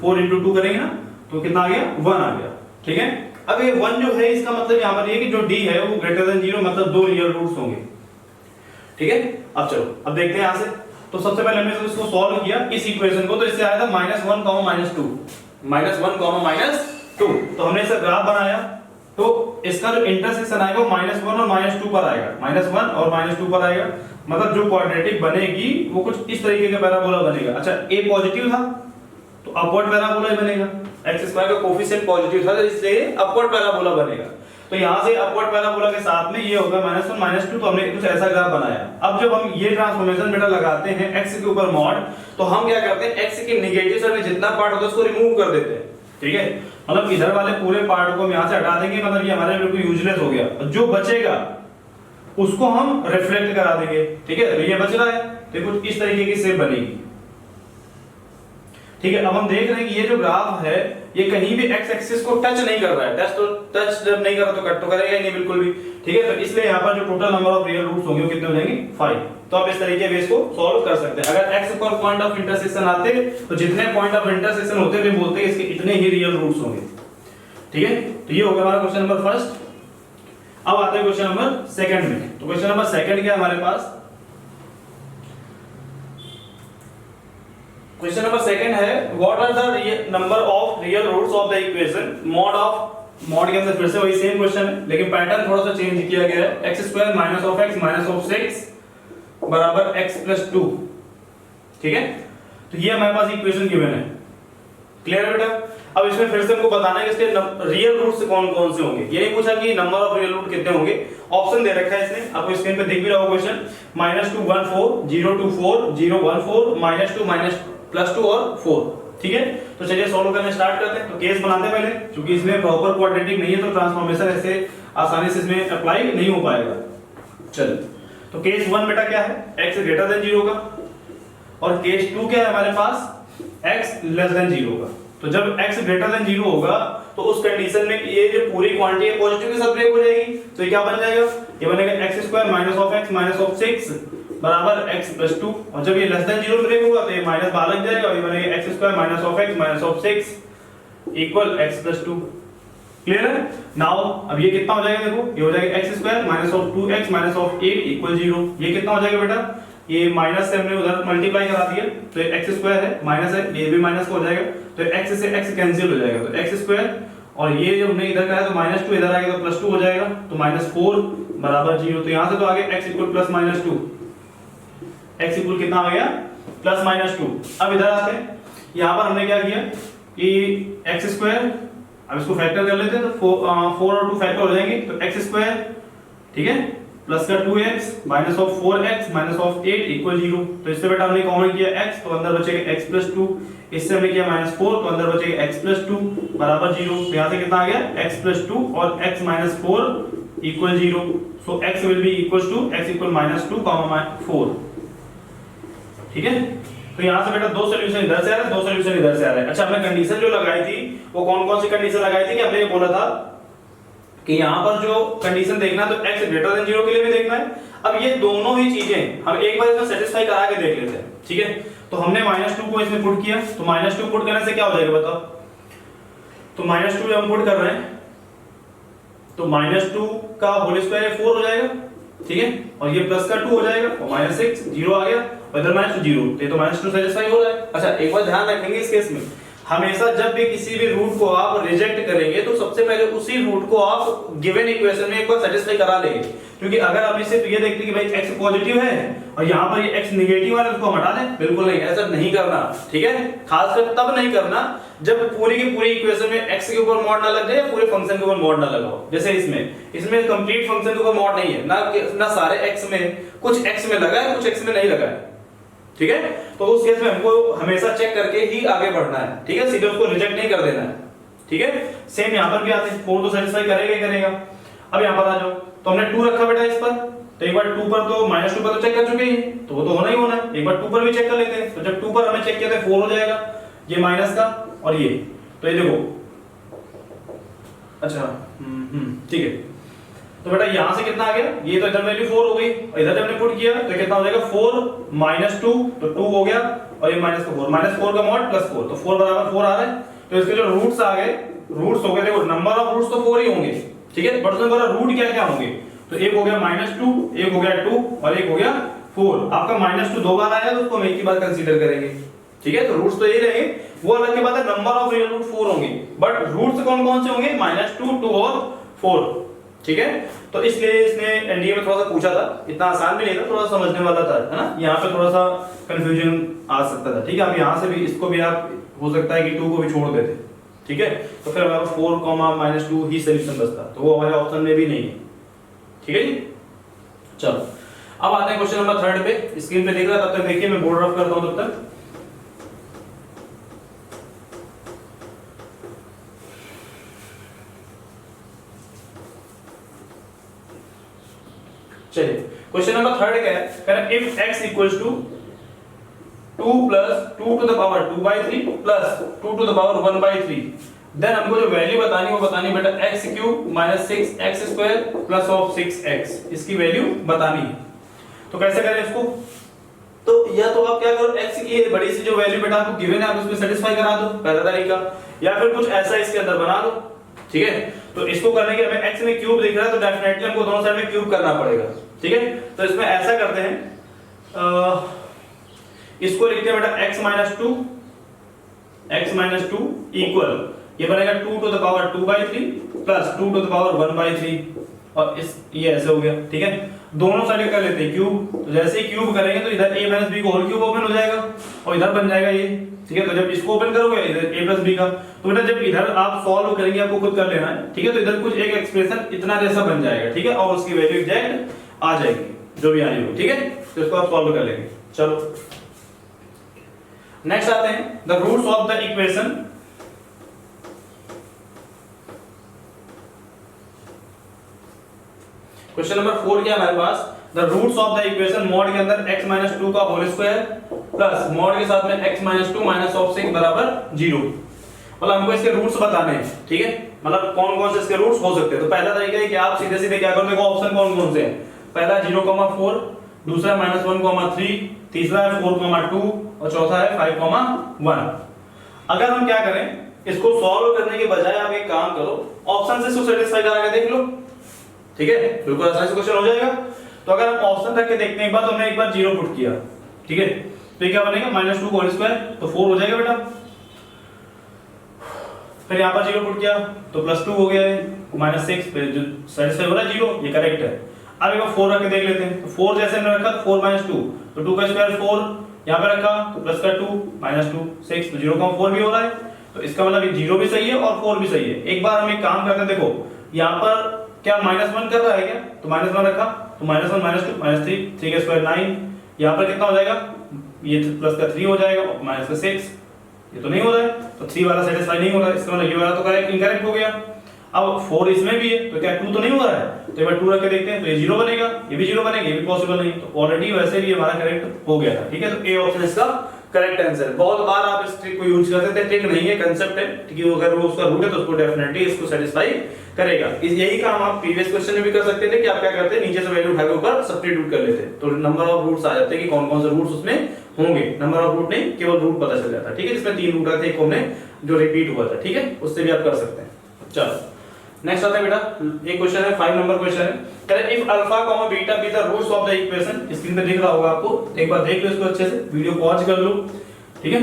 4 × 2 करेंगे ना, तो कितना आ गया, 1 आ गया। ठीक है, अब ये 1 जो है इसका मतलब यहाँ पर ये कि जो d है वो >0, मतलब 2 रियल रूट्स होंगे। ठीक है, अब चलो अब देखते हैं यहाँ से। तो सबसे पहले हमने इसको सॉल्व किया इस इक्वेशन को, तो इससे आया था -1, -2 -1, -2, तो हमने इसका ग्राफ बनाया, तो इसका जो इंटरसेक्शन आएगा वो -1 और -2 पर आएगा, -1 और -2 पर आएगा, मतलब जो क्वाड्रेटिक बनेगी वो कुछ इस तरीके का पैराबोला बनेगा। अच्छा, a पॉजिटिव था तो अपवर्ड पैराबोला ही बनेगा, x² का कोफिशिएंट पॉजिटिव था तो इसलिए अपवर्ड पैराबोला बनेगा। तो यहां से अपवर्ड पैराबोला के साथ में ये होगा -1 -2, तो हमने कुछ ऐसा ग्राफ बनाया। अब जब हम ये ट्रांसफॉर्मेशन बेटा लगाते हैं x के ऊपर मॉड, तो हम क्या करते हैं, x के नेगेटिव साइड में जितना पार्ट होता है उसको रिमूव कर देते हैं। ठीक है, मतलब इधर वाले पूरे पार्ट को हम यहां से हटा देंगे, मतलब ये हमारे बिल्कुल यूजलेस हो गया, जो बचेगा उसको हम रिफ्लेक्ट करा देंगे। ठीक है, ये बच रहा है तो कुछ इस तरीके की शेप बनेगी। ठीक है, अब हम देख रहे हैं कि ये जो ग्राफ है ये कहीं भी x एक्सिस को टच नहीं कर रहा है, टच जब नहीं कर रहा तो कट तो करेगा ही नहीं बिल्कुल भी। ठीक है, तो इसलिए यहाँ पर जो total number of real roots होंगे वो कितने हो जाएंगे, 5। तो आप इस तरीके से इसको सॉल्व कर सकते हैं। अगर x पर पॉइंट ऑफ इंटरसेक्शन आते तो जितने पॉइंट ऑफ इंटरसेक्शन होते वे बोलते हैं इसके इतने ही रियल रूट्स होंगे। ठीक है, तो ये हो गया हमारा क्वेश्चन नंबर फर्स्ट। अब आते हैं क्वेश्चन नंबर सेकंड में। तो क्वेश्चन नंबर सेकंड क्या है हमारे पास, क्वेश्चन नंबर सेकंड है what are the number of real roots of the equation mod के अंदर फिर से वही सेम क्वेश्चन है, लेकिन पैटर्न थोड़ा सा चेंज किया गया है। x² - -(x) बराबर x + 2। ठीक है, तो ये हमारे पास इक्वेशन गिवन है। क्लियर बेटा, अब इसमें फिर से हमको बताना है कि इसके रियल रूट्स कौन कौन से होंगे। ये नहीं पूछा कि नंबर ऑफ रियल रूट कितने होंगे, ऑप्शन दे रखा है इसने, आपको स्क्रीन पे दिख भी रहा होगा क्वेश्चन, -2 1 4 0 2 4 0 1 4 -2 +2 और 4। ठीक है, तो चलिए सॉल्व करना स्टार्ट करते हैं। तो केस बनाते हैं पहले, क्योंकि इसमें प्रॉपर क्वाड्रेटिक नहीं है तो ट्रांसफॉर्मेशन ऐसे आसानी से इसमें अप्लाई नहीं हो पाएगा। चलिए, तो केस 1 बेटा क्या है, x > 0 का, और केस 2 क्या है हमारे पास, x <0 का। तो जब x > 0 होगा तो उस कंडीशन में ये जो पूरी क्वांटिटी है पॉजिटिव के साथ ब्रेक हो जाएगी, तो ये क्या बन जाएगा, ये बनेगा x² - (x) बराबर x + 2, और जब ये <0 ब्रेक होगा तो ये माइनस बाहर लग जाएगा और ये बनेगा x² - (x) equal x + 2। Clear है। नाउ अब ये कितना हो जाएगा, देखो ये हो जाएगा x² - 2x - 8 इक्वल 0। ये कितना हो जाएगा बेटा, ये माइनस से हमने उधर मल्टीप्लाई करा दिया तो ये x² है, माइनस है, ये भी माइनस हो जाएगा, तो x से x कैंसिल हो जाएगा, तो x² और ये जो हमने इधर कराया तो -2 इधर आएगा तो +2 हो जाएगा, तो -4 बराबर 0। तो यहां से तो आगे x = +-2, x इक्वल कितना आ गया प्लस माइनस 2। अब इधर आते हैं, यहाँ पर हमने क्या किया कि एक्स स्क्वायर, अब इसको फैक्टर कर लेते हैं तो 4 और 2 फैक्टर हो जाएंगे, तो एक्स स्क्वायर ठीक है प्लस का 2x minus of 4x minus of 8 equal 0। तो इससे बेटा हमने कॉमन किया x, तो अंदर बचेगा x प्लस 2, इससे हमने किया माइनस 4, तो अंदर बचेगा x प्लस 2 बराबर 0। तो यहाँ से कितना आ गया x प्लस 2 और x minus 4 equal 0। So x will be equal to x equal minus 2 4। ठीक है, तो यहाँ से बेटा दो सॉल्यूशन इधर से आ रहा है, दो सॉल्यूशन इधर से आ रहा है। अच्छा, हमने कंडीशन जो लगाई थी वो कौन कौन सी कंडीशन लगाई थी कि हमने ये बोला था कि यहाँ पर जो कंडीशन देखना तो x ग्रेटर देन 0 के लिए भी देखना है। अब ये दोनों ही चीजें हम एक बार इसमें सेटिस्फाई करा के देख लेते हैं। ठीक है, तो हमने -2 को इसमें पुट किया, तो -2 पुट करने से क्या हो जाएगा बताओ। तो -2 जब हम पुट कर रहे हैं तो -2 का होल स्क्वायर 4 हो जाएगा। ठीक है, और ये प्लस का 2 हो जाएगा और -6 0 आ गया और इधर -0, तो ये तो -2 सेटिस्फाई हो रहा है। अच्छा, एक बार ध्यान रखेंगे इस केस में, हमेशा जब भी किसी भी रूट को आप रिजेक्ट करेंगे तो सबसे पहले उसी रूट को आप गिवन इक्वेशन में एक बार सेटिस्फाई करा लेंगे, क्योंकि अगर आप सिर्फ ये देखते हैं कि भाई x पॉजिटिव है और यहाँ पर ये x नेगेटिव है तो उसको हटा दें, बिल्कुल नहीं, ऐसा नहीं करना। ठीक है, खासकर तब नहीं करना जब पूरी की पूरी इक्वेशन में x के ऊपर मॉड ना लग जाए या पूरे फंक्शन के ऊपर मॉड ना लगाओ। जैसे इसमें कंप्लीट फंक्शन के ऊपर मॉड नहीं है ना सारे x में, कुछ x में लगा है कुछ x में नहीं लगा है। ठीक है, तो उस केस में हमको हमेशा चेक करके ही आगे बढ़ना है। ठीक है, सीधे उसको रिजेक्ट नहीं कर देना है। ठीक है, सेम यहाँ पर भी आते हैं, 4 तो सेटिस्फाई करेगा ही करेगा। अब यहाँ पर आ जाओ, तो हमने 2 रखा बेटा इस पर, तो एक बार 2 पर तो -2 पर तो चेक कर चुके हैं, तो वो तो होना ही होना है। एक बार 2 पर भी चेक कर लेते हैं, तो जब 2 पर हमने चेक किया तो 4 हो जाएगा, ये माइनस का और ये, तो ये देखो। अच्छा ठीक है, तो बेटा यहाँ से कितना आ गया, ये तो इधर वैल्यू 4 हो गई और इधर जब हमने पुट किया तो कितना हो जाएगा 4 -2, तो 2 हो गया और ये -4 का मॉड प्लस 4, तो 4 बराबर 4 आ रहा है। तो इसके जो रूट्स आ गए, रूट्स हो गए, देखो नंबर ऑफ रूट्स तो 4 ही होंगे। ठीक है, बट उसमें बोला रूट क्या क्या होंगे, तो एक हो गया -2, एक हो गया 2 और एक हो गया 4। आपका -2 दो बार आया तो उसको हम एक ही बार कंसीडर करेंगे। ठीक है, तो रूट्स तो यही रहेंगे, वो अलग की बात है, नंबर ऑफ रियल रूट 4 होंगे, बट रूट्स कौन कौन से होंगे -2, 2 और 4। ठीक है, तो इसलिए इसने एनडीए में थोड़ा सा पूछा था, इतना आसान भी नहीं था, थोड़ा समझने वाला था, है ना। यहाँ पे थोड़ा सा कंफ्यूजन आ सकता था। ठीक है, अब यहाँ से भी इसको भी आप हो सकता है कि 2 को भी छोड़ देते। ठीक है, तो फिर हमारा 4, -2 ही सोल्यूशन बचता, तो वो हमारे ऑप्शन में भी नहीं है। ठीक है जी, चलो अब आते हैं क्वेश्चन नंबर 3 पे। स्क्रीन पे देख रहा तब तक देखिए, मैं बोर्ड रफ करता हूँ तब तक। चलिए, क्वेश्चन नंबर 3 क्या है, कह रहा है if x equals to 2 plus 2 to the power 2/3 plus 2 to the power 1/3, then हमको जो वैल्यू बतानी वो बतानी बेटा x cube minus 6x square plus of 6x, इसकी वैल्यू बतानी है। तो कैसे करें इसको, तो या तो आप क्या करो, x की बड़ी सी जो वैल्यू बेटा आपको गिवन है आप उसमें सेटिस्फाई करा दो, पहला तरीका, या फिर कुछ ऐसा इसके अंदर बना दो। ठीक है, तो इसको करने के हमें x में क्यूब दिख रहा है तो डेफिनेटली हमको दोनों साइड में क्यूब करना पड़ेगा। ठीक है, तो इसमें ऐसा करते हैं, इसको लिखते हैं बेटा x माइनस 2 इक्वल, ये बनेगा 2 to the power 2/3 plus 2 to the power 1/3 और इस ये ऐसे हो गया। ठीक है, दोनों साइड कर लेते हैं क्यूब, तो जैसे ही क्यूब करेंगे तो इधर a माइनस b को होल क्यूब ओपन हो जाएगा और इधर बन जाएगा ये। ठीक है, तो जब इसको ओपन करोगे इधर a प्लस b का, तो बेटा जब इधर आप सॉल्व करेंगे आपको खुद कर लेना है। ठीक है, तो इधर कुछ एक एक्सप्रेशन इतना जैसा बन जाएगा। ठीक है, और उसकी वैल्यू एग्जैक्ट आ जाएगी जो भी आनी हो। ठीक है, तो इसको आप सॉल्व कर लेंगे। चलो नेक्स्ट आते हैं, the roots of the equation. Question number 4 क्या हमारे पास, the roots of the equation mod के अंदर x माइनस 2 का होल स्क्वायर प्लस मॉड के साथ में x माइनस 2 माइनस ऑफ 6 बराबर 0। मतलब हमको इसके रूट्स बताने हैं। ठीक है, मतलब कौन कौन से इसके रूट्स हो सकते हैं। तो पहला तरीका है कि आप सीधे सीधे क्या करोगे, ऑप्शन कौन कौन से हैं, पहला 0,4, दूसरा -1,3, तीसरा है 4,2 और चौथा है 5,1। अगर हम क्या करें, इसको सॉल्व करने के बजाय आप एक काम करो, ऑप्शन से इसको सेटिस्फाई करा के देख लो। ठीक है, बिल्कुल आसान से क्वेश्चन हो जाएगा। तो अगर हम ऑप्शन रख के देखते हैं, एक बार तो हमने एक बार 0 पुट किया। ठीक है, तो ये क्या बनेगा -2 होल स्क्वायर, तो 4 हो जाएगा बेटा। फिर यहाँ पर 0 पुट किया तो +2 हो गया है, -6, फिर जो सेटिस्फाई हो रहा है 0, ये करेक्ट है। अब एक 4 रख के देख लेते हैं। तो 4 जैसे हमने रखा 4 - 2 तो 2 का स्क्वायर 4, यहाँ पे रखा तो प्लस का 2 - 2 6 तो 0,4 भी हो रहा है। तो इसका मतलब 0 भी सही है और 4 भी सही है। एक बार हम एक काम करते हैं, देखो यहाँ पर क्या -1 कर रहा है क्या, तो -1 रखा तो -1 - 2 -3 3 का स्क्वायर 9, यहाँ पर कितना हो जाएगा, ये प्लस का 3 हो जाएगा और माइनस का 6, ये तो नहीं हो रहा है तो 3 वाला सेटिस्फाई नहीं हो रहा है, इसका मतलब ये वाला तो करेक्ट इनकरेक्ट हो गया। अब 4 इसमें भी है तो क्या 2 तो नहीं हो रहा है, तो एक बार 2 रख के देखते हैं तो ये 0 बनेगा, ये भी 0 बनेगा, ये भी पॉसिबल नहीं, तो ऑलरेडी वैसे भी हमारा करेक्ट हो गया था। ठीक है, तो ए ऑप्शन इसका करेक्ट आंसर है। बहुत बार आप इस ट्रिक को यूज करते थे, ट्रिक नहीं है, कांसेप्ट है, ठीक है, अगर वो उसका रूट है तो उसको डेफिनेटली इसको सेटिस्फाई करेगा। यही काम आप प्रीवियस क्वेश्चन में भी कर सकते थे कि आप क्या करते हैं, नीचे से वैल्यू उठा के ऊपर सब्स्टिट्यूट कर लेते, तो नंबर ऑफ रूट्स आ जाते कि कौन कौन से रूट्स उसमें होंगे। नंबर ऑफ रूट नहीं, केवल रूट पता चल जाता। ठीक है, इसमें 3 रूट आते, एक हमने जो रिपीट हुआ था। ठीक है, उससे भी आप कर सकते हैं। चलो नेक्स्ट आता है बेटा, एक क्वेश्चन है 5 नंबर क्वेश्चन है, कह रहे if alpha comma beta be the roots of the equation, screen पे दिख रहा होगा आपको, एक बार देख लो इसको अच्छे से, वीडियो पॉज कर लो, ठीक है,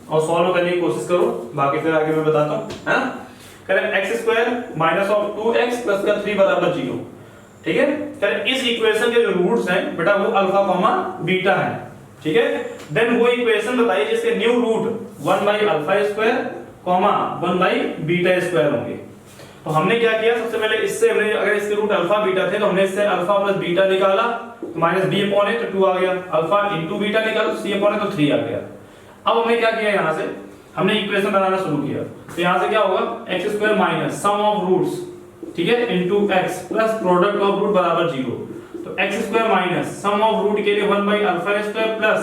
और सॉल्व करने की कोशिश करो, बाकी फिर आगे मैं बताता हूं, है ना। कह रहे x² minus of 2x plus का 3 बराबर 0। ठीक है, कह रहे इस इक्वेशन के जो रूट्स हैं बेटा वो अल्फा कॉमा बीटा है। ठीक है, देन वो इक्वेशन बताइए जिसके न्यू रूट 1/α² कॉमा 1/β² होंगे। तो हमने क्या किया, सबसे पहले इससे हमने, अगर इसके रूट अल्फा बीटा थे तो हमने इससे अल्फा प्लस बीटा निकाला तो माइनस b अपॉन a तो 2 आ गया, अल्फा इनटू बीटा निकाला तो c अपॉन a तो 3 आ गया। अब हमने क्या किया, यहां से हमने इक्वेशन बनाना शुरू किया, तो यहां से क्या होगा, x² minus sum of roots, ठीक है, into x plus product of root बराबर 0। तो x² minus sum of root के लिए 1/α² plus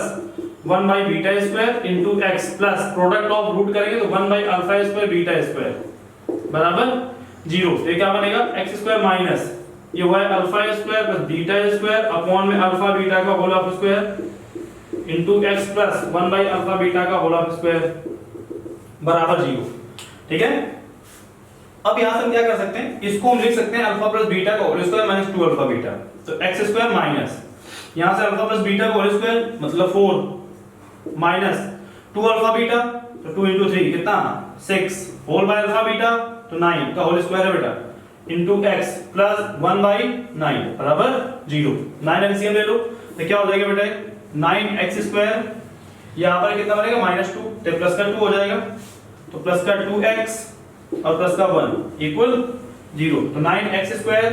1/β² into x plus product of root करेंगे तो 1/α² β² बराबर 0। तो क्या बनेगा, x² माइनस ये हुआ है α² प्लस β² अपॉन में अल्फा बीटा का whole of square into x plus 1/α beta का होल ऑफ स्क्वायर बराबर 0। ठीक है, अब यहां से हम क्या कर सकते हैं, इसको हम लिख सकते हैं अल्फा प्लस बीटा का होल स्क्वायर माइनस 2α बीटा। तो x² माइनस यहां से अल्फा प्लस बीटा का होल स्क्वायर मतलब 4 माइनस 2α बीटा तो 2 * 3 कितना 6 होल बाय अल्फा बीटा तो 9 का होल स्क्वायर है बेटा इनटू x प्लस 1/9 बराबर 0। 9 एलसीएम ले लो तो क्या हो जाएगा बेटा, 9x², यहां पर कितना बनेगा -2 तो प्लस का 2 हो जाएगा, तो प्लस का 2x और प्लस का 1 इक्वल 0। तो 9x²,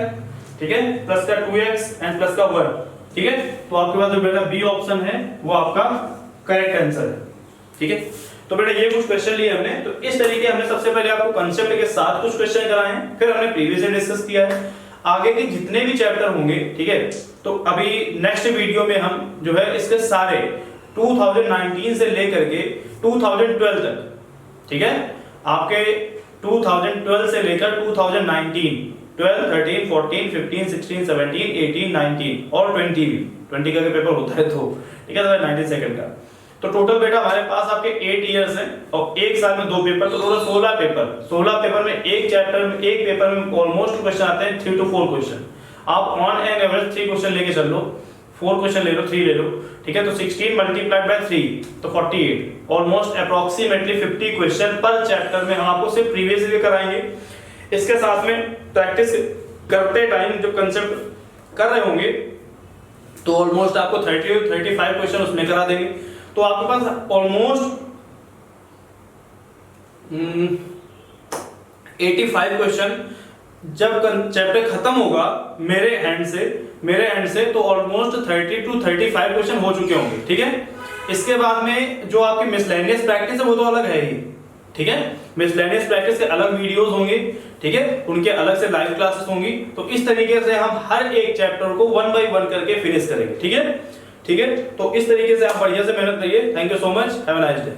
ठीक है, प्लस का 2x एंड प्लस का 1। ठीक है, तो आपके पास जो बेटा बी ऑप्शन है वो आपका करेक्ट आंसर है। ठीक है, तो बेटा ये कुछ क्वेश्चन लिए हमने, तो इस तरीके हमने सबसे पहले आपको कांसेप्ट के साथ कुछ क्वेश्चन कराए हैं, फिर हमने प्रीवियसली डिस्कस किया है। आगे के जितने भी चैप्टर होंगे, ठीक है, तो अभी नेक्स्ट वीडियो में हम जो है इसके सारे 2019 से लेकर के 2012 तक, ठीक है, आपके 2012 से लेकर 2019 12, 13, 14, 15, 16, 17, 18, 19 और 20 भी, 20 का पेपर होता है तो ठीक है, तो 90 सेकंड का। तो टोटल बेटा हमारे पास आपके 8 इयर्स हैं और एक साल में 2 पेपर, तो टोटल 16 पेपर। 16 पेपर में एक चैप्टर में, एक पेपर में ऑलमोस्ट क्वेश्चन आते हैं 3 to 4 क्वेश्चन। आप ऑन एन एवरेज 3 क्वेश्चन लेके चल लो, 4 क्वेश्चन ले लो, 3 ले लो, ठीक है, तो 16 मल्टीप्लाइड बाय 3 तो 48, ऑलमोस्ट अप्रोक्सीमेटली 50 क्वेश्चन पर चैप्टर में हम आपको सिर्फ प्रीवियस ईयर कराएंगे। इसके साथ में प्रैक्टिस करते टाइम जो कंसेप्ट कर रहे होंगे तो ऑलमोस्ट आपको 30-35 क्वेश्चन उसमें करा देंगे। तो आपके पास ऑलमोस्ट 85 क्वेश्चन जब चैप्टर खत्म होगा मेरे एंड से तो ऑलमोस्ट 30 to 35 क्वेश्चन हो चुके होंगे। ठीक है, इसके बाद में जो आपकी मिसलेनियस प्रैक्टिस है वो तो अलग है ही, ठीक है, मिसलेनियस प्रैक्टिस के अलग वीडियोस होंगे, ठीक है, उनके अलग से लाइव क्लासेस होंगी। तो इस तरीके से हम हर एक चैप्टर को 1 by 1 करके फिनिश करेंगे। ठीक है, ठीक है, तो इस तरीके से आप बढ़िया से मेहनत करिए। Thank you so much, have a nice day.